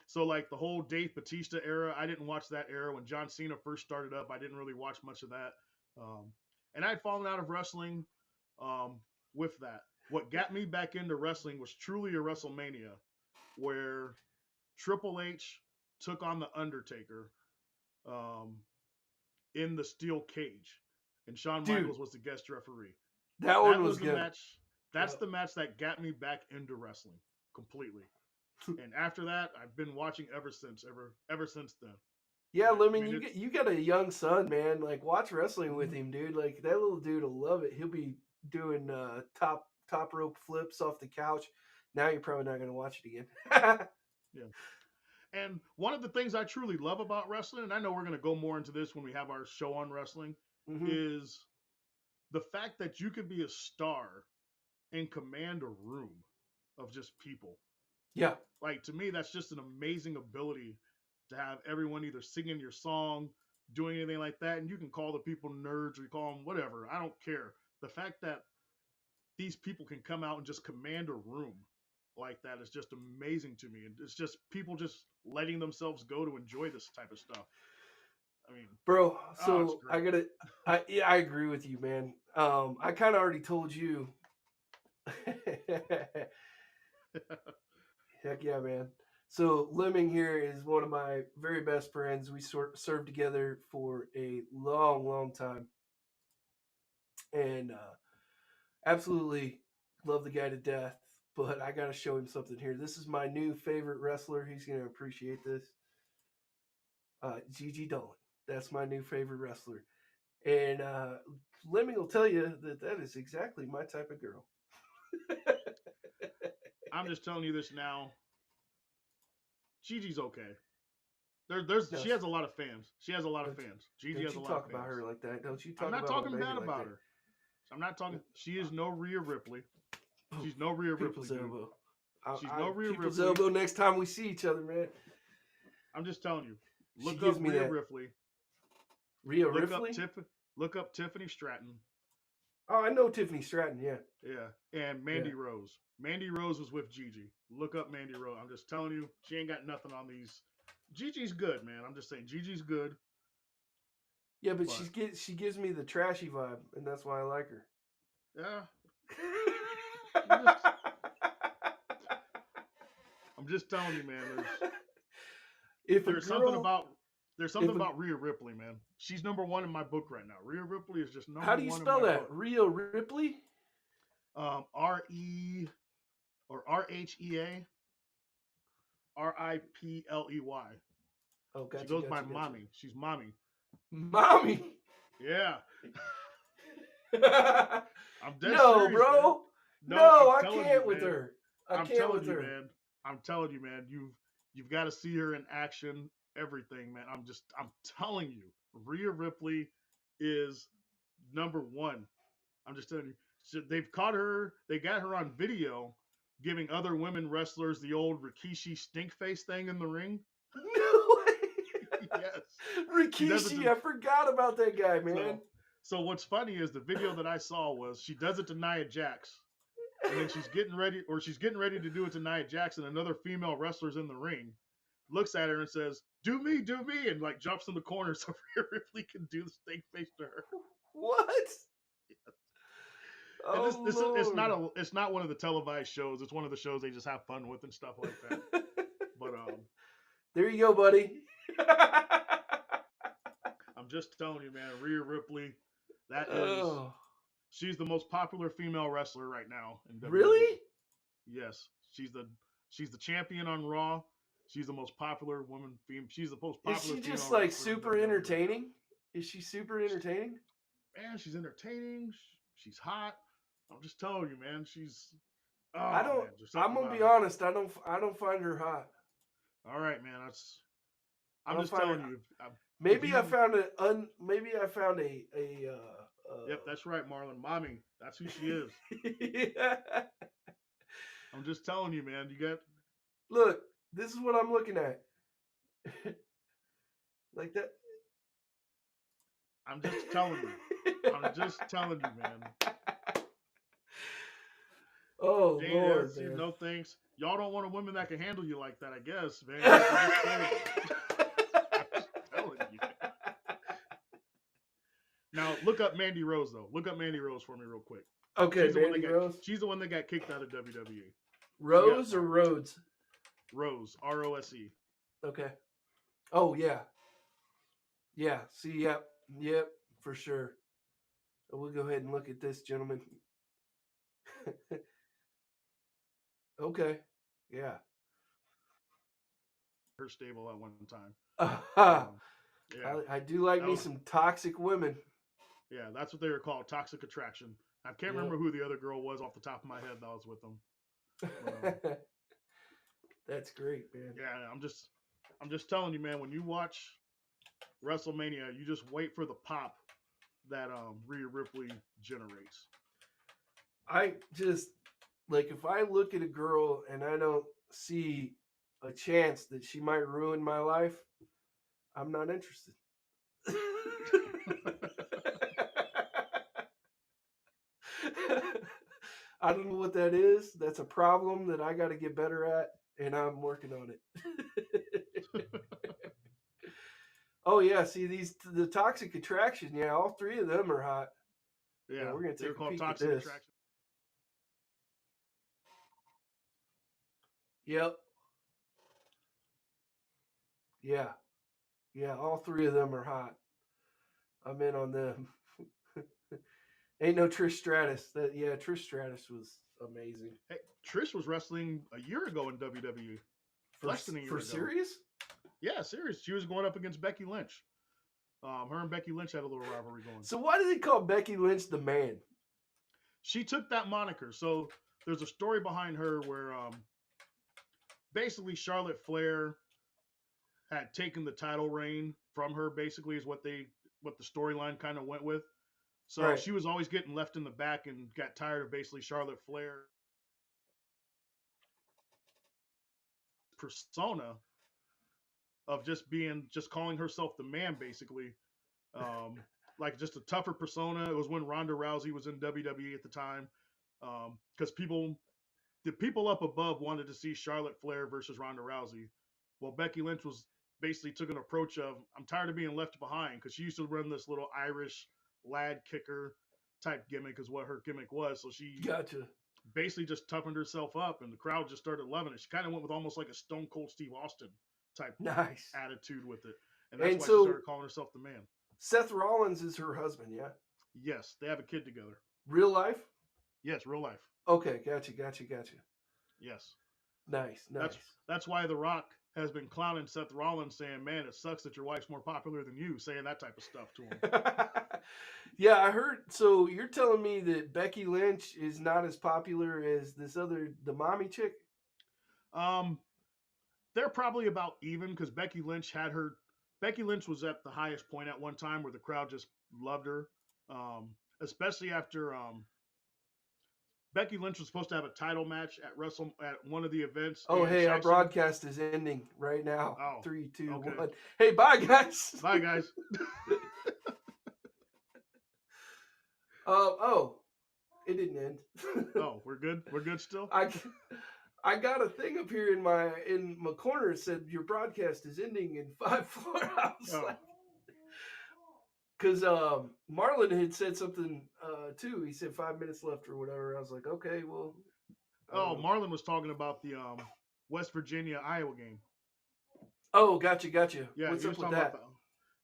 So like the whole Dave Batista era, I didn't watch that era when John Cena first started up. I didn't really watch much of that, and I'd fallen out of wrestling with that. What got me back into wrestling was truly a WrestleMania where Triple H took on the Undertaker in the steel cage, and Shawn Michaels was the guest referee. That one was the good. match. That's the match that got me back into wrestling completely. And after that, I've been watching ever since then. Yeah, Lemon, you got a young son, man. Like, watch wrestling with him, dude. Like, that little dude will love it. He'll be doing top rope flips off the couch. Now you're probably not going to watch it again. Yeah. And one of the things I truly love about wrestling, and I know we're going to go more into this when we have our show on wrestling, is the fact that you could be a star and command a room of just people. Yeah. Like, to me, that's just an amazing ability to have everyone either singing your song, doing anything like that, and you can call the people nerds or you call them whatever. I don't care. The fact that these people can come out and just command a room like that is just amazing to me. And it's just people just letting themselves go to enjoy this type of stuff. I mean, bro, so I agree with you, man. I kind of already told you. Heck yeah, man. So Lemming here is one of my very best friends. We served together for a long time, and absolutely love the guy to death. But I got to show him something here. This is my new favorite wrestler. He's going to appreciate this. Gigi Dolan. That's my new favorite wrestler. And Lemming will tell you that is exactly my type of girl. I'm just telling you this now. Gigi's okay. She has a lot of fans. She has a lot of fans. Gigi has a lot of fans. Don't you talk about her like that. Don't you talk about her. I'm not talking bad about her. I'm not talking. She is no Rhea Ripley. She's no Rhea Ripley. People's elbow. She's no Rhea Ripley. People's elbow next time we see each other, man. I'm just telling you. Look up Rhea Ripley. Rhea Ripley? Look up Tiffany Stratton. Oh, I know Tiffany Stratton, yeah. Yeah. And Mandy Rose. Mandy Rose was with Gigi. Look up Mandy Rose. I'm just telling you, she ain't got nothing on these. Gigi's good, man. I'm just saying, Gigi's good. Yeah, but she gives me the trashy vibe, and that's why I like her. Yeah. I'm just telling you, man. There's something about Rhea Ripley, man. She's number one in my book right now. Rhea Ripley is just number one. How do you spell that? Rhea Ripley? R-E or R-H-E-A. Ripley. Oh, She gotcha, goes by gotcha, gotcha. Mommy. She's Mommy. Mommy. Yeah. I'm dead No, serious, man. bro. No, I'm No, I telling you, can't with man. her. I I'm can't telling with you, her. man. I'm telling you, man. You've got to see her in action. Everything, man. I'm telling you, Rhea Ripley is number one. I'm just telling you. So they've caught her. They got her on video giving other women wrestlers the old Rikishi stink face thing in the ring. No way. Yes, she does it Rikishi, to. I forgot about that guy, man. So what's funny is the video that I saw was she does it to Nia Jax, and then she's getting ready to do it to Nia Jax, and another female wrestler's in the ring, looks at her and says, do me," and like jumps in the corner so Rhea Ripley can do the stink face to her. What? And Oh, this Lord. it's not one of the televised shows. It's one of the shows they just have fun with and stuff like that. But There you go, buddy. I'm just telling you, man, Rhea Ripley, Oh, she's the most popular female wrestler right now in WWE. really? Yes, she's the champion on Raw. She's the most popular woman. She's the most Is popular she female just like wrestler in super WWE. entertaining? Is she super entertaining? Man, she's entertaining. She's hot. I'm just telling you, man. She's. Oh I don't. man, there's I'm something gonna about be her. honest. I don't find her hot. All right, man. I I'm don't just find telling her. you. Maybe I found maybe I found a Yep, that's right, Marlon. Mommy, that's who she is. I'm just telling you, man. You got. Look, this is what I'm looking at. Like that. I'm just telling you. I'm just telling you, man. Oh, Jane, Lord, yeah, man. no thanks. Y'all don't want a woman that can handle you like that, I guess, man. I'm just telling you. Now look up Mandy Rose though. Look up Mandy Rose for me real quick. Okay, Mandy Rose. She's the one that got kicked out of WWE. Rose or Rhodes? Rose, Rose. Okay. Oh yeah. Yeah. See, yep, for sure. We'll go ahead and look at this, gentlemen. Okay. Yeah. Her stable at one time. Yeah. I do like me some toxic women. Yeah, that's what they were called, toxic attraction. I can't remember who the other girl was off the top of my head that was with them. But, that's great, man. Yeah, I'm just telling you, man. When you watch WrestleMania, you just wait for the pop that Rhea Ripley generates. I just like if I look at a girl and I don't see a chance that she might ruin my life, I'm not interested. I don't know what that is. That's a problem that I got to get better at, and I'm working on it. Oh yeah, see the toxic attraction. Yeah, all three of them are hot. Yeah, we're gonna take a peek toxic at this. attraction. Yep. Yeah, all three of them are hot. I'm in on them. Ain't no Trish Stratus. Trish Stratus was amazing. Hey, Trish was wrestling a year ago in WWE. Less than a year ago. For serious? Yeah, serious. She was going up against Becky Lynch. Her and Becky Lynch had a little rivalry going. So why did they call Becky Lynch the Man? She took that moniker. So there's a story behind her where basically Charlotte Flair had taken the title reign from her, basically is what the storyline kind of went with. So She was always getting left in the back and got tired of basically Charlotte Flair persona of just calling herself the Man, basically. Like just a tougher persona. It was when Ronda Rousey was in WWE at the time. Because the people up above wanted to see Charlotte Flair versus Ronda Rousey. Well, Becky Lynch was basically took an approach of, I'm tired of being left behind, because she used to run this little Irish lad kicker type gimmick is what her gimmick was. So she basically just toughened herself up, and the crowd just started loving it. She kind of went with almost like a Stone Cold Steve Austin type attitude with it. And that's why she started calling herself the Man. Seth Rollins is her husband, yeah? Yes, they have a kid together. Real life? Yes, real life. Okay, gotcha. Yes. Nice. That's why The Rock has been clowning Seth Rollins, saying, "Man, it sucks that your wife's more popular than you," saying that type of stuff to him. Yeah, I heard. So you're telling me that Becky Lynch is not as popular as the mommy chick? They're probably about even because Becky Lynch was at the highest point at one time where the crowd just loved her, especially after Becky Lynch was supposed to have a title match at one of the events. Oh, hey, our broadcast is ending right now. 3, 2, 1. Hey, bye, guys. Bye, guys. It didn't end. Oh, we're good. We're good still. I got a thing up here in my corner that said your broadcast is ending in 5-4. I was like, because Marlon had said something too. He said 5 minutes left or whatever. I was like, okay, well. Marlon was talking about the West Virginia Iowa game. Oh, gotcha. Yeah, what's up with that?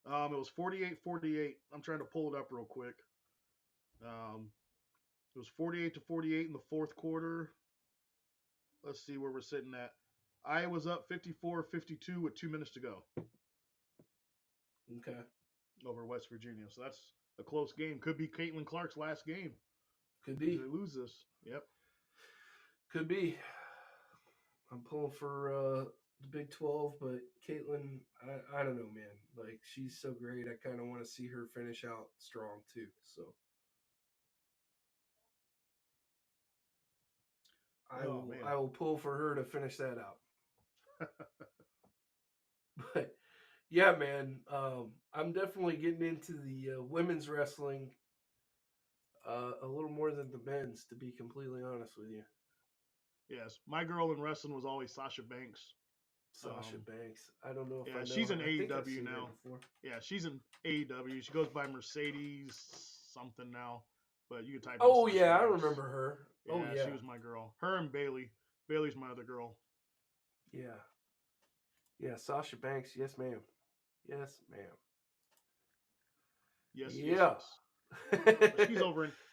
It was 48-48. I'm trying to pull it up real quick. It was 48-48 in the fourth quarter. Let's see where we're sitting at. Iowa's up 54-52 with 2 minutes to go. Okay. Over West Virginia. So that's a close game. Could be Caitlin Clark's last game. Could be. If they lose this. Yep. Could be. I'm pulling for the Big 12, but Caitlin, I don't know, man. Like, she's so great. I kind of want to see her finish out strong, too. So. I will pull for her to finish that out. But yeah, man, I'm definitely getting into the women's wrestling a little more than the men's, to be completely honest with you. Yes, my girl in wrestling was always Sasha Banks. Sasha Banks. I don't know if I know she's her. in AEW now. Yeah, she's in AEW. She goes by Mercedes something now, but you can type. Oh yeah, I remember her. Yeah, she was my girl. Her and Bailey. Bailey's my other girl. Yeah, Sasha Banks. Yes, ma'am. Yes, ma'am. Yes.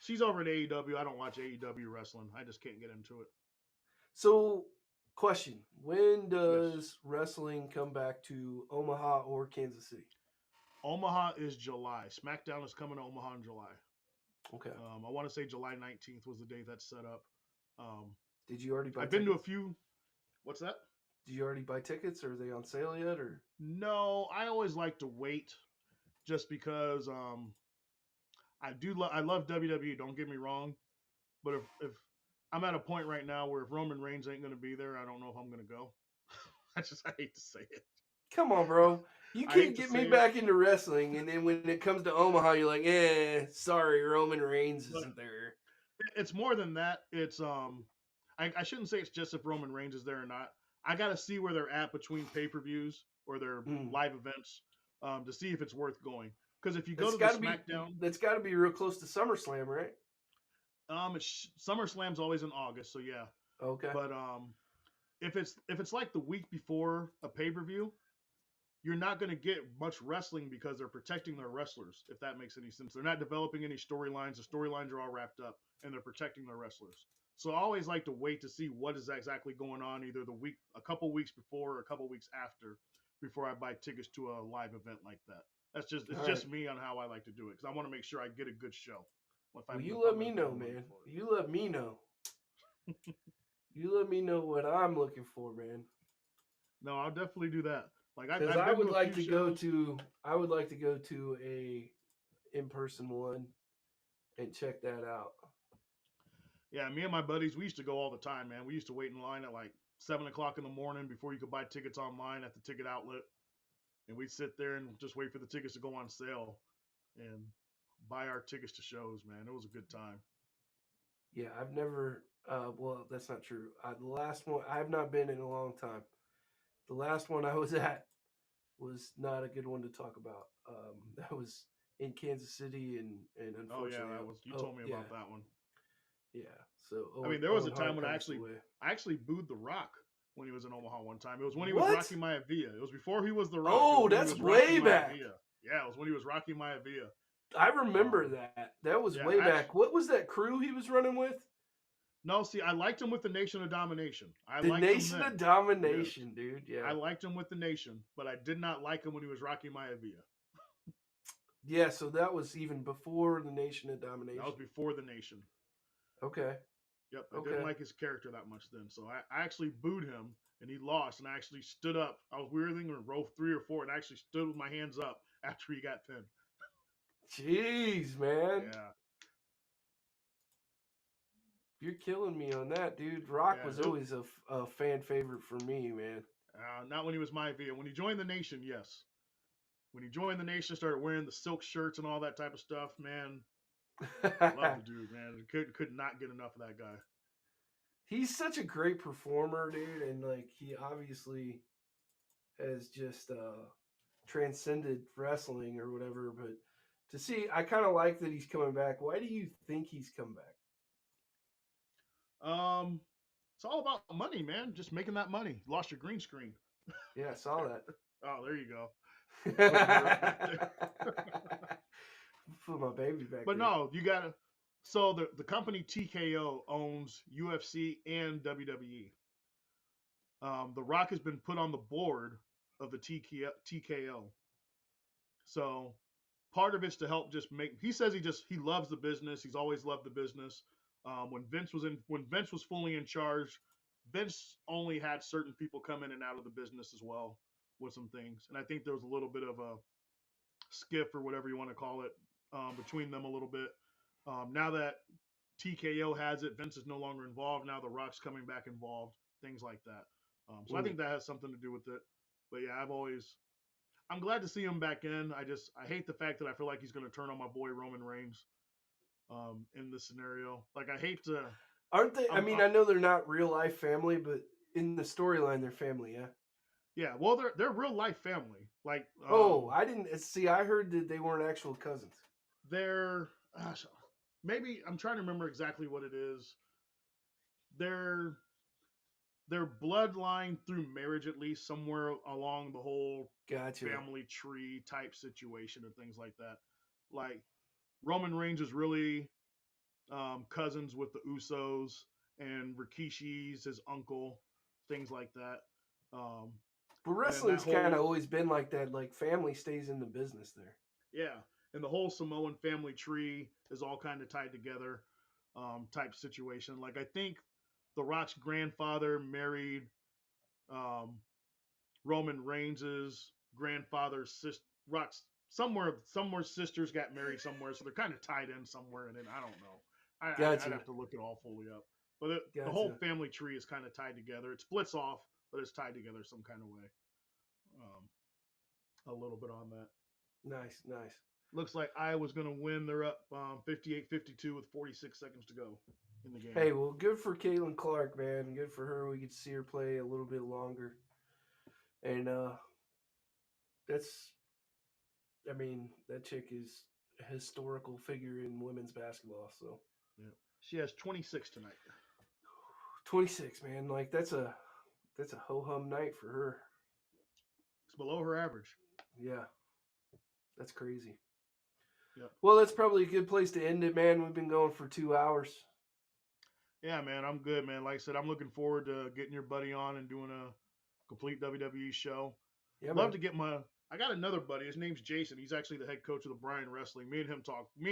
She's over in AEW. I don't watch AEW wrestling. I just can't get into it. So, question: when does wrestling come back to Omaha or Kansas City? Omaha is July. SmackDown is coming to Omaha in July. Okay. I want to say July 19th was the day that's set up. Did you already buy I've tickets? been to a few. What's that? Did you already buy tickets, or are they on sale yet? Or no, I always like to wait, just because I love WWE. Don't get me wrong, but if I'm at a point right now where if Roman Reigns ain't going to be there, I don't know if I'm going to go. I hate to say it. Come on, bro. You can't get me back into wrestling, and then when it comes to Omaha, you're like, sorry, Roman Reigns isn't there. It's more than that. It's I shouldn't say it's just if Roman Reigns is there or not. I got to see where they're at between pay-per-views or their live events to see if it's worth going. Because if you go to the SmackDown, that's got to be real close to SummerSlam, right? SummerSlam's always in August, so yeah. Okay. But if it's like the week before a pay-per-view, you're not going to get much wrestling because they're protecting their wrestlers, if that makes any sense. They're not developing any storylines. The storylines are all wrapped up, and they're protecting their wrestlers. So I always like to wait to see what is exactly going on, either a couple weeks before or a couple weeks after, before I buy tickets to a live event like that. It's just me on how I like to do it, because I want to make sure I get a good show. You let me know, man. You let me know. You let me know what I'm looking for, man. No, I'll definitely do that. Like I would like to go to a in-person one and check that out. Yeah, me and my buddies, we used to go all the time, man. We used to wait in line at like 7 o'clock in the morning before you could buy tickets online at the ticket outlet. And we'd sit there and just wait for the tickets to go on sale and buy our tickets to shows, man. It was a good time. Yeah, I've never, well, that's not true. The last one, I have not been in a long time. The last one I was at was not a good one to talk about. That was in Kansas City, and unfortunately, you told me about that one. Yeah. So there was a time when I actually booed The Rock when he was in Omaha one time. It was when he was Rocky Maivia. It was before he was The Rock. Oh, that's way back. Yeah, it was when he was Rocky Maivia. I remember that. That was way back. What was that crew he was running with? No, see, I liked him with the Nation of Domination. I The liked him Nation then. of Domination, dude. I Yeah. liked him with the Nation, but I did not like him when he was Rocky Maivia. Yeah, so that was even before the Nation of Domination. That was before the Nation. Okay. Yep, I Okay. didn't like his character that much then. So I actually booed him, and he lost, and I actually stood up. I was weirding in row 3 or 4, and I actually stood with my hands up after he got pinned. Jeez, man. Yeah. You're killing me on that, dude. Rock Yeah. was always a fan favorite for me, man. Not when he was Maivia. When he joined the Nation, yes. When he joined the Nation, started wearing the silk shirts and all that type of stuff, man. Love the dude, man. Could not get enough of that guy. He's such a great performer, dude, and like he obviously has just transcended wrestling or whatever. But to see, I kind of like that he's coming back. Why do you think he's come back? It's all about money, man. Just making that money. Lost your green screen. Yeah, I saw that. Oh, there you go. Put my baby back. But there. no, you gotta. So the company TKO owns UFC and WWE. The Rock has been put on the board of the TKO. So part of it's to help just make. He says he loves the business. He's always loved the business. When Vince was fully in charge, Vince only had certain people come in and out of the business as well with some things, and I think there was a little bit of a skiff or whatever you want to call it between them a little bit. Now that TKO has it, Vince is no longer involved. Now the Rock's coming back involved, things like that. So I think that has something to do with it. But yeah, I'm glad to see him back in. I hate the fact that I feel like he's going to turn on my boy Roman Reigns in this scenario. Like I hate to. Aren't they? I mean, I know they're not real life family, but in the storyline, they're family. Yeah. Yeah, well, they're real life family. Like, I didn't see. I heard that they weren't actual cousins. They're maybe I'm trying to remember exactly what it is. They're bloodline through marriage, at least somewhere along the whole family tree type situation and things like that. Like Roman Reigns is really cousins with the Usos, and Rikishi's his uncle, things like that. But wrestling's kind of always been like that. Like family stays in the business there. Yeah, and the whole Samoan family tree is all kind of tied together, type situation. Like I think The Rock's grandfather married Roman Reigns' grandfather's sister. Rock's somewhere sisters got married somewhere, so they're kind of tied in somewhere. And then I don't know. I'd have to look it all fully up. But the whole family tree is kind of tied together. It splits off, but it's tied together some kind of way. A little bit on that. Nice. Looks like Iowa's going to win. They're up 58-52 with 46 seconds to go in the game. Hey, well, good for Caitlin Clark, man. Good for her. We get to see her play a little bit longer. And that chick is a historical figure in women's basketball. So yeah, she has 26 tonight. 26, man. Like that's a ho hum night for her. It's below her average. Yeah, that's crazy. Yep. Well, that's probably a good place to end it, man. We've been going for 2 hours. Yeah, man, I'm good, man. Like I said, I'm looking forward to getting your buddy on and doing a complete WWE show. Yeah, love to get I got another buddy. His name's Jason. He's actually the head coach of the Bryan Wrestling. Me and him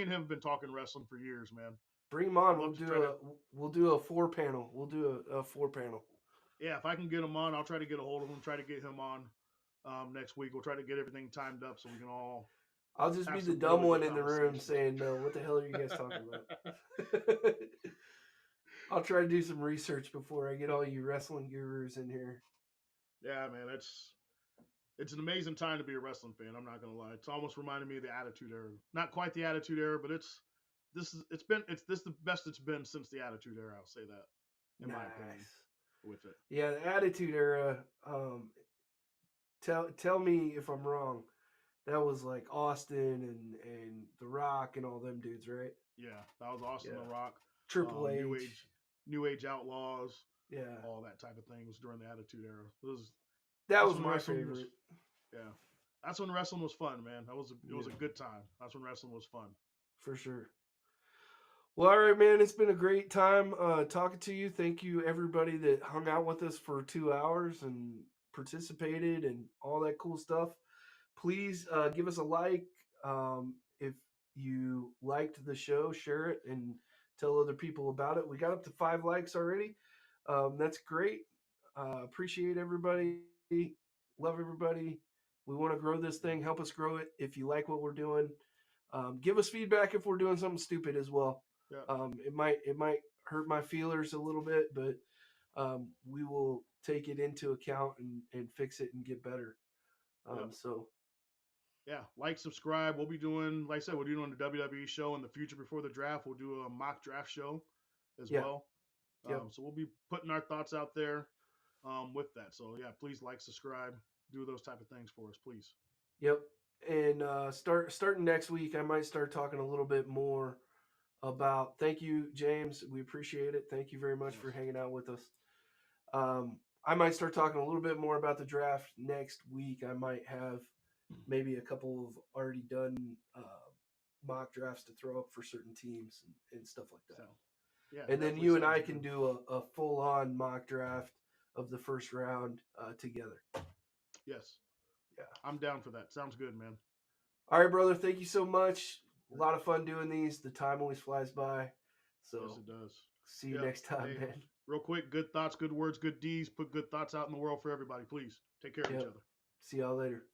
have been talking wrestling for years, man. Bring him on. We'll do a 4-panel. We'll do a 4-panel. Yeah, if I can get him on, I'll try to get a hold of him. Try to get him on next week. We'll try to get everything timed up so we can all. I'll just be the dumb one in the room saying, "No, what the hell are you guys talking about?" I'll try to do some research before I get all you wrestling gurus in here. Yeah, man, it's an amazing time to be a wrestling fan. I'm not gonna lie. It's almost reminded me of the Attitude Era. Not quite the Attitude Era, but this is the best it's been since the Attitude Era. I'll say that in my opinion. With it, yeah, the Attitude Era. Tell me if I'm wrong. That was like Austin and The Rock and all them dudes, right? Yeah, that was Austin, The Rock, Triple H, New Age Outlaws, yeah, all that type of thing was during the Attitude Era. That was my favorite. Yeah, that's when wrestling was fun, man. It was a good time. That's when wrestling was fun, for sure. Well, all right, man. It's been a great time talking to you. Thank you, everybody that hung out with us for 2 hours and participated and all that cool stuff. Please give us a like. If you liked the show, share it and tell other people about it. We got up to 5 likes already. That's great. Appreciate everybody. Love everybody. We want to grow this thing. Help us grow it. If you like what we're doing, give us feedback if we're doing something stupid as well. Yeah. It might hurt my feelers a little bit, but we will take it into account and fix it and get better. Yep. So Yeah, like, subscribe. We'll be doing, like I said, we're doing the WWE show in the future before the draft. We'll do a mock draft show as yeah, well. yep, So we'll be putting our thoughts out there with that. So yeah, please like, subscribe, do those type of things for us, please. yep. And starting next week, I might start talking a little bit more about. Thank you, James. We appreciate it. Thank you very much Yes. for hanging out with us. I might start talking a little bit more about the draft next week. I might have maybe a couple of already done mock drafts to throw up for certain teams and stuff like So that. yeah, And then definitely you and I sounds can good. do a full on mock draft of the first round together. Yes, Yeah. I'm down for that. Sounds good, man. All right, brother. Thank you so much. A lot of fun doing these. The time always flies by. Yes, So it does. see you Yeah. next time, Hey, man. real quick, good thoughts, good words, good deeds. Put good thoughts out in the world for everybody, please. Take care of each Yep. other. See y'all later.